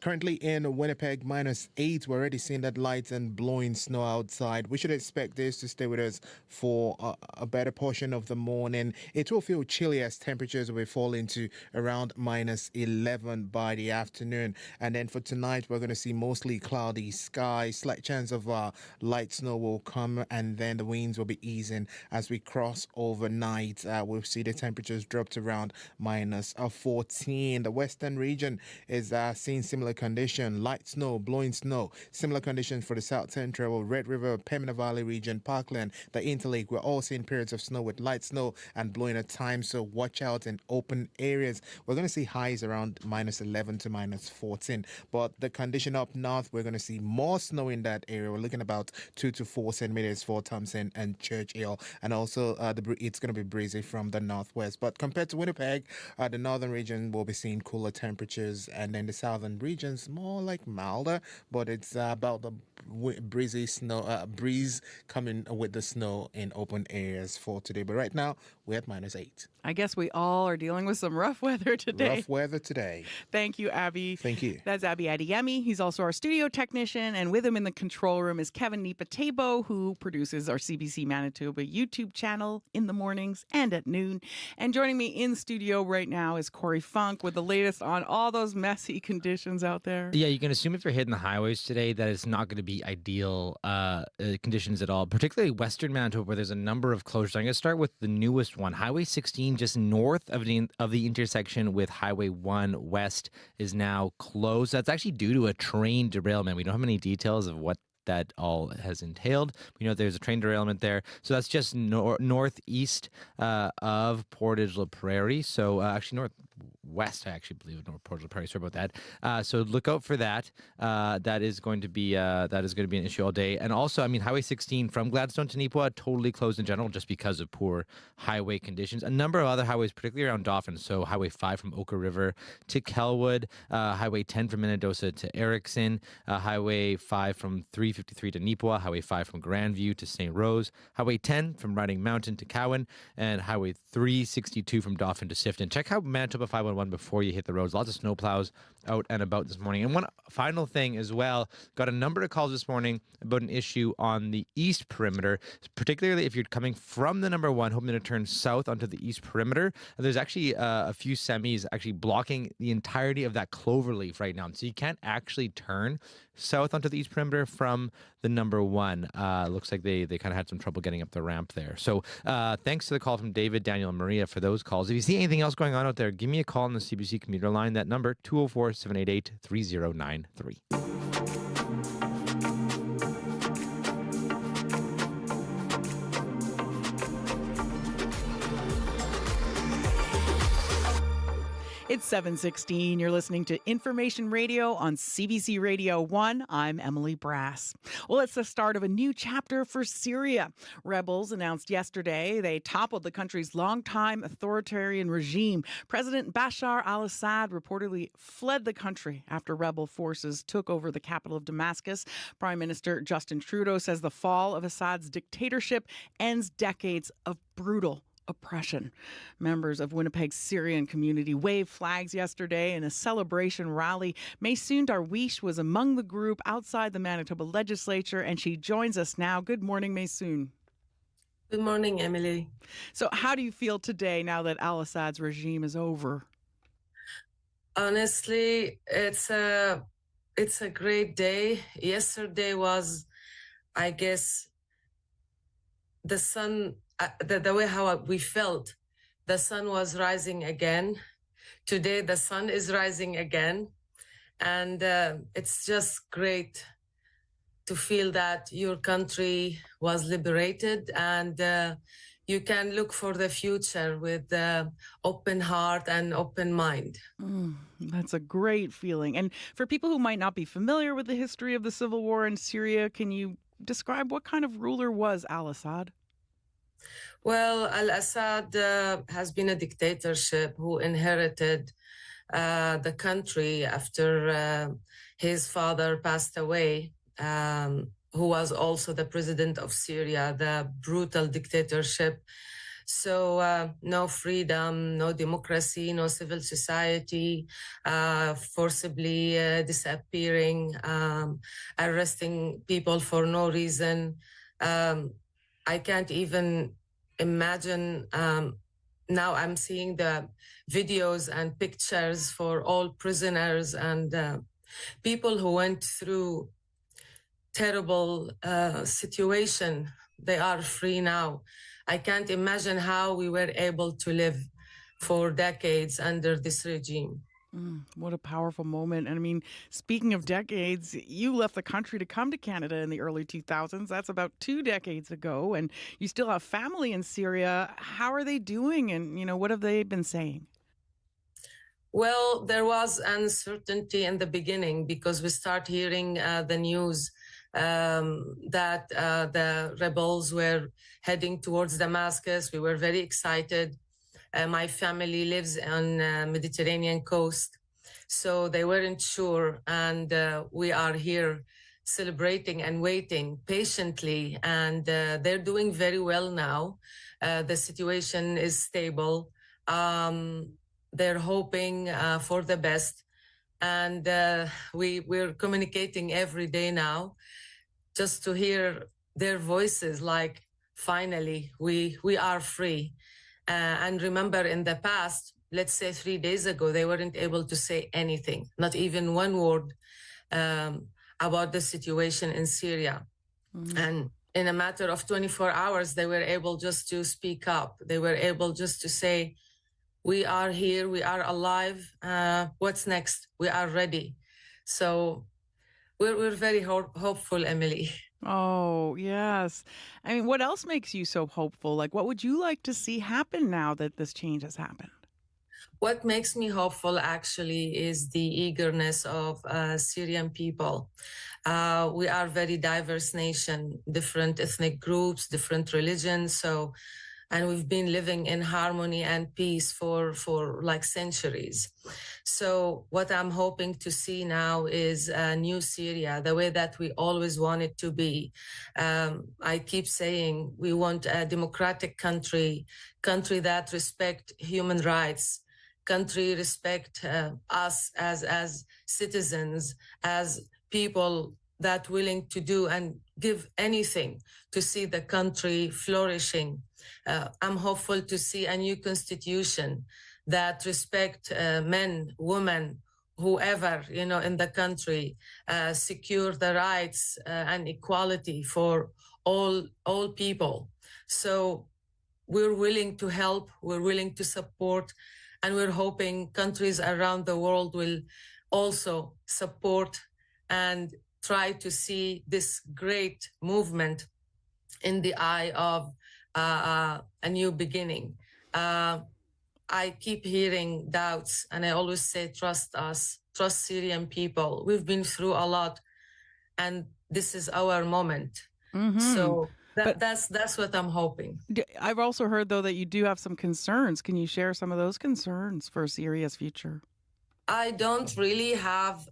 Currently in Winnipeg, -8. We're already seeing that light and blowing snow outside. We should expect this to stay with us for a better portion of the morning. It will feel chilly as temperatures will fall into around -11 by the afternoon. And then for tonight, we're going to see mostly cloudy skies. Slight chance of light snow will come, and then the winds will be easing as we cross overnight. We'll see the temperatures drop to around -14. The western region is seeing similar condition. Light snow, blowing snow. Similar conditions for the south Central, Red River, Pembina Valley region, Parkland, the Interlake. We're all seeing periods of snow with light snow and blowing at times, so watch out in open areas. We're going to see highs around -11 to -14, but the condition up north, we're going to see more snow in that area. We're looking about 2 to 4 centimeters for Thompson and Churchill, and also it's going to be breezy from the northwest. But compared to Winnipeg, the northern region will be seeing cooler temperatures, and then the southern regions more like milder, but it's about the breezy snow breeze coming with the snow in open areas for today. But right now we're at -8. I guess we all are dealing with some rough weather today. Rough weather today. Thank you, Abby. Thank you. That's Abby Adeyemi. He's also our studio technician, and with him in the control room is Kevin Nipatebo, who produces our CBC Manitoba YouTube channel in the mornings and at noon. And joining me in studio right now is Corey Funk with the latest on all those messy conditions out there. Yeah, you can assume if you're hitting the highways today that it's not going to be ideal conditions at all, particularly Western Manitoba, where there's a number of closures. I'm going to start with the newest one. Highway 16, just north of the intersection with Highway 1 West, is now closed. That's actually due to a train derailment. We don't have any details of what that all has entailed. We know there's a train derailment there. So that's just northeast of Portage La Prairie. So actually northwest, I actually believe, of Portage La Prairie. Sorry about that. So look out for that. That is going to be an issue all day. And also, I mean, Highway 16 from Gladstone to Neepawa totally closed in general just because of poor highway conditions. A number of other highways, particularly around Dauphin. So Highway 5 from Oka River to Kelwood, Highway 10 from Minnedosa to Erickson, Highway 5 from 353 to Neepawa, Highway 5 from Grandview to St. Rose, Highway 10 from Riding Mountain to Cowan, and Highway 362 from Dauphin to Sifton. Check out Manitoba 511 before you hit the roads. Lots of snowplows out and about this morning. And one final thing as well, got a number of calls this morning about an issue on the east perimeter, particularly if you're coming from the number 1, hoping to turn south onto the east perimeter. There's actually a few semis actually blocking the entirety of that cloverleaf right now. So you can't actually turn south onto the east perimeter from the number 1. Looks like they kind of had some trouble getting up the ramp there. So thanks to the call from David, Daniel, and Maria for those calls. If you see anything else going on out there, give me a call on the CBC commuter line. That number, 204-788-3093. It's 7:16. You're listening to Information Radio on CBC Radio 1. I'm Emily Brass. Well, it's the start of a new chapter for Syria. Rebels announced yesterday they toppled the country's longtime authoritarian regime. President Bashar al-Assad reportedly fled the country after rebel forces took over the capital of Damascus. Prime Minister Justin Trudeau says the fall of Assad's dictatorship ends decades of brutal oppression. Members of Winnipeg's Syrian community waved flags yesterday in a celebration rally. Maysoon Darwish was among the group outside the Manitoba legislature, and she joins us now. Good morning, Maysoon. Good morning, Emily. So how do you feel today now that al-Assad's regime is over? Honestly, it's a great day. Yesterday was, I guess, the sun, the way how we felt, the sun was rising again. Today, the sun is rising again. And it's just great to feel that your country was liberated and you can look for the future with open heart and open mind. That's a great feeling. And for people who might not be familiar with the history of the civil war in Syria, can you describe what kind of ruler was al-Assad? Well, al-Assad has been a dictatorship who inherited the country after his father passed away, who was also the president of Syria, the brutal dictatorship. So no freedom, no democracy, no civil society, forcibly disappearing, arresting people for no reason. I can't even imagine. Now I'm seeing the videos and pictures for all prisoners and people who went through terrible situation. They are free now. I can't imagine how we were able to live for decades under this regime. What a powerful moment. And I mean, speaking of decades, you left the country to come to Canada in the early 2000s. That's about 2 decades ago. And you still have family in Syria. How are they doing? And, what have they been saying? Well, there was uncertainty in the beginning because we start hearing the news that the rebels were heading towards Damascus. We were very excited. My family lives on Mediterranean coast, so they weren't sure. And we are here celebrating and waiting patiently. And they're doing very well now. The situation is stable. They're hoping for the best. And we're communicating every day now just to hear their voices, like, finally, we are free. And remember, in the past, let's say 3 days ago, they weren't able to say anything, not even one word about the situation in Syria. And in a matter of 24 hours, they were able just to speak up. They were able just to say, we are here, we are alive. What's next? We are ready. So we're very hopeful, Emily. Oh, yes. I mean, what else makes you so hopeful? Like, what would you like to see happen now that this change has happened? What makes me hopeful, actually, is the eagerness of Syrian people. We are a very diverse nation, different ethnic groups, different religions. And we've been living in harmony and peace for like centuries. So what I'm hoping to see now is a new Syria, the way that we always want it to be. I keep saying we want a democratic country that respect human rights, country respect us as citizens, as people that willing to do and give anything to see the country flourishing. I'm hopeful to see a new constitution that respect men, women, whoever, in the country, secure the rights and equality for all people. So we're willing to help, we're willing to support, and we're hoping countries around the world will also support and try to see this great movement in the eye of a new beginning. I keep hearing doubts, and I always say, trust us, trust Syrian people. We've been through a lot, and this is our moment. So that's what I'm hoping. I've also heard, though, that you do have some concerns. Can you share some of those concerns for Syria's future? I don't really have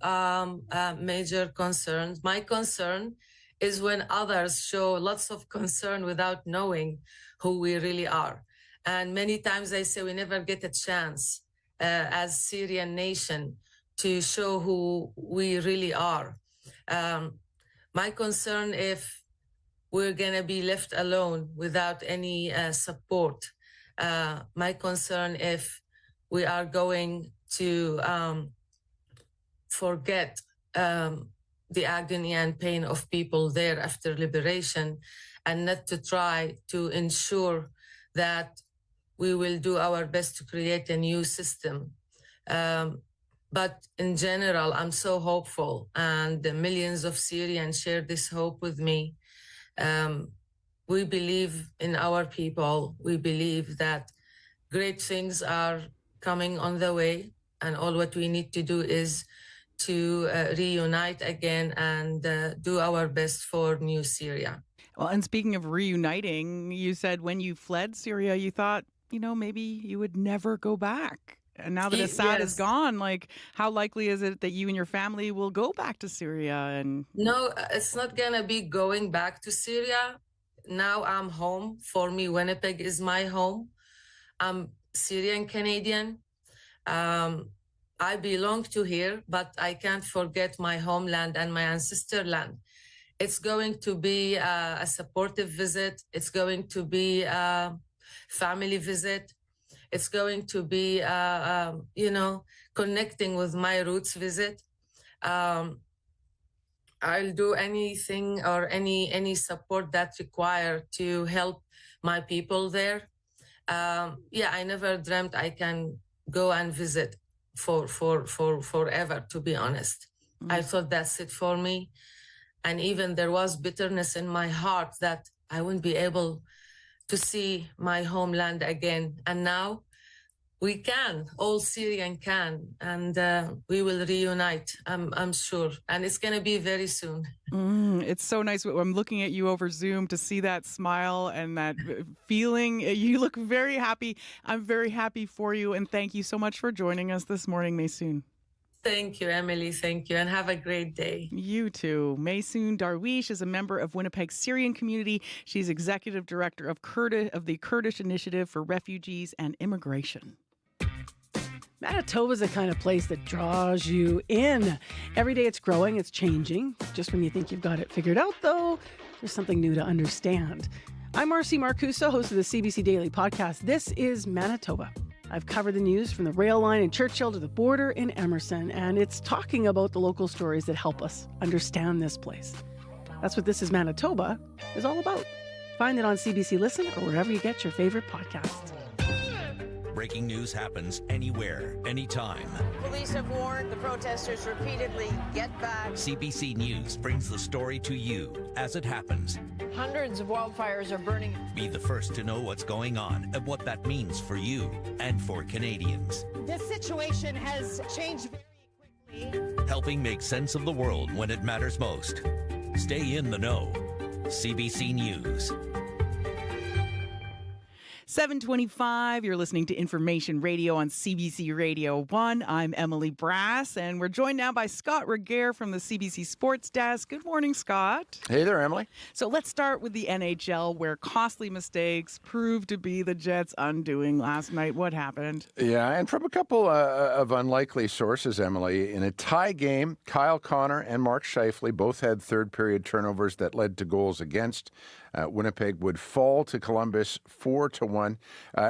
major concerns. My concern is when others show lots of concern without knowing who we really are. And many times I say we never get a chance as Syrian nation to show who we really are. My concern if we're going to be left alone without any support. My concern if we are going to forget the agony and pain of people there after liberation, and not to try to ensure that we will do our best to create a new system. But in general, I'm so hopeful, and the millions of Syrians share this hope with me. We believe in our people. We believe that great things are coming on the way, and all what we need to do is to reunite again and do our best for new Syria. Well, and speaking of reuniting, you said when you fled Syria, you thought, maybe you would never go back. And now that Assad is gone, like, how likely is it that you and your family will go back to Syria? No, it's not going to be going back to Syria. Now I'm home. For me, Winnipeg is my home. I'm Syrian Canadian. I belong to here, but I can't forget my homeland and my ancestor land. It's going to be a supportive visit. It's going to be a family visit. It's going to be, connecting with my roots visit. I'll do anything or any support that's required to help my people there. I never dreamt I can go and visit for forever, to be honest. I thought that's it for me. And even there was bitterness in my heart that I wouldn't be able to see my homeland again. And now we can, all Syrian can, and we will reunite, I'm sure. And it's going to be very soon. It's so nice. I'm looking at you over Zoom to see that smile and that feeling. You look very happy. I'm very happy for you. And thank you so much for joining us this morning, Maysoon. Thank you, Emily. Thank you. And have a great day. You too. Maysoon Darwish is a member of Winnipeg's Syrian community. She's executive director of the Kurdish Initiative for Refugees and Immigration. Manitoba is the kind of place that draws you in. Every day it's growing, it's changing. Just when you think you've got it figured out, though, there's something new to understand. I'm Marcy Marcusa, host of the CBC Daily Podcast. This is Manitoba. I've covered the news from the rail line in Churchill to the border in Emerson, and it's talking about the local stories that help us understand this place. That's what This is Manitoba is all about. Find it on CBC Listen or wherever you get your favorite podcasts. Breaking news happens anywhere, anytime. Police have warned the protesters repeatedly, get back. CBC News brings the story to you as it happens. Hundreds of wildfires are burning. Be the first to know what's going on and what that means for you and for Canadians. This situation has changed very quickly. Helping make sense of the world when it matters most. Stay in the know. CBC News. 7:25, you're listening to Information Radio on CBC Radio 1. I'm Emily Brass, and we're joined now by Scott Regehr from the CBC Sports Desk. Good morning, Scott. Hey there, Emily. So let's start with the NHL, where costly mistakes proved to be the Jets' undoing last night. What happened? Yeah, and from a couple of unlikely sources, Emily. In a tie game, Kyle Connor and Mark Scheifele both had third-period turnovers that led to goals against. Winnipeg would fall to Columbus 4-1.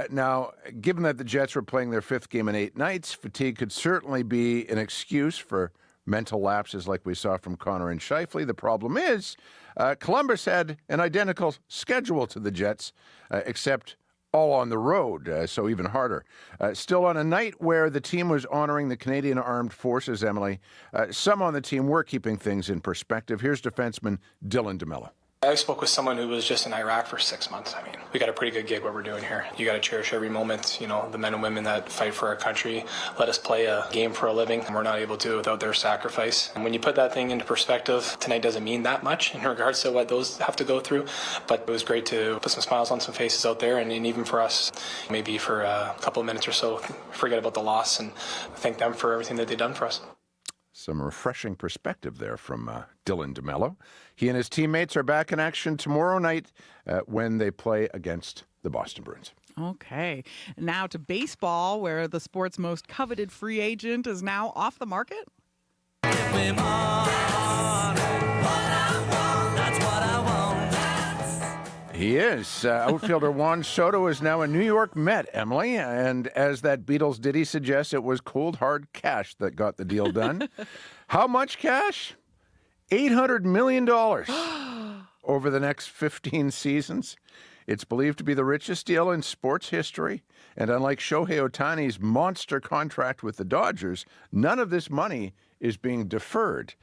Now, given that the Jets were playing their fifth game in 8 nights, fatigue could certainly be an excuse for mental lapses like we saw from Connor and Scheifele. The problem is Columbus had an identical schedule to the Jets, except all on the road, so even harder. Still, on a night where the team was honoring the Canadian Armed Forces, Emily, some on the team were keeping things in perspective. Here's defenseman Dylan DeMello. I spoke with someone who was just in Iraq for 6 months. I mean, we got a pretty good gig what we're doing here. You got to cherish every moment. You know, the men and women that fight for our country, let us play a game for a living, and we're not able to without their sacrifice. And when you put that thing into perspective, tonight doesn't mean that much in regards to what those have to go through. But it was great to put some smiles on some faces out there, and even for us, maybe for a couple of minutes or so, forget about the loss and thank them for everything that they've done for us. Some refreshing perspective there from Dylan DeMello. He and his teammates are back in action tomorrow night when they play against the Boston Bruins. Okay. Now to baseball, where the sport's most coveted free agent is now off the market. He is. Outfielder Juan Soto is now a New York Met, Emily. And as that Beatles ditty suggests, it was cold, hard cash that got the deal done. How much cash? $800 million over the next 15 seasons. It's believed to be the richest deal in sports history. And unlike Shohei Ohtani's monster contract with the Dodgers, none of this money is being deferred.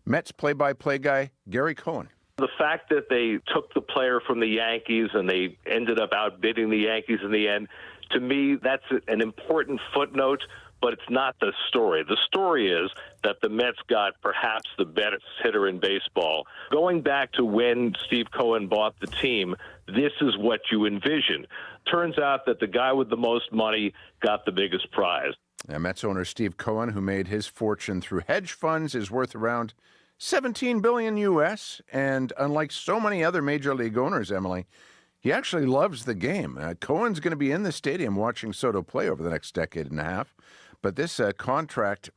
Mets play-by-play guy Gary Cohen. The fact that they took the player from the Yankees and they ended up outbidding the Yankees in the end, to me, that's an important footnote, but it's not the story. The story is that the Mets got perhaps the best hitter in baseball. Going back to when Steve Cohen bought the team, this is what you envision. Turns out that the guy with the most money got the biggest prize. Mets owner Steve Cohen, who made his fortune through hedge funds, is worth around $17 billion U.S., and unlike so many other major league owners, Emily, he actually loves the game. Cohen's going to be in the stadium watching Soto play over the next decade and a half, but this contract,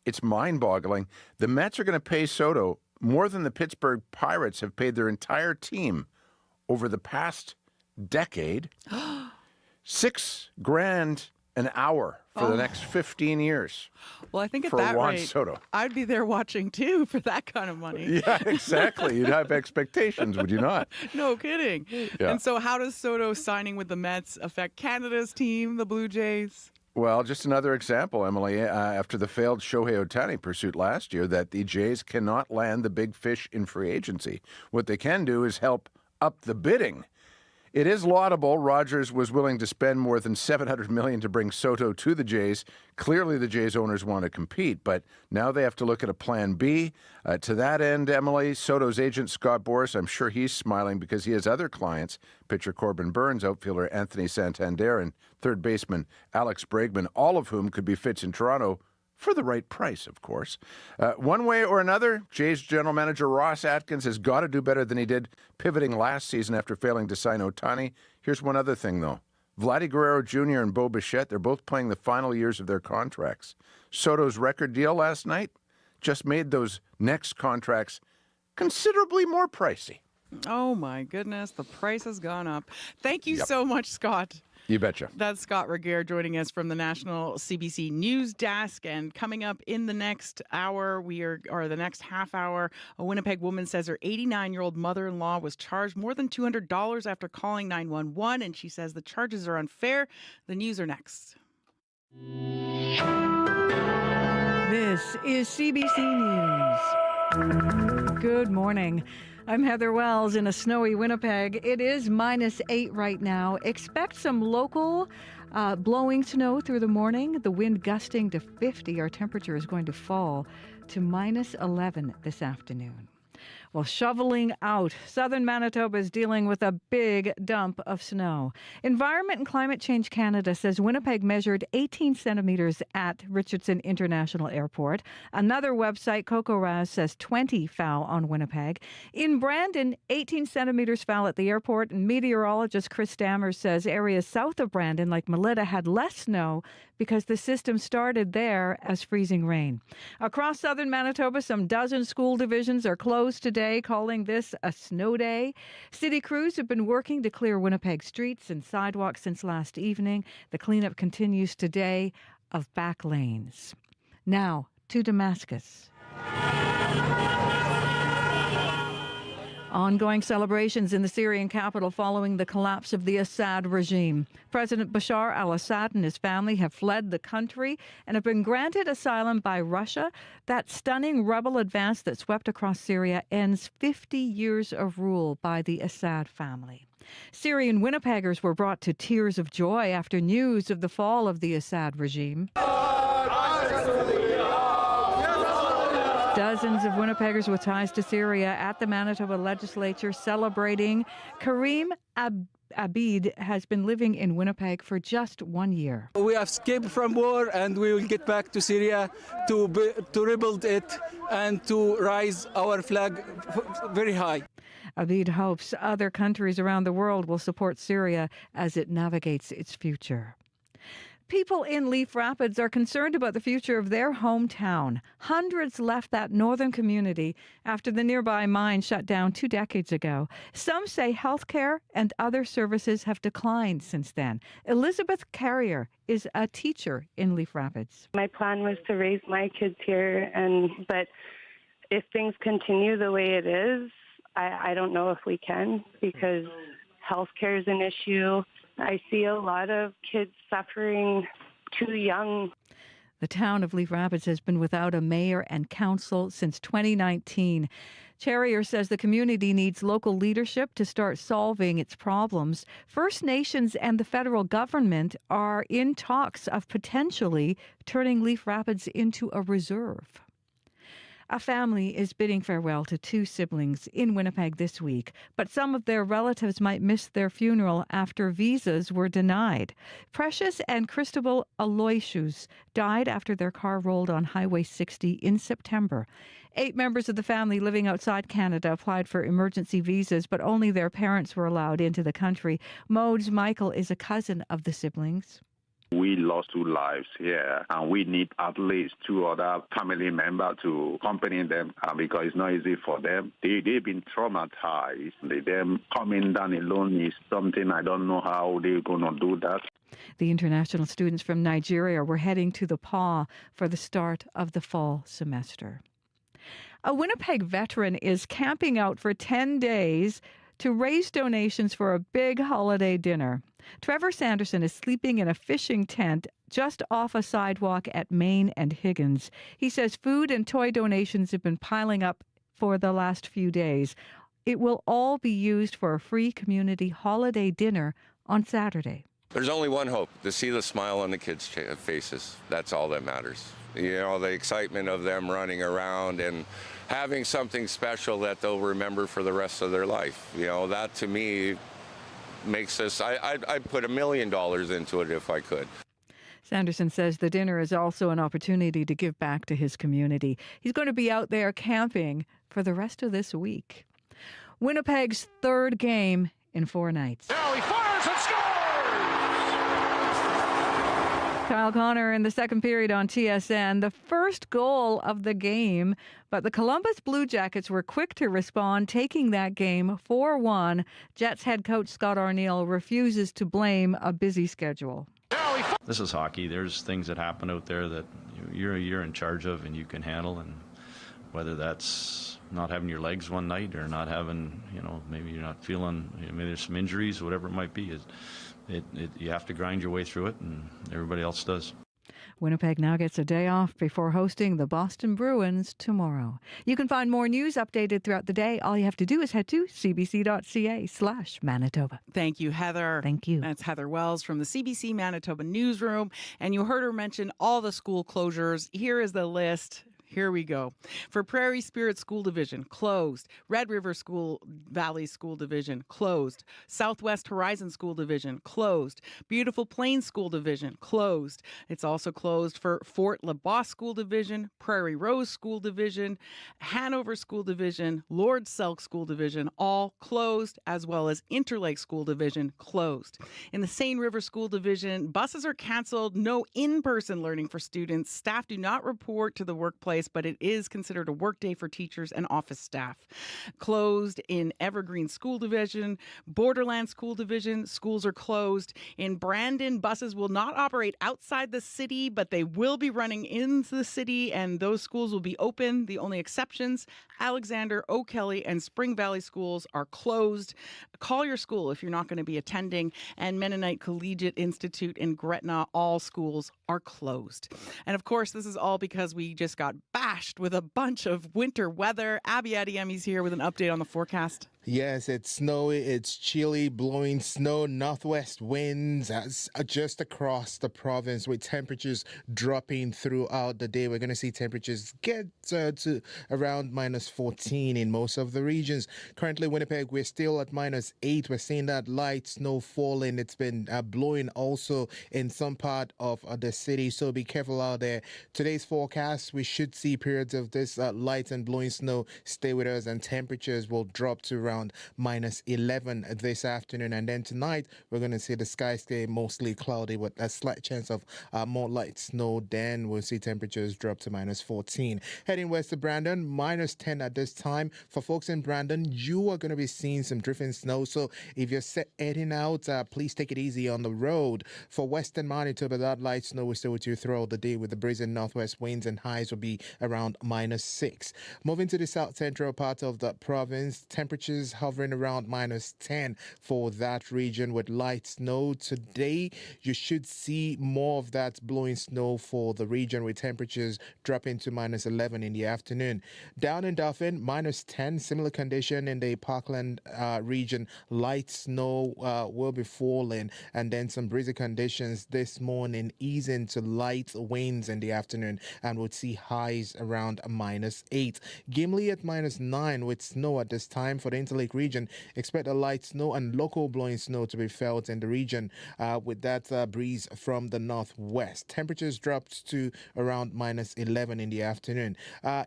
it's mind-boggling. The Mets are going to pay Soto more than the Pittsburgh Pirates have paid their entire team over the past decade. $6,000 an hour for the next 15 years. Well, I think at for that Juan rate, Soto. I'd be there watching too for that kind of money. Yeah, exactly. You'd have expectations, would you not? No kidding. Yeah. And so how does Soto signing with the Mets affect Canada's team, the Blue Jays? Well, just another example, Emily, after the failed Shohei Ohtani pursuit last year, that the Jays cannot land the big fish in free agency. What they can do is help up the bidding. It is laudable Rogers was willing to spend more than $700 million to bring Soto to the Jays. Clearly, the Jays owners want to compete, but now they have to look at a plan B. To that end, Emily, Soto's agent, Scott Boras, I'm sure he's smiling because he has other clients, pitcher Corbin Burns, outfielder Anthony Santander, and third baseman Alex Bregman, all of whom could be fits in Toronto for the right price, of course. One way or another, Jays general manager Ross Atkins has got to do better than he did pivoting last season after failing to sign Ohtani. Here's one other thing, though. Vladdy Guerrero Jr. and Bo Bichette, they're both playing the final years of their contracts. Soto's record deal last night just made those next contracts considerably more pricey. Oh, my goodness. The price has gone up. Thank you so much, Scott. You betcha. That's Scott Regehr joining us from the National CBC News Desk. And coming up in the next hour, or the next half hour, a Winnipeg woman says her 89-year-old mother-in-law was charged more than $200 after calling 911. And she says the charges are unfair. The news are next. This is CBC News. Good morning. I'm Heather Wells in a snowy Winnipeg. It is -8 right now. Expect some local blowing snow through the morning. The wind gusting to 50. Our temperature is going to fall to -11 this afternoon. Well, shoveling out. Southern Manitoba is dealing with a big dump of snow. Environment and Climate Change Canada says Winnipeg measured 18 centimeters at Richardson International Airport. Another website, CocoRaz, says 20 fell on Winnipeg. In Brandon, 18 centimeters fell at the airport, and meteorologist Chris Dammers says areas south of Brandon, like Melita, had less snow because the system started there as freezing rain. Across southern Manitoba, some dozen school divisions are closed today, calling this a snow day. City crews have been working to clear Winnipeg streets and sidewalks since last evening. The cleanup continues today of back lanes. Now to Damascus. Ongoing celebrations in the Syrian capital following the collapse of the Assad regime. President Bashar al-Assad and his family have fled the country and have been granted asylum by Russia. That stunning rebel advance that swept across Syria ends 50 years of rule by the Assad family. Syrian Winnipeggers were brought to tears of joy after news of the fall of the Assad regime. Dozens of Winnipeggers with ties to Syria at the Manitoba legislature celebrating. Kareem Abid has been living in Winnipeg for just 1 year. We have escaped from war and we will get back to Syria to rebuild it and to raise our flag very high. Abid hopes other countries around the world will support Syria as it navigates its future. People in Leaf Rapids are concerned about the future of their hometown. Hundreds left that northern community after the nearby mine shut down 2 decades ago. Some say healthcare and other services have declined since then. Elizabeth Carrier is a teacher in Leaf Rapids. My plan was to raise my kids here, but if things continue the way it is, I don't know if we can, because healthcare is an issue. I see a lot of kids suffering too young. The town of Leaf Rapids has been without a mayor and council since 2019. Charrier says the community needs local leadership to start solving its problems. First Nations and the federal government are in talks of potentially turning Leaf Rapids into a reserve. A family is bidding farewell to 2 siblings in Winnipeg this week, but some of their relatives might miss their funeral after visas were denied. Precious and Cristobal Aloysius died after their car rolled on Highway 60 in September. 8 members of the family living outside Canada applied for emergency visas, but only their parents were allowed into the country. Modes Michael is a cousin of the siblings. We lost 2 lives here, and we need at least 2 other family members to accompany them because it's not easy for them. They've been traumatized. Them coming down alone is something I don't know how they're going to do that. The international students from Nigeria were heading to the PAW for the start of the fall semester. A Winnipeg veteran is camping out for 10 days to raise donations for a big holiday dinner. Trevor Sanderson is sleeping in a fishing tent just off a sidewalk at Main and Higgins. He says food and toy donations have been piling up for the last few days. It will all be used for a free community holiday dinner on Saturday. There's only one hope, to see the smile on the kids' faces. That's all that matters. You know, the excitement of them running around and having something special that they'll remember for the rest of their life. You know, that to me makes this, I'd put $1 million into it if I could. Sanderson says the dinner is also an opportunity to give back to his community. He's going to be out there camping for the rest of this week. Winnipeg's third game in 4 nights. Now he fires and scores! Kyle Connor in the second period on TSN, the first goal of the game, but the Columbus Blue Jackets were quick to respond, taking that game 4-1. Jets head coach Scott Arniel refuses to blame a busy schedule. This is hockey. There's things that happen out there that you're in charge of and you can handle, and whether that's not having your legs one night or not having, maybe you're not feeling, maybe there's some injuries, whatever it might be, you have to grind your way through it, and everybody else does. Winnipeg now gets a day off before hosting the Boston Bruins tomorrow. You can find more news updated throughout the day. All you have to do is head to cbc.ca/Manitoba. Thank you, Heather. Thank you. That's Heather Wells from the CBC Manitoba newsroom. And you heard her mention all the school closures. Here is the list. Here we go. For Prairie Spirit School Division, closed. Red River Valley School Division, closed. Southwest Horizon School Division, closed. Beautiful Plains School Division, closed. It's also closed for Fort LaBosse School Division, Prairie Rose School Division, Hanover School Division, Lord Selk School Division, all closed, as well as Interlake School Division, closed. In the Seine River School Division, buses are canceled. No in-person learning for students. Staff do not report to the workplace, but it is considered a work day for teachers and office staff. Closed in Evergreen School Division, Borderland School Division, schools are closed. In Brandon, buses will not operate outside the city, but they will be running into the city, and those schools will be open. The only exceptions, Alexander, O'Kelly, and Spring Valley schools are closed. Call your school if you're not going to be attending. And Mennonite Collegiate Institute in Gretna, all schools are closed. And of course, this is all because we just got bashed with a bunch of winter weather. Abby Adiemi's here with an update on the forecast. Yes, it's snowy, it's chilly, blowing snow, northwest winds just across the province with temperatures dropping throughout the day. We're going to see temperatures get to around -14 in most of the regions. Currently, Winnipeg, we're still at -8. We're seeing that light snow falling. It's been blowing also in some part of the city, so be careful out there. Today's forecast, we should see periods of this light and blowing snow stay with us, and temperatures will drop to around -11 this afternoon. And then tonight, we're going to see the sky stay mostly cloudy with a slight chance of more light snow. Then we'll see temperatures drop to -14. Heading west to Brandon, -10 at this time. For folks in Brandon, you are going to be seeing some drifting snow. So if you're heading out, please take it easy on the road. For western Manitoba, that light snow will stay with you throughout the day with the breeze and northwest winds, and highs will be around -6. Moving to the south central part of the province, temperatures hovering around -10 for that region with light snow. Today, you should see more of that blowing snow for the region with temperatures dropping to -11 in the afternoon. Down in Dauphin, -10, similar condition in the Parkland region. Light snow will be falling, and then some breezy conditions this morning, easing to light winds in the afternoon, and we'll see highs around -8. Gimli at -9 with snow at this time. For the Interlake region, expect a light snow and local blowing snow to be felt in the region with that breeze from the northwest. Temperatures dropped to around -11 in the afternoon.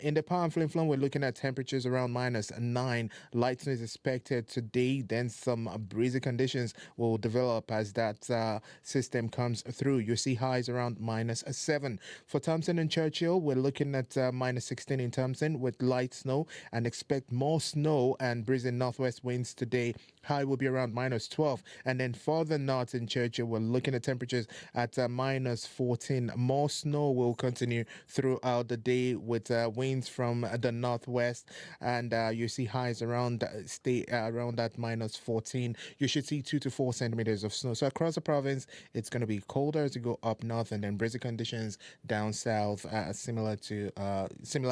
In the Palm Flim Flum, we're looking at temperatures around -9. Light snow is expected today. Then some breezy conditions will develop as that system comes through. You see highs around -7. For Thompson and Churchill, we're looking at -16 in Thompson with light snow, and expect more snow and breezy and northwest winds today. High will be around -12. And then further north in Churchill, we're looking at temperatures at -14. More snow will continue throughout the day with winds from the northwest, and you see highs around stay around that -14. You should see 2 to 4 centimeters of snow. So across the province, it's going to be colder as you go up north, and then breezy conditions down south, similar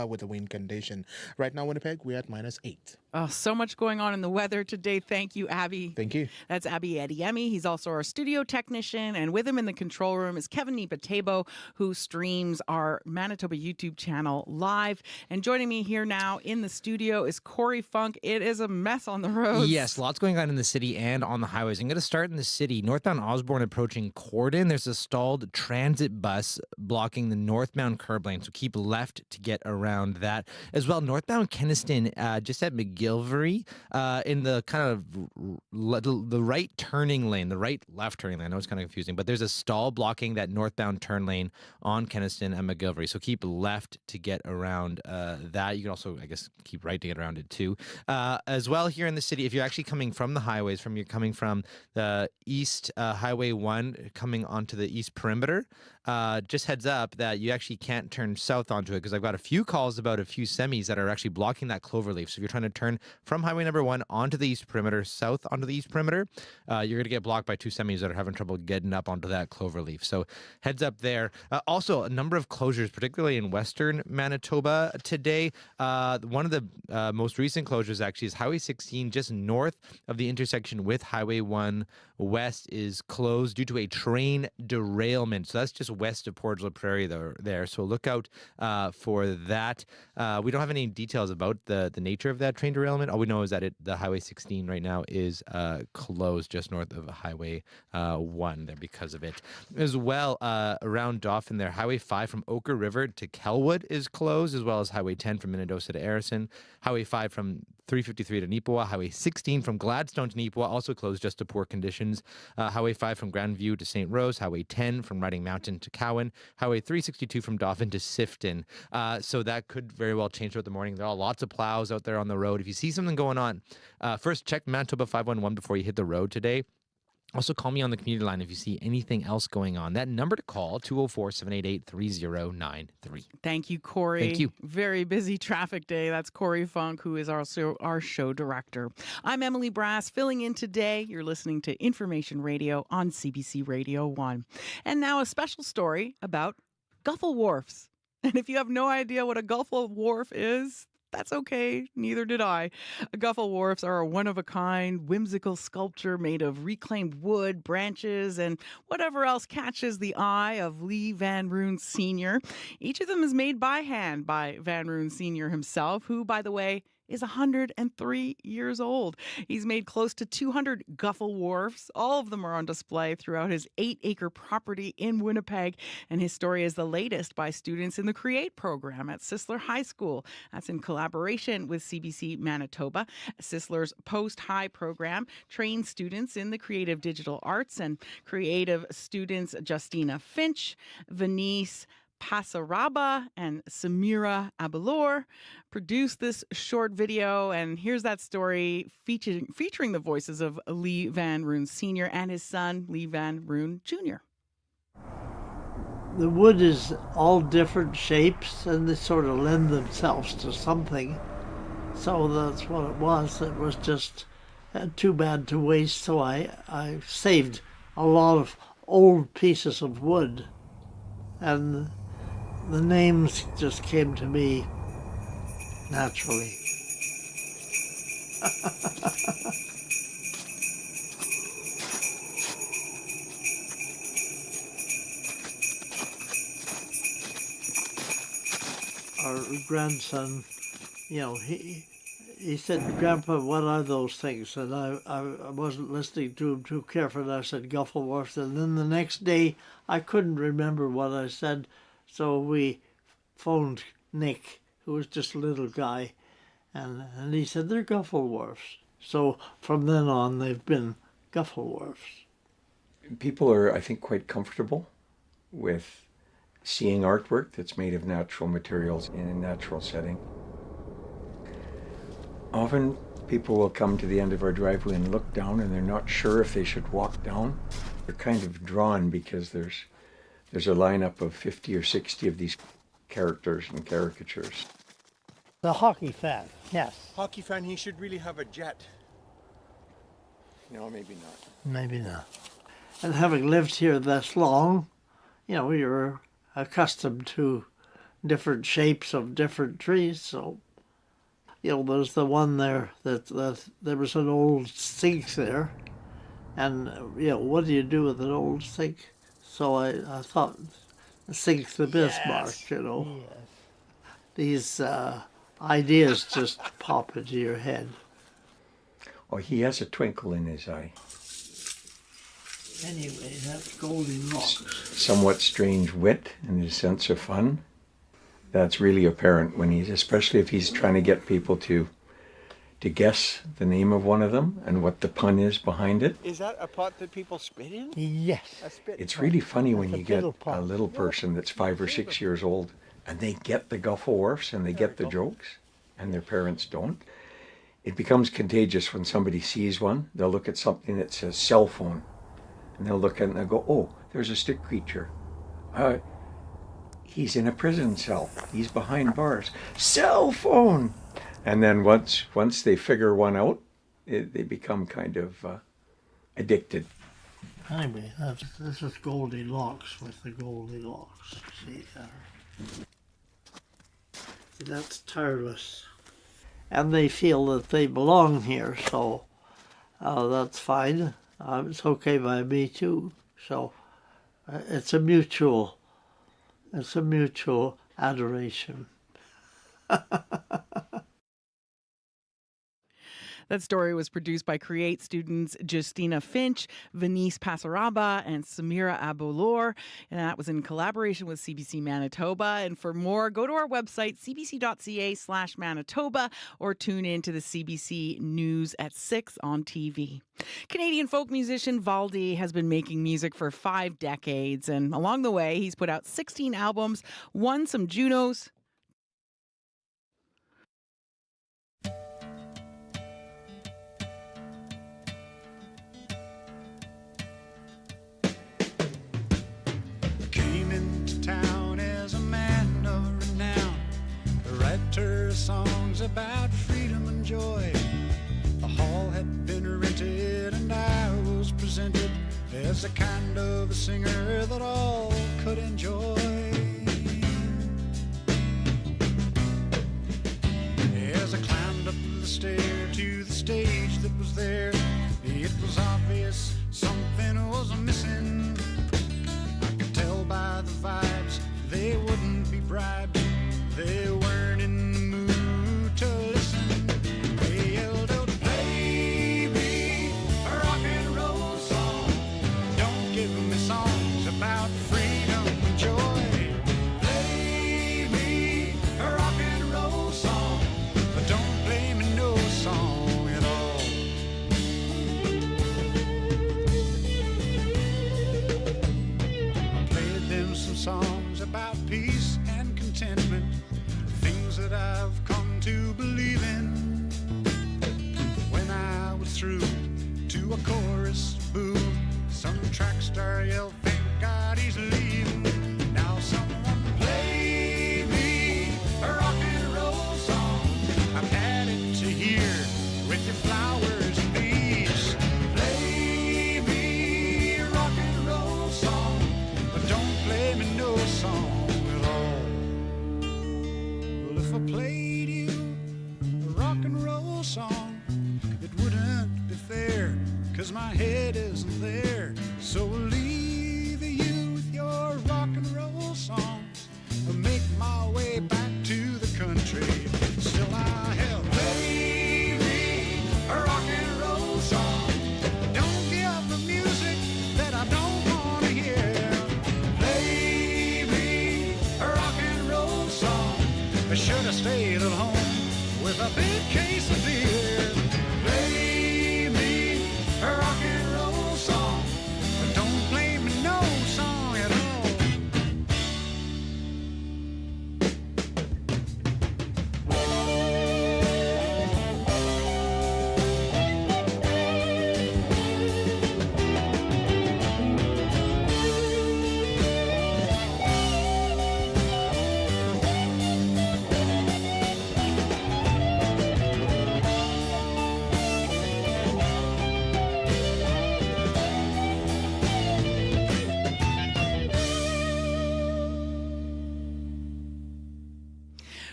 with the wind condition. Right now, Winnipeg, we're at -8. Oh, so much going on in the weather today. Thank you, Abby. Thank you. That's Abby Adiemi. He's also our studio technician. And with him in the control room is Kevin Nipatebo, who streams our Manitoba YouTube channel live. And joining me here now in the studio is Corey Funk. It is a mess on the roads. Yes, lots going on in the city and on the highways. I'm going to start in the city. Northbound Osborne approaching Corden. There's a stalled transit bus blocking the northbound curb lane. So keep left to get around that. As well, northbound Kenniston, just at McGillivray, in the kind of the right turning lane, the right-left turning lane. I know it's kind of confusing, but there's a stall blocking that northbound turn lane on Kenniston and McGillivray. So keep left to get around that. You can also, I guess, keep right to get around it too. As well, here in the city, if you're actually coming from the highways, you're coming from the east Highway 1 coming onto the east perimeter, just heads up that you actually can't turn south onto it, because I've got a few calls about a few semis that are actually blocking that cloverleaf. So if you're trying to turn from highway number 1 onto the east perimeter, south onto the east perimeter, you're going to get blocked by 2 semis that are having trouble getting up onto that cloverleaf. So heads up there. Also, a number of closures, particularly in western Manitoba today. One of the most recent closures actually is Highway 16, just north of the intersection with Highway 1 west, is closed due to a train derailment. So that's just west of Port Edward Prairie there. So look out for that. We don't have any details about the nature of that train derailment. All we know is that the Highway 16 right now is closed just north of Highway 1 there because of it. As well, around Dauphin there, Highway 5 from Oker River to Kelwood is closed, as well as Highway 10 from Minnedosa to Arison. Highway 5 from 353 to Neepawa. Highway 16 from Gladstone to Neepawa, also closed just to poor conditions. Highway 5 from Grandview to St. Rose. Highway 10 from Riding Mountain to Cowan. Highway 362 from Dauphin to Sifton. So that could very well change throughout the morning. There are lots of plows out there on the road. If you see something going on, first check Manitoba 511 before you hit the road today. Also, call me on the community line if you see anything else going on. That number to call, 204-788-3093. Thank you, Corey. Thank you. Very busy traffic day. That's Corey Funk, who is also our show director. I'm Emily Brass, filling in today. You're listening to Information Radio on CBC Radio 1. And now a special story about Guffle Warfs. And if you have no idea what a Guffle Warf is, that's okay. Neither did I. Guffle Warfs are a one-of-a-kind, whimsical sculpture made of reclaimed wood, branches, and whatever else catches the eye of Lee Van Roon Sr. Each of them is made by hand by Van Roon Sr. himself, who, by the way, is 103 years old. He's made close to 200 Guffle Warfs. All of them are on display throughout his 8-acre property in Winnipeg. And his story is the latest by students in the CREATE program at Sisler High School. That's in collaboration with CBC Manitoba. Sisler's post-high program trains students in the creative digital arts, and creative students Justina Finch, Venice Pasaraba, and Samira Abelor produced this short video, and here's that story featuring the voices of Lee Van Roon Sr. and his son, Lee Van Roon Jr. The wood is all different shapes, and they sort of lend themselves to something. So that's what it was. It was just too bad to waste, so I saved a lot of old pieces of wood, and the names just came to me naturally. Our grandson, he said, "Grandpa, what are those things?" And I wasn't listening to him too carefully. And I said, "Guffle Warf." And then the next day, I couldn't remember what I said. So we phoned Nick, who was just a little guy, and he said, "They're Guffle Warfs." So from then on, they've been Guffle Warfs. People are, I think, quite comfortable with seeing artwork that's made of natural materials in a natural setting. Often People will come to the end of our driveway and look down, and they're not sure if they should walk down. They're kind of drawn because there's a lineup of 50 or 60 of these characters and caricatures. The hockey fan, yes. Hockey fan, he should really have a jet. No, maybe not. Maybe not. And having lived here this long, you're accustomed to different shapes of different trees. So, there's the one there that there was an old sink there. And, what do you do with an old sink? So I thought, sink the Bismarck, Yes. These ideas just pop into your head. Oh, he has a twinkle in his eye. Anyway, that's Goldilocks. Somewhat strange wit and his sense of fun. That's really apparent when especially if he's trying to get people to guess the name of one of them and what the pun is behind it. Is that a pot that people spit in? Yes. It's really funny when you get a little person that's 5 or 6 years old and they get the Guffle Warfs and they get the jokes and their parents don't. It becomes contagious when somebody sees one. They'll look at something that says cell phone and they'll look at it and they'll go, oh, there's a stick creature. He's in a prison cell. He's behind bars. Cell phone! And then once they figure one out, they become kind of addicted. Anyway, this is Goldilocks with the Goldilocks. See there. That's tireless. And they feel that they belong here, so that's fine. It's okay by me too. So it's a mutual adoration. That story was produced by Create students Justina Finch, Venice Passaraba, and Samira Abolor. And that was in collaboration with CBC Manitoba. And for more, go to our website, cbc.ca/Manitoba, or tune in to the CBC News at 6 on TV. Canadian folk musician Valdi has been making music for 5 decades. And along the way, he's put out 16 albums, won some Junos, songs about freedom and joy. The hall had been rented and I was presented as a kind of a singer that all could enjoy. As I climbed up the stair to the stage that was there, it was obvious something was missing. I could tell by the vibes they wouldn't be bribed. They weren't in the mood to listen. They yelled out, play me a rock and roll song. Don't give me songs about freedom and joy. Play me a rock and roll song, but don't play me no song at all. I played them some songs about peace and contentment, things that I've come to believe in. When I was through to a chorus boo, some track star yelled, thank God he's leaving. Now someone play me a rock and roll song. I've had it to hear with your flowers and bees. Play me a rock and roll song, but don't play me no song. If I played you a rock and roll song, it wouldn't be fair, 'cause my head isn't there. So I'll leave you with your rock and roll songs. I'll make my way back to the country. Still I have play me a rock and roll song. Don't give the music that I don't want to hear. Play me a rock and roll song. I should have stayed at home with a big case of beer. Play me a rock and roll song, but don't play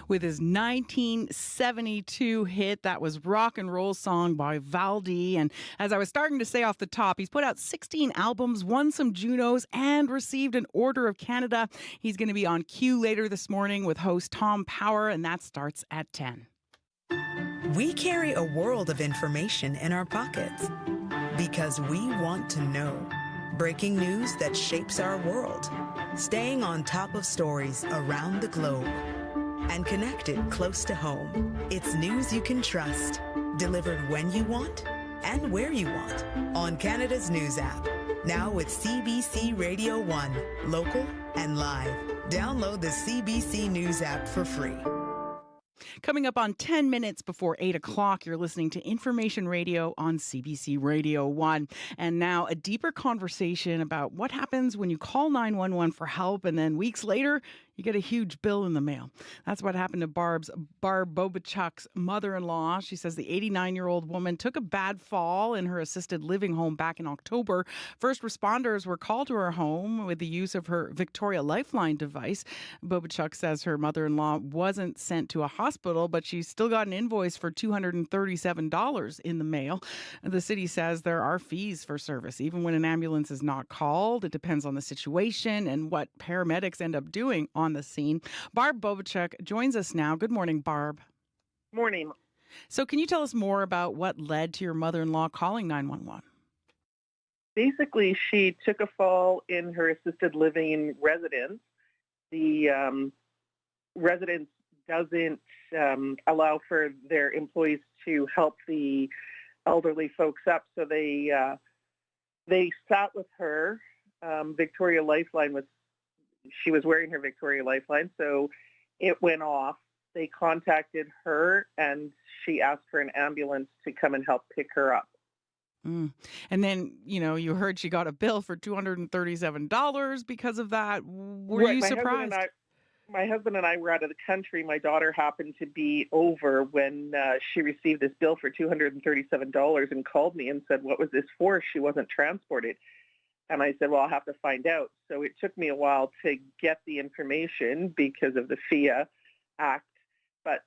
with his 1972 hit. That was Rock and Roll Song by Valdi. And as I was starting to say off the top, he's put out 16 albums, won some Junos, and received an Order of Canada. He's going to be on cue later this morning with host Tom Power, and that starts at 10. We carry a world of information in our pockets because we want to know. Breaking news that shapes our world. Staying on top of stories around the globe. And connected close to home. It's news you can trust. Delivered when you want and where you want. On Canada's News app. Now with CBC Radio 1. Local and live. Download the CBC News app for free. Coming up on 10 minutes before 8 o'clock, you're listening to Information Radio on CBC Radio 1. And now a deeper conversation about what happens when you call 911 for help and then weeks later, you get a huge bill in the mail. That's what happened to Barb Bobichuk's mother-in-law. She says the 89-year-old woman took a bad fall in her assisted living home back in October. First responders were called to her home with the use of her Victoria Lifeline device. Bobichuk says her mother-in-law wasn't sent to a hospital, but she still got an invoice for $237 in the mail. The city says there are fees for service, even when an ambulance is not called. It depends on the situation and what paramedics end up doing on the scene. Barb Bobichuk joins us now. Good morning, Barb. Morning. So can you tell us more about what led to your mother-in-law calling 911? Basically, she took a fall in her assisted living residence. The residence doesn't allow for their employees to help the elderly folks up, so they sat with her. Victoria Lifeline she was wearing her Victoria Lifeline, so it went off. They contacted her, and she asked for an ambulance to come and help pick her up. And then, you heard she got a bill for $237 because of that. Were you surprised? My husband and I were out of the country. My daughter happened to be over when she received this bill for $237 and called me and said, "What was this for?" She wasn't transported. And I said, well, I'll have to find out. So it took me a while to get the information because of the FIA Act. But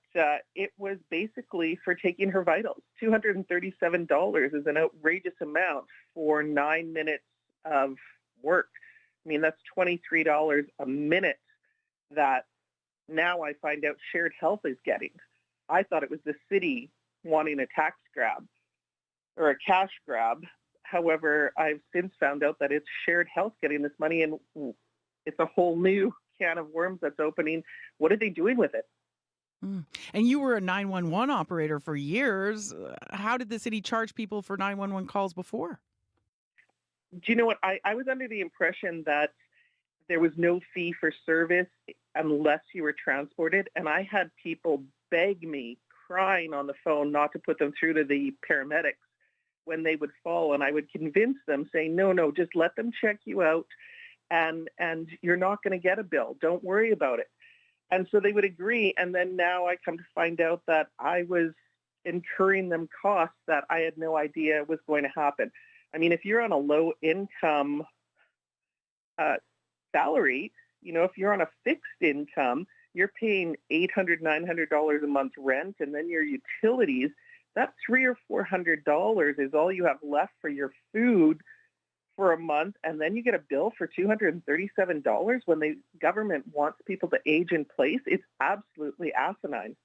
it was basically for taking her vitals. $237 is an outrageous amount for 9 minutes of work. I mean, that's $23 a minute that now I find out Shared Health is getting. I thought it was the city wanting a tax grab or a cash grab. However, I've since found out that it's Shared Health getting this money, and it's a whole new can of worms that's opening. What are they doing with it? And you were a 911 operator for years. How did the city charge people for 911 calls before? Do you know what? I was under the impression that there was no fee for service unless you were transported, and I had people beg me, crying on the phone, not to put them through to the paramedics when they would fall, and I would convince them, saying, no, just let them check you out, and you're not going to get a bill. Don't worry about it. And so they would agree, and then now I come to find out that I was incurring them costs that I had no idea was going to happen. I mean, if you're on a low-income salary, if you're on a fixed income, you're paying $800, $900 a month rent, and then your utilities, that $300 or $400 is all you have left for your food for a month, and then you get a bill for $237 when the government wants people to age in place. It's absolutely asinine.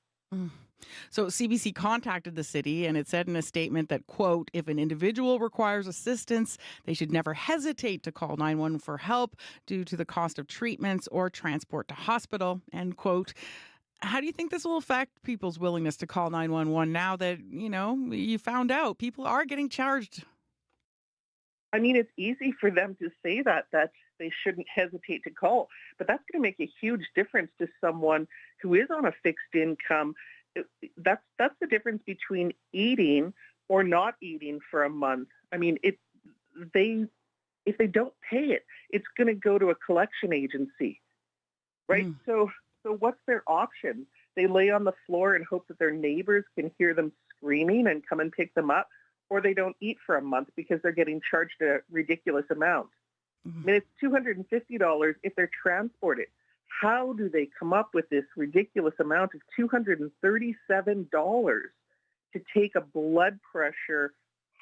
So CBC contacted the city, and it said in a statement that, quote, if an individual requires assistance, they should never hesitate to call 911 for help due to the cost of treatments or transport to hospital, end quote. How do you think this will affect people's willingness to call 911 now that, you found out people are getting charged? I mean, it's easy for them to say that they shouldn't hesitate to call, but that's going to make a huge difference to someone who is on a fixed income. That's the difference between eating or not eating for a month. I mean, if they don't pay it, it's going to go to a collection agency, right? So what's their option? They lay on the floor and hope that their neighbors can hear them screaming and come and pick them up, or they don't eat for a month because they're getting charged a ridiculous amount. I mean, it's $250 if they're transported. How do they come up with this ridiculous amount of $237 to take a blood pressure,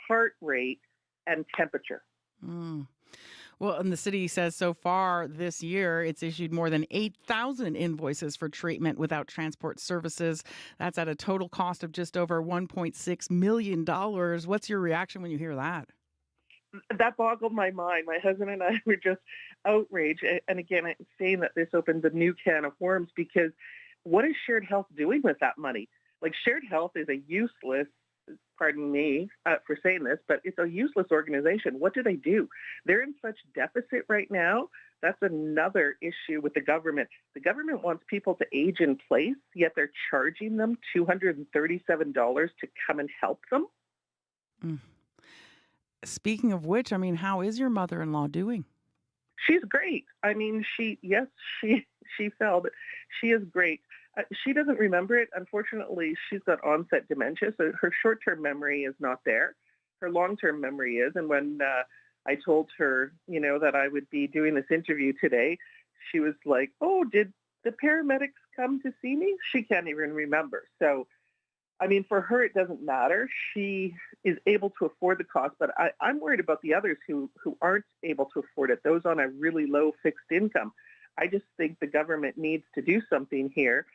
heart rate, and temperature? Well, and the city says so far this year, it's issued more than 8,000 invoices for treatment without transport services. That's at a total cost of just over $1.6 million. What's your reaction when you hear that? That boggled my mind. My husband and I were just outraged. And again, I'm saying that this opens a new can of worms, because what is Shared Health doing with that money? Like, Shared Health is a useless, pardon me for saying this, but it's a useless organization. What do? They're in such deficit right now. That's another issue with the government. The government wants people to age in place, yet they're charging them $237 to come and help them. Speaking of which, I mean, how is your mother-in-law doing? She's great. I mean, she fell, but she is great. She doesn't remember it. Unfortunately, she's got onset dementia, so her short-term memory is not there. Her long-term memory is. And when I told her, that I would be doing this interview today, she was like, "Oh, did the paramedics come to see me?" She can't even remember. So, I mean, for her, it doesn't matter. She is able to afford the cost, but I'm worried about the others who aren't able to afford it, those on a really low fixed income. I just think the government needs to do something here.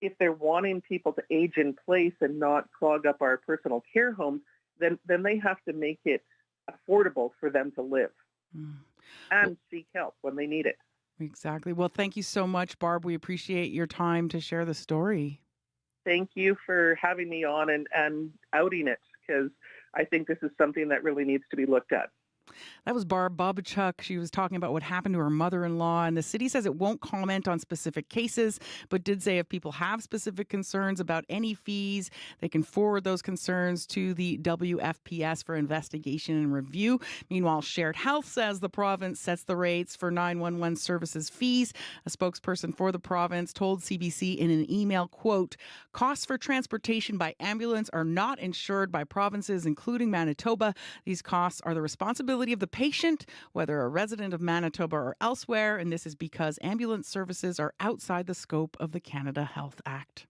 If they're wanting people to age in place and not clog up our personal care homes, then they have to make it affordable for them to live and seek help when they need it. Exactly. Well, thank you so much, Barb. We appreciate your time to share the story. Thank you for having me on and outing it, because I think this is something that really needs to be looked at. That was Barb Bobichuk. She was talking about what happened to her mother-in-law, and the city says it won't comment on specific cases, but did say if people have specific concerns about any fees, they can forward those concerns to the WFPS for investigation and review. Meanwhile, Shared Health says the province sets the rates for 911 services fees. A spokesperson for the province told CBC in an email, quote, "Costs for transportation by ambulance are not insured by provinces, including Manitoba. These costs are the responsibility of the patient, whether a resident of Manitoba or elsewhere, and this is because ambulance services are outside the scope of the Canada Health Act."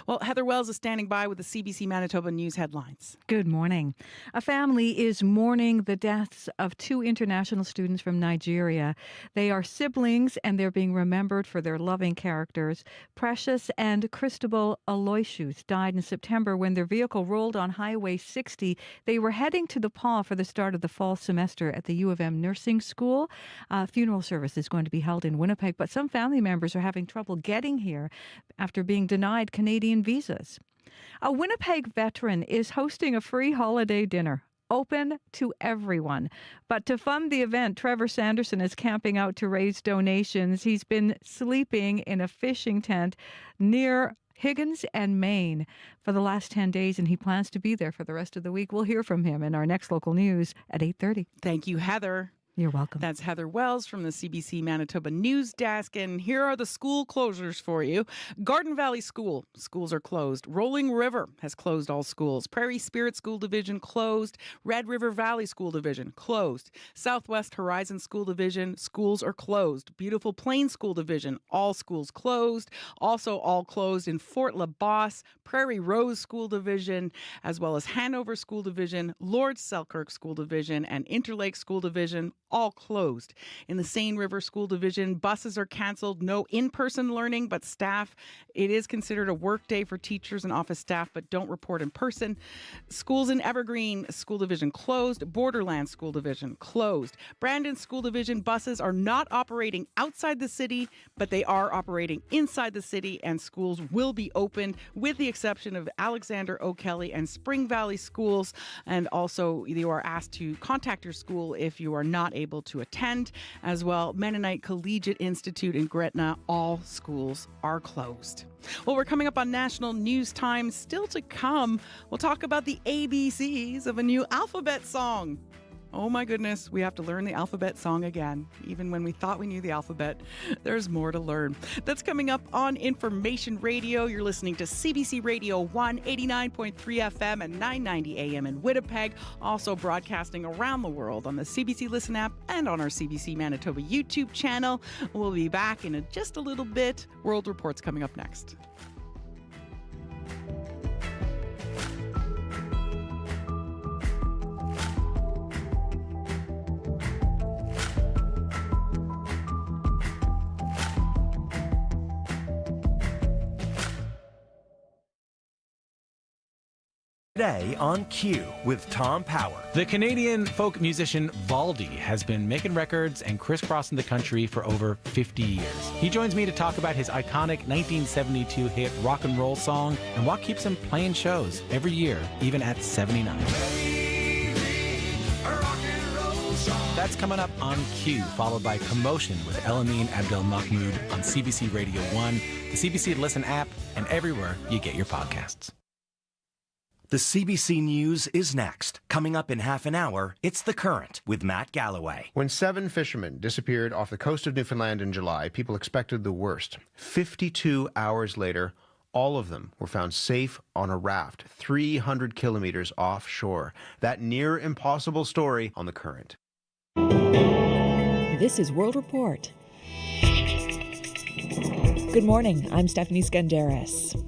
Well, Heather Wells is standing by with the CBC Manitoba News headlines. Good morning. A family is mourning the deaths of 2 international students from Nigeria. They are siblings, and they're being remembered for their loving characters. Precious and Cristobal Aloysius died in September when their vehicle rolled on Highway 60. They were heading to the PAW for the start of the fall semester at the U of M Nursing School. Funeral service is going to be held in Winnipeg, but some family members are having trouble getting here after being denied Canadian visas. A Winnipeg veteran is hosting a free holiday dinner, open to everyone. But to fund the event, Trevor Sanderson is camping out to raise donations. He's been sleeping in a fishing tent near Higgins and Maine for the last 10 days, and he plans to be there for the rest of the week. We'll hear from him in our next local news at 8:30. Thank you, Heather. You're welcome. That's Heather Wells from the CBC Manitoba News Desk. And here are the school closures for you. Garden Valley School. Schools are closed. Rolling River has closed all schools. Prairie Spirit School Division closed. Red River Valley School Division closed. Southwest Horizon School Division, schools are closed. Beautiful Plains School Division, all schools closed. Also all closed in Fort LaBosse, Prairie Rose School Division, as well as Hanover School Division, Lord Selkirk School Division, and Interlake School Division, all closed. In the Seine River School Division, buses are canceled. No in-person learning, but staff, it is considered a work day for teachers and office staff, but don't report in person. Schools in Evergreen School Division closed. Borderland School Division closed. Brandon School Division buses are not operating outside the city, but they are operating inside the city, and schools will be open with the exception of Alexander O'Kelly and Spring Valley schools. And also you are asked to contact your school if you are not able to attend. As well, Mennonite Collegiate Institute in Gretna, all schools are closed. Well, we're coming up on National News Time. Still to come, we'll talk about the ABCs of a new alphabet song. Oh my goodness, we have to learn the alphabet song again. Even when we thought we knew the alphabet, there's more to learn. That's coming up on Information Radio. You're listening to CBC Radio 1, 89.3 FM and 990 AM in Winnipeg. Also broadcasting around the world on the CBC Listen app and on our CBC Manitoba YouTube channel. We'll be back in just a little bit. World Report's coming up next. Today on Q with Tom Power. The Canadian folk musician Valdy has been making records and crisscrossing the country for over 50 years. He joins me to talk about his iconic 1972 hit rock and roll song and what keeps him playing shows every year, even at 79. That's coming up on Q, followed by Commotion with Elamine Abdel Mahmoud on CBC Radio 1, the CBC Listen app, and everywhere you get your podcasts. The CBC News is next. Coming up in half an hour, it's The Current with Matt Galloway. When 7 fishermen disappeared off the coast of Newfoundland in July, people expected the worst. 52 hours later, all of them were found safe on a raft 300 kilometers offshore. That near impossible story on The Current. This is World Report. Good morning. I'm Stephanie Skandaris.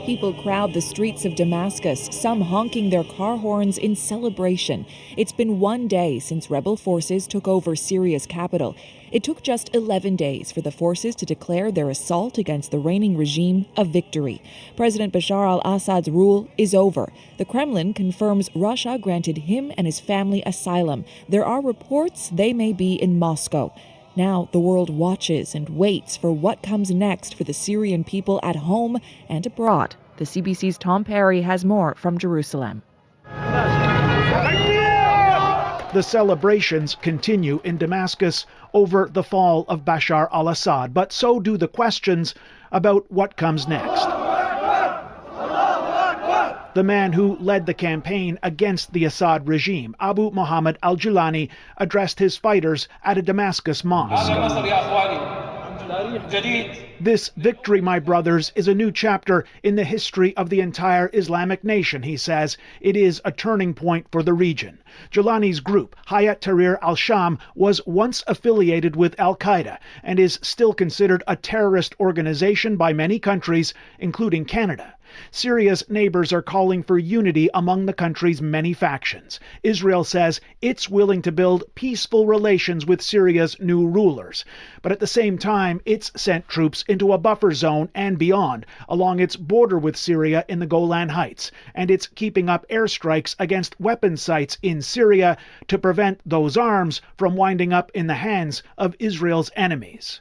People crowd the streets of Damascus, some honking their car horns in celebration. It's been 1 day since rebel forces took over Syria's capital. It took just 11 days for the forces to declare their assault against the reigning regime a victory. President Bashar al-Assad's rule is over. The Kremlin confirms Russia granted him and his family asylum. There are reports they may be in Moscow. Now the world watches and waits for what comes next for the Syrian people at home and abroad. The CBC's Tom Perry has more from Jerusalem. The celebrations continue in Damascus over the fall of Bashar al-Assad, but so do the questions about what comes next. The man who led the campaign against the Assad regime, Abu Muhammad al-Julani, addressed his fighters at a Damascus mosque. This victory, my brothers, is a new chapter in the history of the entire Islamic nation, he says. It is a turning point for the region. Julani's group, Hayat Tahrir al-Sham, was once affiliated with al-Qaeda and is still considered a terrorist organization by many countries, including Canada. Syria's neighbors are calling for unity among the country's many factions. Israel says it's willing to build peaceful relations with Syria's new rulers. But at the same time, it's sent troops into a buffer zone and beyond, along its border with Syria in the Golan Heights. And it's keeping up airstrikes against weapon sites in Syria to prevent those arms from winding up in the hands of Israel's enemies.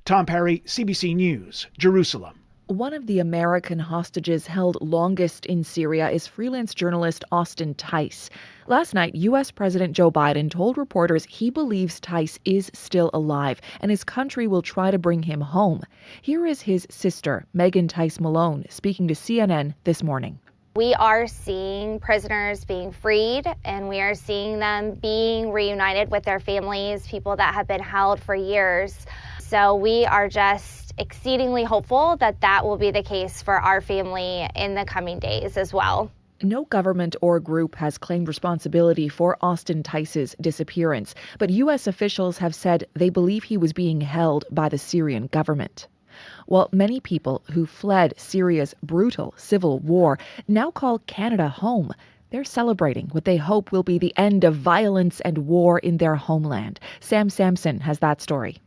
Tom Perry, CBC News, Jerusalem. One of the American hostages held longest in Syria is freelance journalist Austin Tice. Last night, U.S. President Joe Biden told reporters he believes Tice is still alive and his country will try to bring him home. Here is his sister, Megan Tice Malone, speaking to CNN this morning. We are seeing prisoners being freed, and we are seeing them being reunited with their families, people that have been held for years. So we are just exceedingly hopeful that that will be the case for our family in the coming days as well. No government or group has claimed responsibility for Austin Tice's disappearance, but U.S. officials have said they believe he was being held by the Syrian government. While many people who fled Syria's brutal civil war now call Canada home, they're celebrating what they hope will be the end of violence and war in their homeland. Sam Sampson has that story.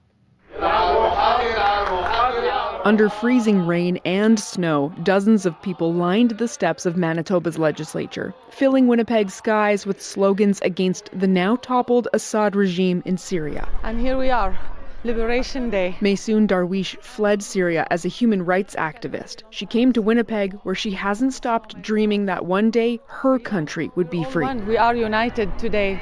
Under freezing rain and snow, dozens of people lined the steps of Manitoba's legislature, filling Winnipeg's skies with slogans against the now toppled Assad regime in Syria. And here we are, Liberation Day. Maysoon Darwish fled Syria as a human rights activist. She came to Winnipeg, where she hasn't stopped dreaming that one day her country would be free. We are united today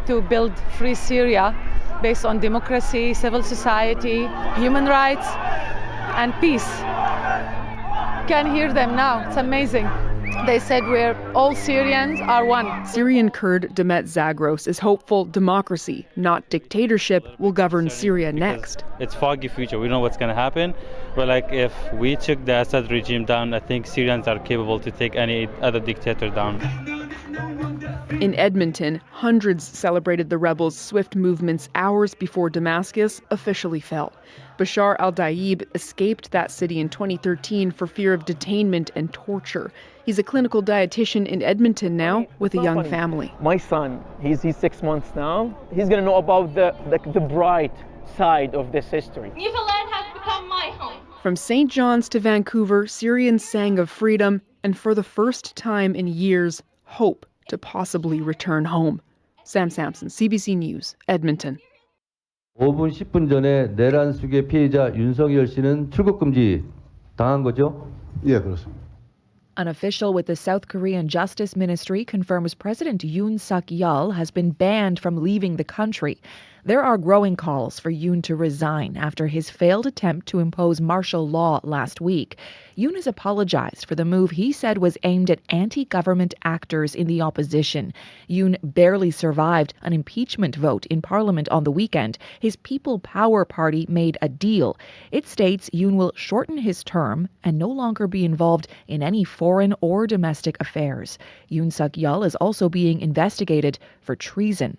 to build free Syria based on democracy, civil society, human rights, and peace. Can hear them now. It's amazing. They said we're all Syrians are one. Syrian Kurd Demet Zagros is hopeful democracy, not dictatorship, will govern Syria next. It's foggy future. We don't know what's going to happen. But like if we took the Assad regime down, I think Syrians are capable to take any other dictator down. In Edmonton, hundreds celebrated the rebels' swift movements hours before Damascus officially fell. Bashar al-Daib escaped that city in 2013 for fear of detainment and torture. He's a clinical dietitian in Edmonton now with a young family. My son, he's 6 months now. He's going to know about the bright side of this history. Newfoundland has become my home. From St. John's to Vancouver, Syrians sang of freedom and for the first time in years, hope to possibly return home. Sam Sampson, CBC News, Edmonton. 5분, 10분 전에 내란 수계 피해자 윤석열 씨는 출국 금지 당한 거죠? 예, 그렇습니다. An official with the South Korean Justice Ministry confirms President Yoon Suk-yeol has been banned from leaving the country. There are growing calls for Yoon to resign after his failed attempt to impose martial law last week. Yoon has apologized for the move he said was aimed at anti-government actors in the opposition. Yoon barely survived an impeachment vote in Parliament on the weekend. His People Power Party made a deal. It states Yoon will shorten his term and no longer be involved in any foreign or domestic affairs. Yoon Suk-yeol is also being investigated for treason.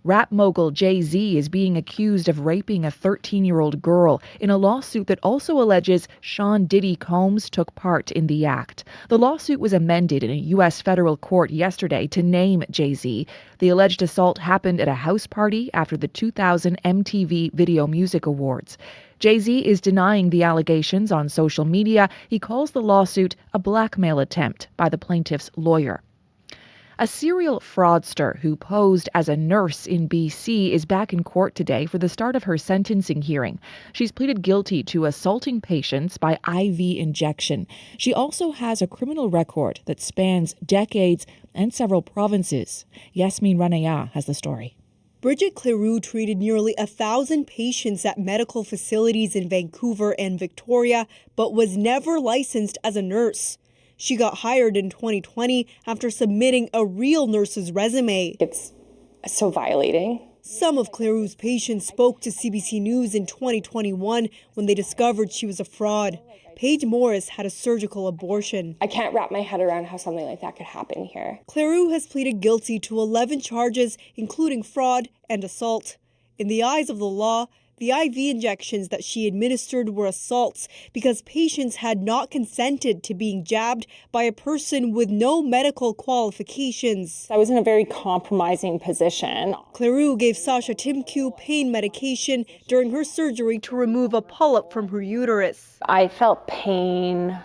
Rap mogul Jay-Z is being accused of raping a 13-year-old girl in a lawsuit that also alleges Sean Diddy Combs took part in the act. The lawsuit was amended in a U.S. federal court yesterday to name Jay-Z. The alleged assault happened at a house party after the 2000 MTV Video Music Awards. Jay-Z is denying the allegations on social media. He calls the lawsuit a blackmail attempt by the plaintiff's lawyer. A serial fraudster who posed as a nurse in BC is back in court today for the start of her sentencing hearing. She's pleaded guilty to assaulting patients by IV injection. She also has a criminal record that spans decades and several provinces. Yasmin Ranaya has the story. Bridget Cleroux treated nearly 1,000 patients at medical facilities in Vancouver and Victoria, but was never licensed as a nurse. She got hired in 2020 after submitting a real nurse's resume. It's so violating. Some of Cleroux's patients spoke to CBC News in 2021 when they discovered she was a fraud. Paige Morris had a surgical abortion. I can't wrap my head around how something like that could happen here. Cleroux has pleaded guilty to 11 charges, including fraud and assault. In the eyes of the law, the IV injections that she administered were assaults because patients had not consented to being jabbed by a person with no medical qualifications. I was in a very compromising position. Cleroux gave Sasha Timku pain medication during her surgery to remove a polyp from her uterus. I felt pain,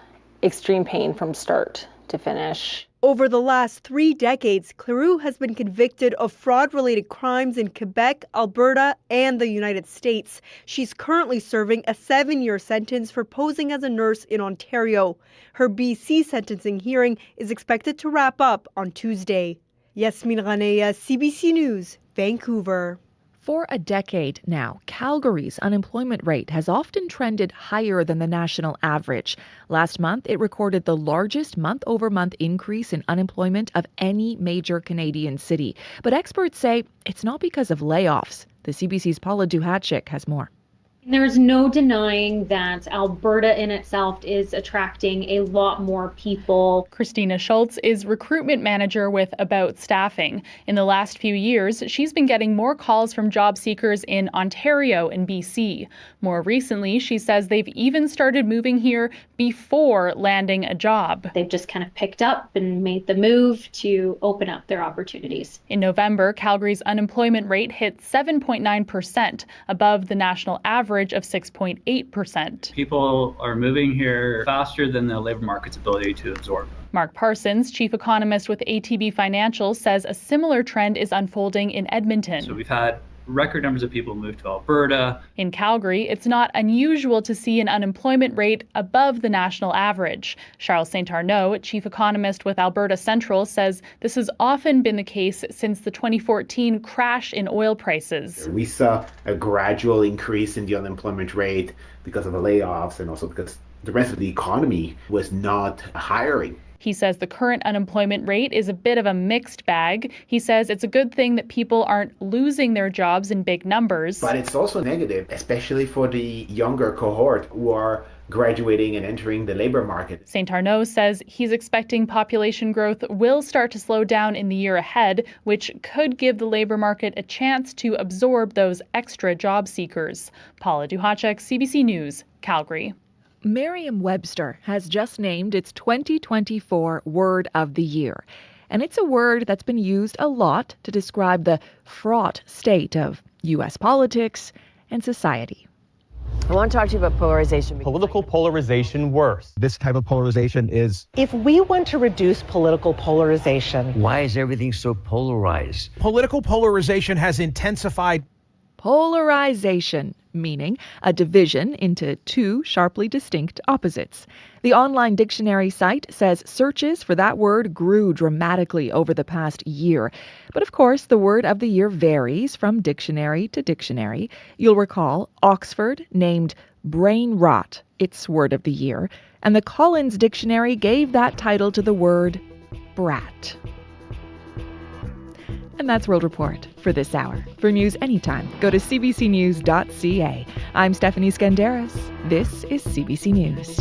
extreme pain from start to finish. Over the last 3 decades, Cleroux has been convicted of fraud-related crimes in Quebec, Alberta, and the United States. She's currently serving a 7-year sentence for posing as a nurse in Ontario. Her BC sentencing hearing is expected to wrap up on Tuesday. Yasmin Ranaya, CBC News, Vancouver. For a decade now, Calgary's unemployment rate has often trended higher than the national average. Last month, it recorded the largest month-over-month increase in unemployment of any major Canadian city. But experts say it's not because of layoffs. The CBC's Paula Duhatschik has more. There's no denying that Alberta in itself is attracting a lot more people. Christina Schultz is recruitment manager with About Staffing. In the last few years, she's been getting more calls from job seekers in Ontario and BC. More recently, she says they've even started moving here before landing a job. They've just kind of picked up and made the move to open up their opportunities. In November, Calgary's unemployment rate hit 7.9%, above the national average of 6.8%. People are moving here faster than the labor market's ability to absorb. Mark Parsons, chief economist with ATB Financial, says a similar trend is unfolding in Edmonton. So we've had record numbers of people move to Alberta. In Calgary, it's not unusual to see an unemployment rate above the national average. Charles St. Arnaud, chief economist with Alberta Central, says this has often been the case since the 2014 crash in oil prices. We saw a gradual increase in the unemployment rate because of the layoffs and also because the rest of the economy was not hiring. He says the current unemployment rate is a bit of a mixed bag. He says it's a good thing that people aren't losing their jobs in big numbers. But it's also negative, especially for the younger cohort who are graduating and entering the labor market. St. Arnaud says he's expecting population growth will start to slow down in the year ahead, which could give the labor market a chance to absorb those extra job seekers. Paula Duhacek, CBC News, Calgary. Merriam-Webster has just named its 2024 Word of the Year. And it's a word that's been used a lot to describe the fraught state of U.S. politics and society. I want to talk to you about polarization. Political polarization worse. This type of polarization is... If we want to reduce political polarization... Why is everything so polarized? Political polarization has intensified. Polarization, meaning a division into two sharply distinct opposites. The online dictionary site says searches for that word grew dramatically over the past year. But of course, the word of the year varies from dictionary to dictionary. You'll recall Oxford named brain rot its word of the year, and the Collins Dictionary gave that title to the word brat. And that's World Report for this hour. For news anytime, go to cbcnews.ca. I'm Stephanie Skandaris. This is CBC News.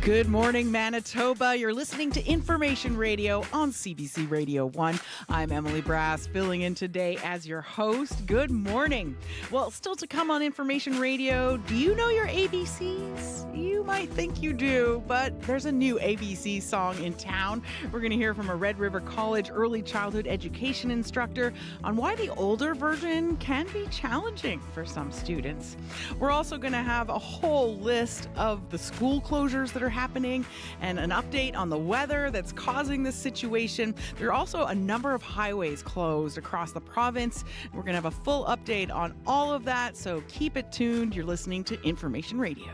Good morning, Manitoba. You're listening to Information Radio on CBC Radio 1. I'm Emily Brass, filling in today as your host. Good morning. Well, still to come on Information Radio, do you know your ABCs? You might think you do, but there's a new ABC song in town. We're going to hear from a Red River College early childhood education instructor on why the older version can be challenging for some students. We're also going to have a whole list of the school closures that are happening and an update on the weather that's causing this situation. There are also a number of highways closed across the province. We're going to have a full update on all of that, so keep it tuned. You're listening to Information Radio.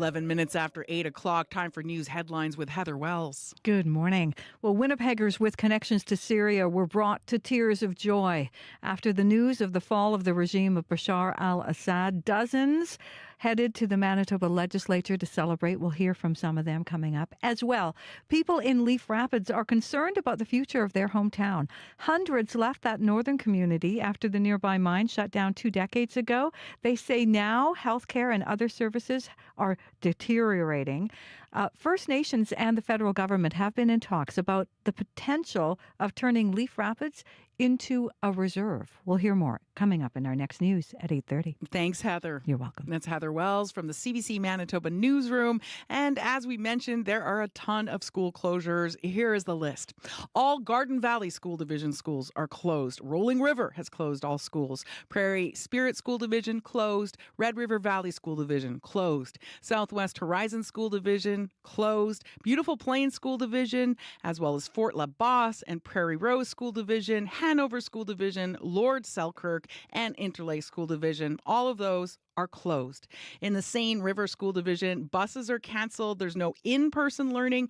Minutes after 8 o'clock, time for news headlines with Heather Wells. Good morning. Well, Winnipeggers with connections to Syria were brought to tears of joy after the news of the fall of the regime of Bashar al-Assad. Dozens headed to the Manitoba legislature to celebrate. We'll hear from some of them coming up as well. People in Leaf Rapids are concerned about the future of their hometown. Hundreds left that northern community after the nearby mine shut down 2 decades ago. They say now healthcare and other services are deteriorating. First Nations and the federal government have been in talks about the potential of turning Leaf Rapids into a reserve. We'll hear more coming up in our next news at 8:30. Thanks, Heather. You're welcome. That's Heather Wells from the CBC Manitoba newsroom. And as we mentioned, there are a ton of school closures. Here is the list. All Garden Valley School Division schools are closed. Rolling River has closed all schools. Prairie Spirit School Division closed. Red River Valley School Division closed. Southwest Horizon School Division closed. Beautiful Plains School Division, as well as Fort La Bosse and Prairie Rose School Division, Hanover School Division, Lord Selkirk, and Interlake School Division. All of those are closed. In the Seine River School Division, buses are canceled. There's no in-person learning.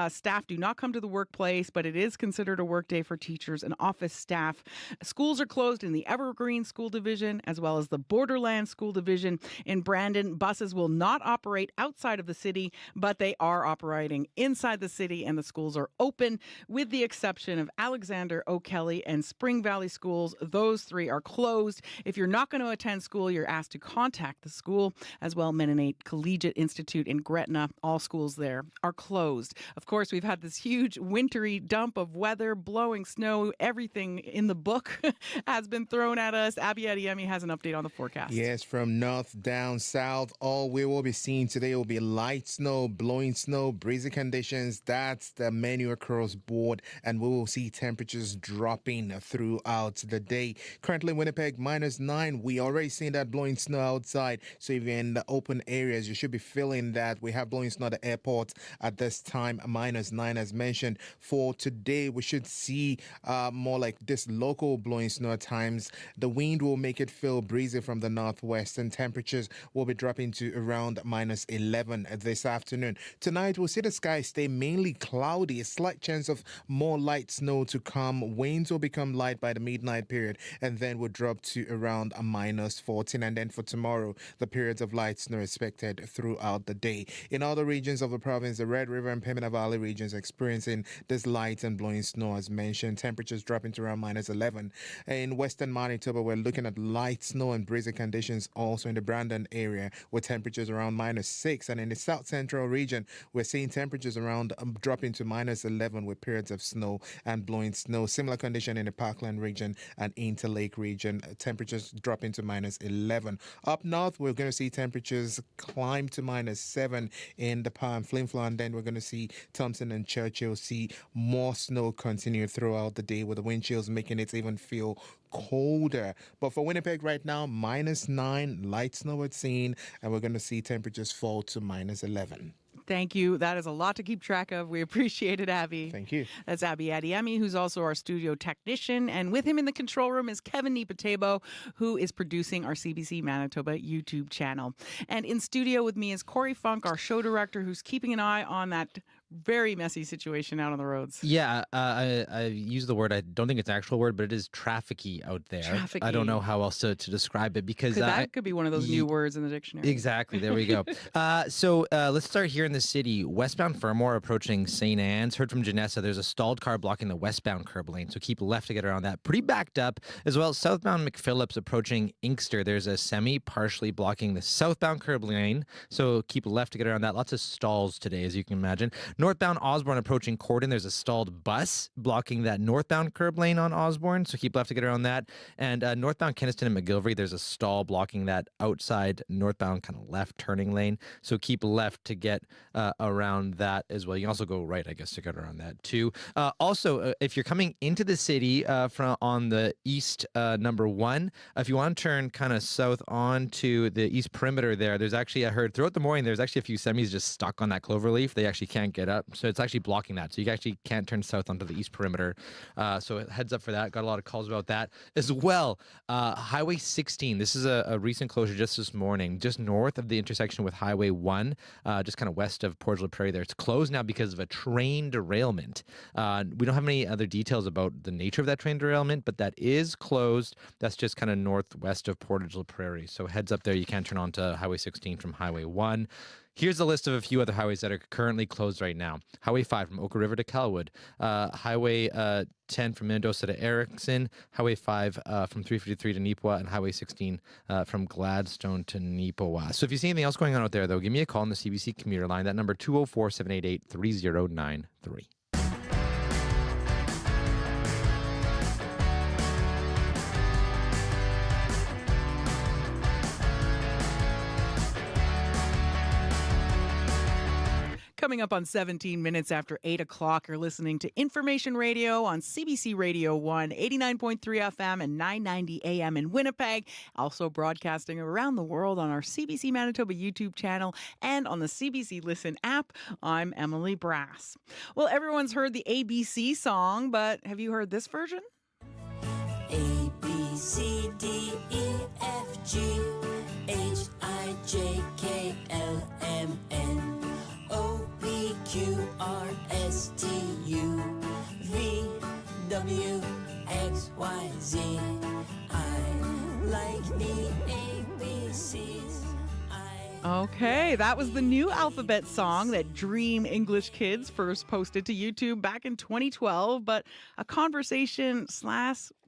Staff do not come to the workplace, but it is considered a work day for teachers and office staff. Schools are closed in the Evergreen School Division, as well as the Borderland School Division. In Brandon, buses will not operate outside of the city, but they are operating inside the city, and the schools are open, with the exception of Alexander, O'Kelly, and Spring Valley schools. Those 3 are closed. If you're not going to attend school, you're asked to contact the school. As well, Mennonite Collegiate Institute in Gretna, all schools there are closed. Of course, we've had this huge wintry dump of weather, blowing snow. Everything in the book has been thrown at us. Abby Adiemi has an update on the forecast. Yes, from north down south, all we will be seeing today will be light snow, blowing snow, breezy conditions. That's the menu across board, and we will see temperatures dropping throughout the day. Currently, Winnipeg -9. We already seen that blowing snow outside. So if you're in the open areas, you should be feeling that. We have blowing snow at the airport at this time, -9 as mentioned. For today, we should see more like this local blowing snow at times. The wind will make it feel breezy from the northwest, and temperatures will be dropping to around -11 this afternoon. Tonight, we'll see the sky stay mainly cloudy, a slight chance of more light snow to come. Winds will become light by the midnight period, and then will drop to around -14. And then for tomorrow, the periods of light snow expected throughout the day. In other regions of the province, the Red River and Pembina Valley regions experiencing this light and blowing snow as mentioned. Temperatures dropping to around -11. In western Manitoba, we're looking at light snow and breezy conditions also in the Brandon area with temperatures around -6. And in the south central region, we're seeing temperatures around dropping to -11 with periods of snow and blowing snow. Similar condition in the Parkland region and Interlake region, temperatures dropping to -11. Up north, we're going to see temperatures climb to -7 in the Palm Flin Flon, and then we're going to see Thompson and Churchill see more snow continue throughout the day with the wind chills making it even feel colder. But for Winnipeg right now, -9, light snow it's seen, and we're going to see temperatures fall to -11. Thank you. That is a lot to keep track of. We appreciate it, Abby. Thank you. That's Abby Adiemi, who's also our studio technician. And with him in the control room is Kevin Nipatebo, who is producing our CBC Manitoba YouTube channel. And in studio with me is Corey Funk, our show director, who's keeping an eye on that very messy situation out on the roads. Yeah, I use the word, I don't think it's an actual word, but it is trafficky out there. Trafficky. I don't know how else to describe it because... that could be one of those new words in the dictionary. Exactly, there we go. So let's start here in the city. Westbound Fermor approaching St. Anne's. Heard from Janessa, there's a stalled car blocking the westbound curb lane, so keep left to get around that. Pretty backed up. As well, southbound McPhillips approaching Inkster. There's a semi partially blocking the southbound curb lane, so keep left to get around that. Lots of stalls today, as you can imagine. Northbound Osborne approaching Corden, there's a stalled bus blocking that northbound curb lane on Osborne, so keep left to get around that. And northbound Kenniston and McGilvery, there's a stall blocking that outside northbound kind of left turning lane, so keep left to get around that as well. You can also go right, I guess, to get around that too. Also, if you're coming into the city from on the east number 1, if you want to turn kind of south on to the east perimeter there's actually, I heard throughout the morning, there's actually a few semis just stuck on that cloverleaf. They actually can't get up. So it's actually blocking that. So you actually can't turn south onto the east perimeter. So heads up for that. Got a lot of calls about that as well. Highway 16. This is a recent closure just this morning, just north of the intersection with Highway 1, just kind of west of Port Prairie there. It's closed now because of a train derailment. We don't have any other details about the nature of that train derailment, but that is closed. That's just kind of northwest of Port Prairie. So heads up there. You can't turn onto Highway 16 from Highway 1. Here's a list of a few other highways that are currently closed right now. Highway 5 from Oka River to Calwood. Highway 10 from Mendoza to Erickson. Highway 5 from 353 to Neepawa. And Highway 16 from Gladstone to Neepawa. So if you see anything else going on out there, though, give me a call on the CBC commuter line. That number 204-788-3093. Coming up on 17 minutes after 8 o'clock, you're listening to Information Radio on CBC Radio 1, 89.3 FM and 990 AM in Winnipeg. Also broadcasting around the world on our CBC Manitoba YouTube channel and on the CBC Listen app. I'm Emily Brass. Well, everyone's heard the ABC song, but have you heard this version? A, B, C, D, E, F, G, H, I, J, K, L, M, N. Q, R, S, T, U, V, W, X, Y, Z. I like the ABCs. Okay, that was the new alphabet song that Dream English Kids first posted to YouTube back in 2012, but a conversation /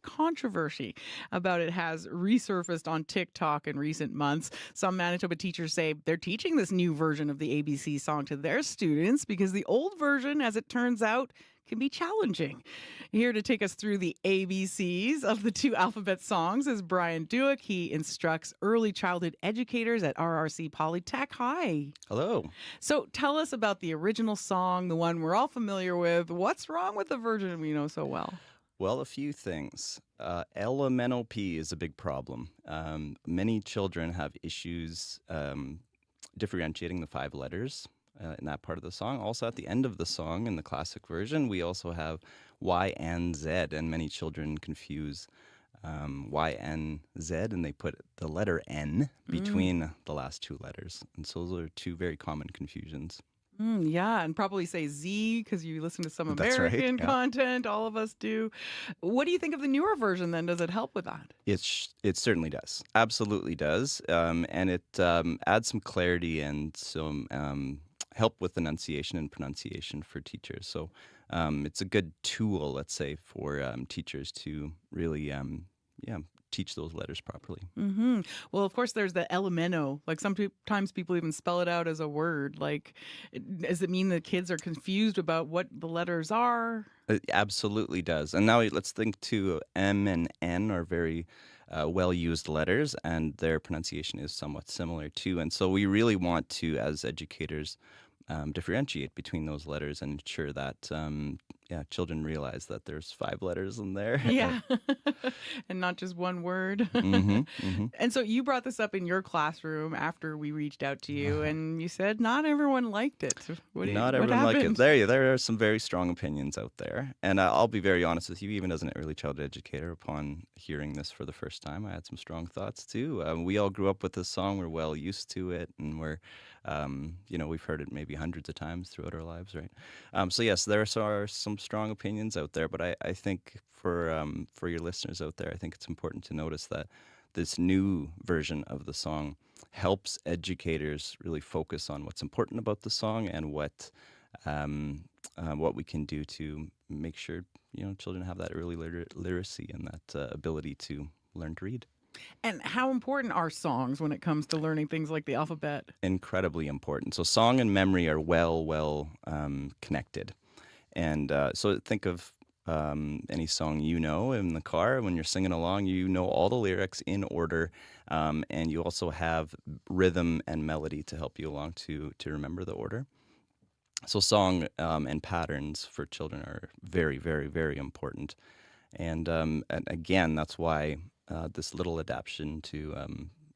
controversy about it has resurfaced on TikTok in recent months. Some Manitoba teachers say they're teaching this new version of the ABC song to their students because the old version, as it turns out, can be challenging. Here to take us through the ABCs of the two alphabet songs is Brian Duick. He instructs early childhood educators at RRC Polytech. Hi. Hello. So tell us about the original song, the one we're all familiar with. What's wrong with the version we know so well? Well, a few things. Elemental P is a big problem. Many children have issues differentiating the 5 letters in that part of the song. Also, at the end of the song, in the classic version, we also have Y and Z, and many children confuse Y and Z, and they put the letter N between the last 2 letters. And so those are 2 very common confusions. Yeah, and probably say Z because you listen to some That's right, American yeah. content. All of us do. What do you think of the newer version then? Does it help with that? It certainly does. Absolutely does. And it adds some clarity and some help with enunciation and pronunciation for teachers. So it's a good tool, let's say, for teachers to really teach those letters properly. Well, of course, there's the elemento. Like sometimes people even spell it out as a word. Like, does it mean that kids are confused about what the letters are? It absolutely does. And now let's think too, M and N are very well-used letters, and their pronunciation is somewhat similar too. And so we really want to, as educators, differentiate between those letters and ensure that children realize that there's 5 letters in there. Yeah. And not just one word. And so you brought this up in your classroom after we reached out to you, and you said not everyone liked it. Not everyone liked it. There are some very strong opinions out there. And I'll be very honest with you, even as an early childhood educator, upon hearing this for the first time, I had some strong thoughts too. We all grew up with this song. We're well used to it, and we're, we've heard it maybe hundreds of times throughout our lives, right? So yes, there are some strong opinions out there, but I think for your listeners out there, I think it's important to notice that this new version of the song helps educators really focus on what's important about the song and what we can do to make sure children have that early literacy and that ability to learn to read. And how important are songs when it comes to learning things like the alphabet? Incredibly important. So song and memory are well connected. And so think of any song in the car. When you're singing along, you know all the lyrics in order, and you also have rhythm and melody to help you along to remember the order. So song and patterns for children are very, very, very important. And again, that's why this little adaptation to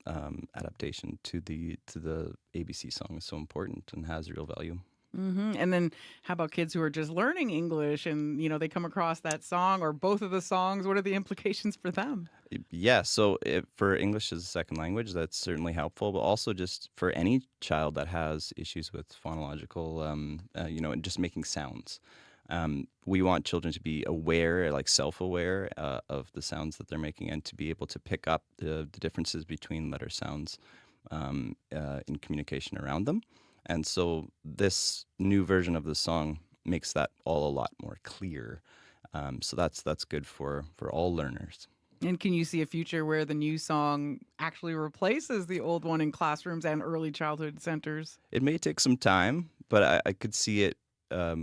the ABC song is so important and has real value. And then how about kids who are just learning English and, they come across that song or both of the songs? What are the implications for them? Yeah, so for English as a second language, that's certainly helpful, but also just for any child that has issues with phonological, and just making sounds. We want children to be aware, like self-aware of the sounds that they're making and to be able to pick up the differences between letter sounds in communication around them. And so this new version of the song makes that all a lot more clear. So that's good for all learners. And can you see a future where the new song actually replaces the old one in classrooms and early childhood centers? It may take some time, but I could see it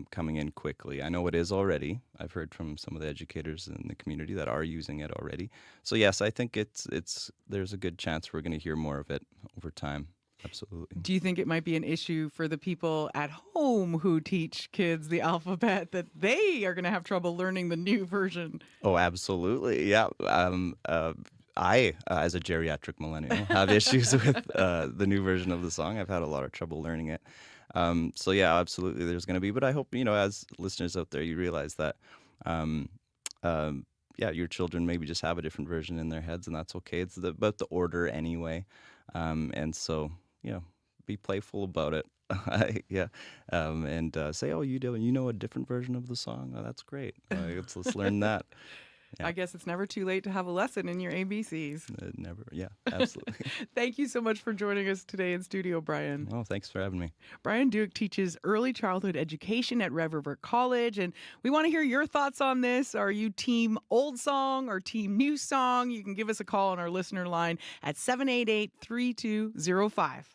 coming in quickly. I know it is already. I've heard from some of the educators in the community that are using it already. So yes, I think there's a good chance we're going to hear more of it over time. Absolutely. Do you think it might be an issue for the people at home who teach kids the alphabet that they are going to have trouble learning the new version? Oh, absolutely. Yeah. I, as a geriatric millennial, have issues with the new version of the song. I've had a lot of trouble learning it. So yeah, absolutely there's going to be. But I hope, as listeners out there, you realize that, your children maybe just have a different version in their heads, and that's okay. It's about the order anyway. And so, be playful about it. And say, oh, you know a different version of the song? Oh, that's great. Let's learn that. Yeah. I guess it's never too late to have a lesson in your ABCs. Never. Yeah, absolutely. Thank you so much for joining us today in studio, Brian. Oh, thanks for having me. Brian Duke teaches early childhood education at Red River College, and we want to hear your thoughts on this. Are you team old song or team new song? You can give us a call on our listener line at 788-3205.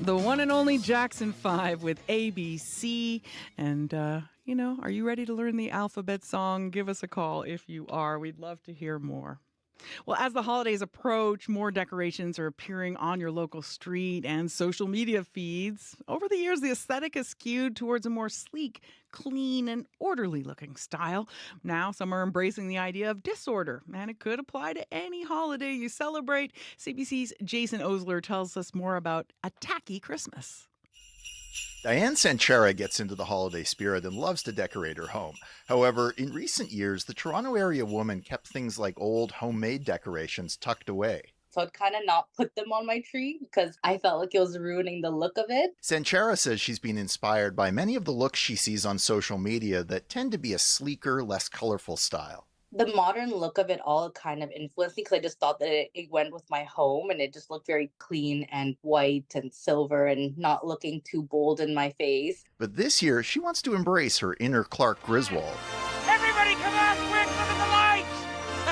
The one and only Jackson 5 with ABC. And, are you ready to learn the alphabet song? Give us a call if you are. We'd love to hear more. Well, as the holidays approach, more decorations are appearing on your local street and social media feeds. Over the years, the aesthetic has skewed towards a more sleek, clean, and orderly looking style. Now, some are embracing the idea of disorder, and it could apply to any holiday you celebrate. CBC's Jason Osler tells us more about a tacky Christmas. Diane Sanchera gets into the holiday spirit and loves to decorate her home. However, in recent years, the Toronto area woman kept things like old homemade decorations tucked away. So I'd kind of not put them on my tree because I felt like it was ruining the look of it. Sanchera says she's been inspired by many of the looks she sees on social media that tend to be a sleeker, less colorful style. The modern look of it all kind of influenced me because I just thought that it went with my home and it just looked very clean and white and silver and not looking too bold in my face. But this year, she wants to embrace her inner Clark Griswold. Everybody come out quick, look at the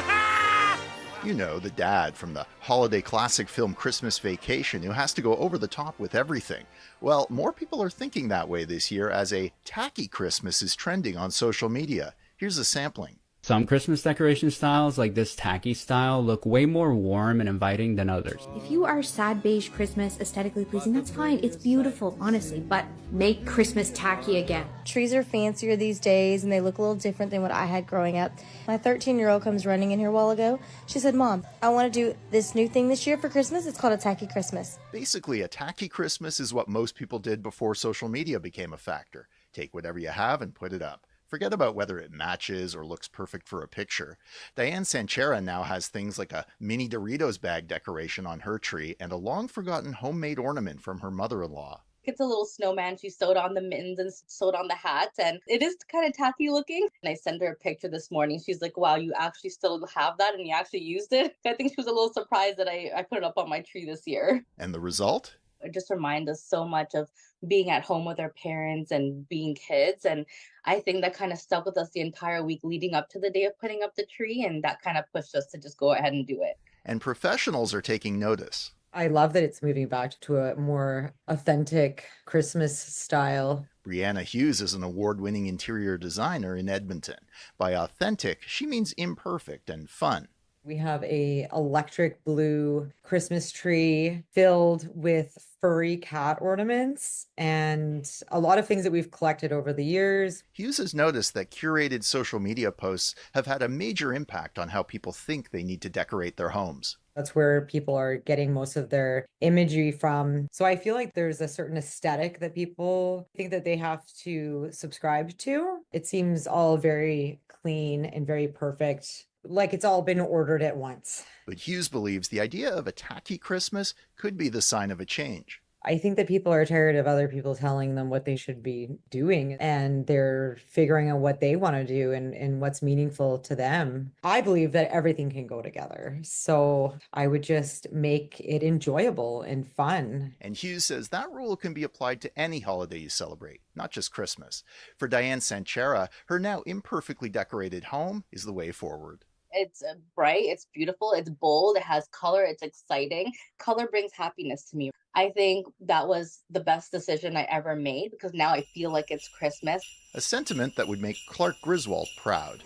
lights! You know, the dad from the holiday classic film Christmas Vacation who has to go over the top with everything. Well, more people are thinking that way this year as a tacky Christmas is trending on social media. Here's a sampling. Some Christmas decoration styles, like this tacky style, look way more warm and inviting than others. If you are sad beige Christmas, aesthetically pleasing, that's fine. It's beautiful, honestly, but make Christmas tacky again. Trees are fancier these days, and they look a little different than what I had growing up. My 13-year-old comes running in here a while ago. She said, Mom, I want to do this new thing this year for Christmas. It's called a tacky Christmas. Basically, a tacky Christmas is what most people did before social media became a factor. Take whatever you have and put it up. Forget about whether it matches or looks perfect for a picture. Diane Sanchera now has things like a mini Doritos bag decoration on her tree and a long-forgotten homemade ornament from her mother-in-law. It's a little snowman. She sewed on the mittens and sewed on the hats, and it is kind of tacky looking. And I sent her a picture this morning. She's like, wow, you actually still have that and you actually used it? I think she was a little surprised that I put it up on my tree this year. And the result? It just reminds us so much of being at home with our parents and being kids. And I think that kind of stuck with us the entire week leading up to the day of putting up the tree. And that kind of pushed us to just go ahead and do it. And professionals are taking notice. I love that it's moving back to a more authentic Christmas style. Brianna Hughes is an award-winning interior designer in Edmonton. By authentic, she means imperfect and fun. We have a electric blue Christmas tree filled with furry cat ornaments and a lot of things that we've collected over the years. Hughes has noticed that curated social media posts have had a major impact on how people think they need to decorate their homes. That's where people are getting most of their imagery from. So I feel like there's a certain aesthetic that people think that they have to subscribe to. It seems all very clean and very perfect, like it's all been ordered at once. But Hughes believes the idea of a tacky Christmas could be the sign of a change. I think that people are tired of other people telling them what they should be doing, and they're figuring out what they want to do and what's meaningful to them. I believe that everything can go together. So I would just make it enjoyable and fun. And Hughes says that rule can be applied to any holiday you celebrate, not just Christmas. For Diane Sanchera, her now imperfectly decorated home is the way forward. It's bright, it's beautiful, it's bold, it has color, it's exciting. Color brings happiness to me. I think that was the best decision I ever made because now I feel like it's Christmas. A sentiment that would make Clark Griswold proud.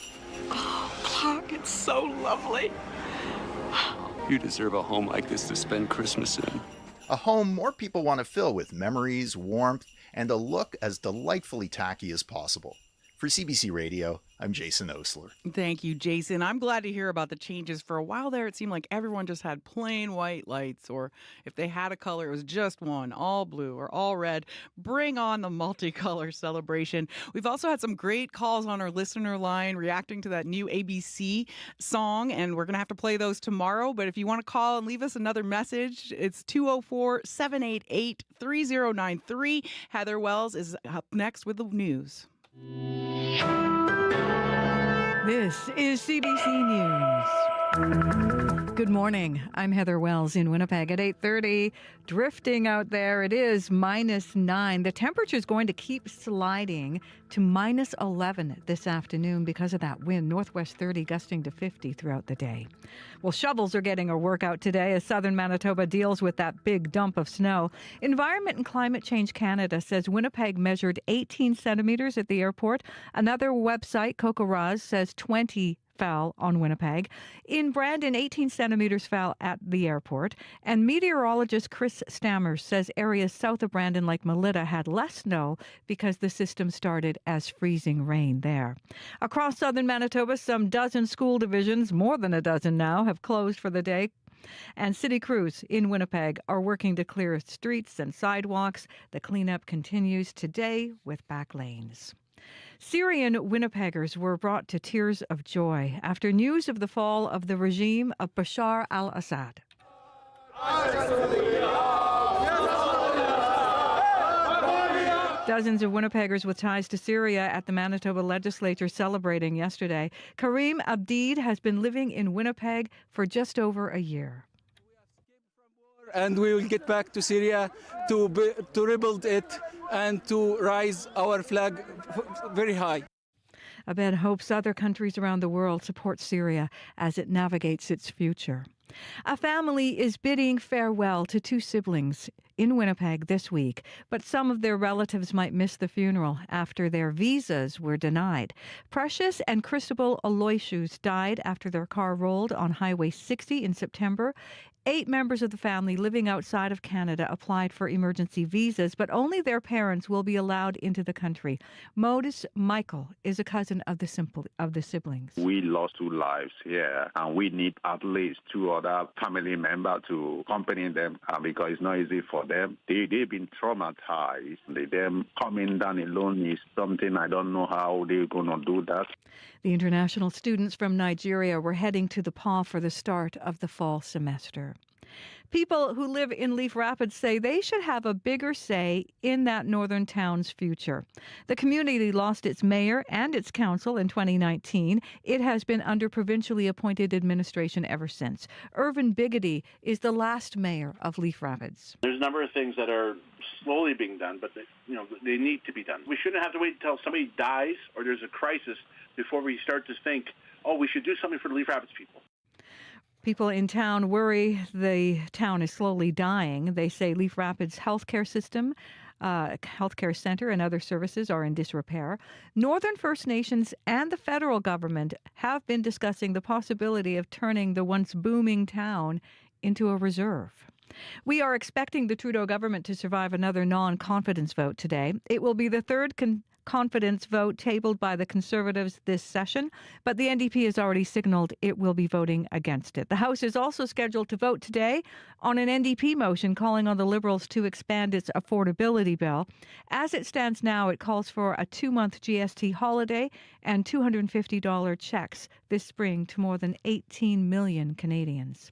Oh, Clark, it's so lovely. You deserve a home like this to spend Christmas in. A home more people want to fill with memories, warmth, and a look as delightfully tacky as possible. For CBC Radio, I'm Jason Osler. Thank you, Jason. I'm glad to hear about the changes. For a while there, it seemed like everyone just had plain white lights, or if they had a color, it was just one, all blue or all red. Bring on the multicolor celebration. We've also had some great calls on our listener line reacting to that new ABC song, and we're going to have to play those tomorrow. But if you want to call and leave us another message, it's 204-788-3093. Heather Wells is up next with the news. This is CBC News. Good morning. I'm Heather Wells in Winnipeg at 8:30. Drifting out there, it is -9. The temperature is going to keep sliding to -11 this afternoon because of that wind, northwest 30 gusting to 50 throughout the day. Well, shovels are getting a workout today as southern Manitoba deals with that big dump of snow. Environment and Climate Change Canada says Winnipeg measured 18 centimeters at the airport. Another website, Kokoraz, says 20 fell on Winnipeg. In Brandon, 18 centimeters fell at the airport. And meteorologist Chris Stammers says areas south of Brandon, like Melita, had less snow because the system started as freezing rain there. Across southern Manitoba, some dozen school divisions, more than a dozen now, have closed for the day. And city crews in Winnipeg are working to clear streets and sidewalks. The cleanup continues today with back lanes. Syrian Winnipeggers were brought to tears of joy after news of the fall of the regime of Bashar al-Assad. Dozens of Winnipeggers with ties to Syria at the Manitoba legislature celebrating yesterday. Kareem Abdid has been living in Winnipeg for just over a year. And we will get back to Syria to rebuild it and to rise our flag very high. Abed hopes other countries around the world support Syria as it navigates its future. A family is bidding farewell to two siblings in Winnipeg this week, but some of their relatives might miss the funeral after their visas were denied. Precious and Christabel Aloysius died after their car rolled on Highway 60 in September. 8 members of the family living outside of Canada applied for emergency visas, but only their parents will be allowed into the country. Modus Michael is a cousin of the siblings. We lost 2 lives here, and we need at least 2 other family members to accompany them because it's not easy for them. They've been traumatized. Them coming down alone is something I don't know how they're going to do that. The international students from Nigeria were heading to the PAW for the start of the fall semester. People who live in Leaf Rapids say they should have a bigger say in that northern town's future. The community lost its mayor and its council in 2019. It has been under provincially appointed administration ever since. Irvin Biggity is the last mayor of Leaf Rapids. There's a number of things that are slowly being done, but they need to be done. We shouldn't have to wait until somebody dies or there's a crisis before we start to think, oh, we should do something for the Leaf Rapids people. People in town worry the town is slowly dying. They say Leaf Rapids healthcare system, healthcare center and other services are in disrepair. Northern First Nations and the federal government have been discussing the possibility of turning the once booming town into a reserve. We are expecting the Trudeau government to survive another non-confidence vote today. It will be the third confidence vote tabled by the Conservatives this session, but the NDP has already signaled it will be voting against it. The House is also scheduled to vote today on an NDP motion calling on the Liberals to expand its affordability bill. As it stands now, it calls for a 2-month GST holiday and $250 checks this spring to more than 18 million Canadians.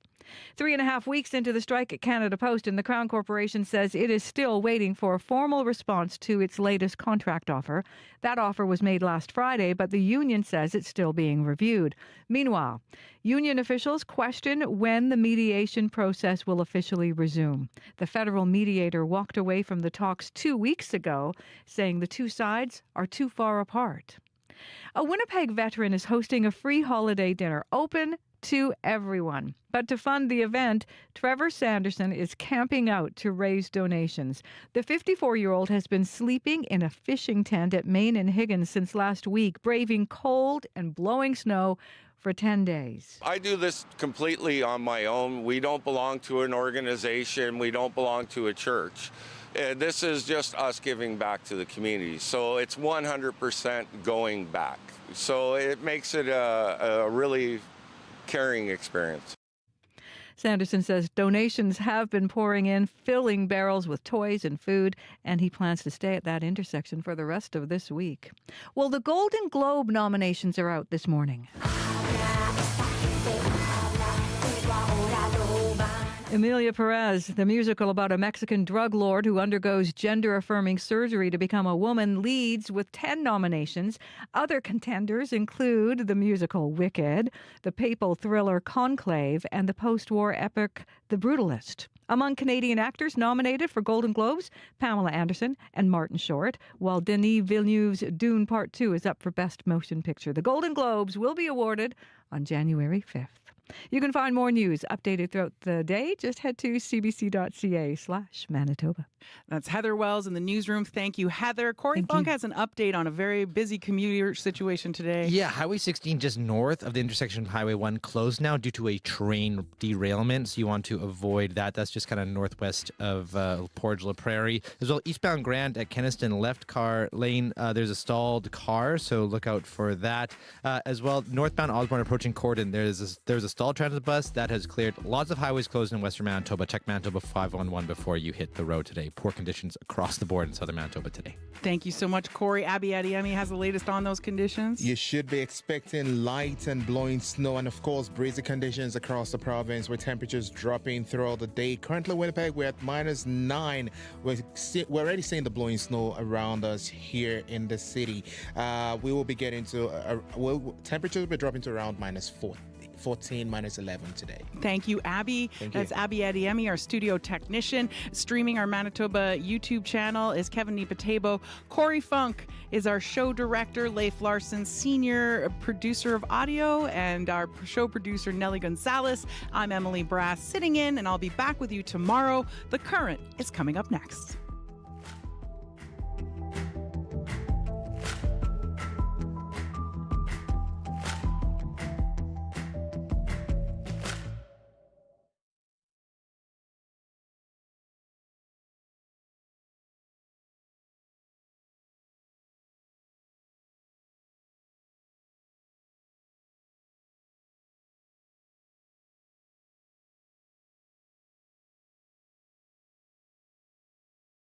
3.5 weeks into the strike at Canada Post, and the Crown Corporation says it is still waiting for a formal response to its latest contract offer. That offer was made last Friday, but the union says it's still being reviewed. Meanwhile, union officials question when the mediation process will officially resume. The federal mediator walked away from the talks 2 weeks ago, saying the two sides are too far apart. A Winnipeg veteran is hosting a free holiday dinner open to everyone. But to fund the event, Trevor Sanderson is camping out to raise donations. The 54-year-old has been sleeping in a fishing tent at Main and Higgins since last week, braving cold and blowing snow for 10 days. I do this completely on my own. We don't belong to an organization. We don't belong to a church. This is just us giving back to the community. So it's 100% going back. So it makes it a really caring experience. Sanderson says donations have been pouring in, filling barrels with toys and food, and he plans to stay at that intersection for the rest of this week. Well, the Golden Globe nominations are out this morning. Emilia Perez, the musical about a Mexican drug lord who undergoes gender-affirming surgery to become a woman, leads with 10 nominations. Other contenders include the musical Wicked, the papal thriller Conclave, and the post-war epic The Brutalist. Among Canadian actors nominated for Golden Globes, Pamela Anderson and Martin Short, while Denis Villeneuve's Dune Part 2 is up for Best Motion Picture. The Golden Globes will be awarded on January 5th. You can find more news updated throughout the day. Just head to cbc.ca/Manitoba. That's Heather Wells in the newsroom. Thank you, Heather. Corey Funk has an update on a very busy commuter situation today. Yeah, Highway 16 just north of the intersection of Highway 1 closed now due to a train derailment. So you want to avoid that. That's just kind of northwest of Portage La Prairie. As well, eastbound Grant at Kenniston, left car lane, there's a stalled car, so look out for that. As well, northbound Osborne approaching Corden, there's a stalled transit bus that has cleared. Lots of highways closed in western Manitoba. Check Manitoba 511 before you hit the road today. Poor conditions across the board in southern Manitoba today. Thank you so much, Corey. Abby Adiemi has the latest on those conditions. You should be expecting light and blowing snow and, of course, breezy conditions across the province with temperatures dropping throughout the day. Currently, Winnipeg, we're at -9. We're already seeing the blowing snow around us here in the city. We will be getting to, temperatures will be dropping to around -14, -11 today. Thank you, Abby. That's Abby Adiemi, our studio technician. Streaming our Manitoba YouTube channel is Kevin Nipatebo. Corey Funk is our show director. Leif Larson, senior producer of audio, and our show producer, Nelly Gonzalez. I'm Emily Brass, sitting in, and I'll be back with you tomorrow. The Current is coming up next.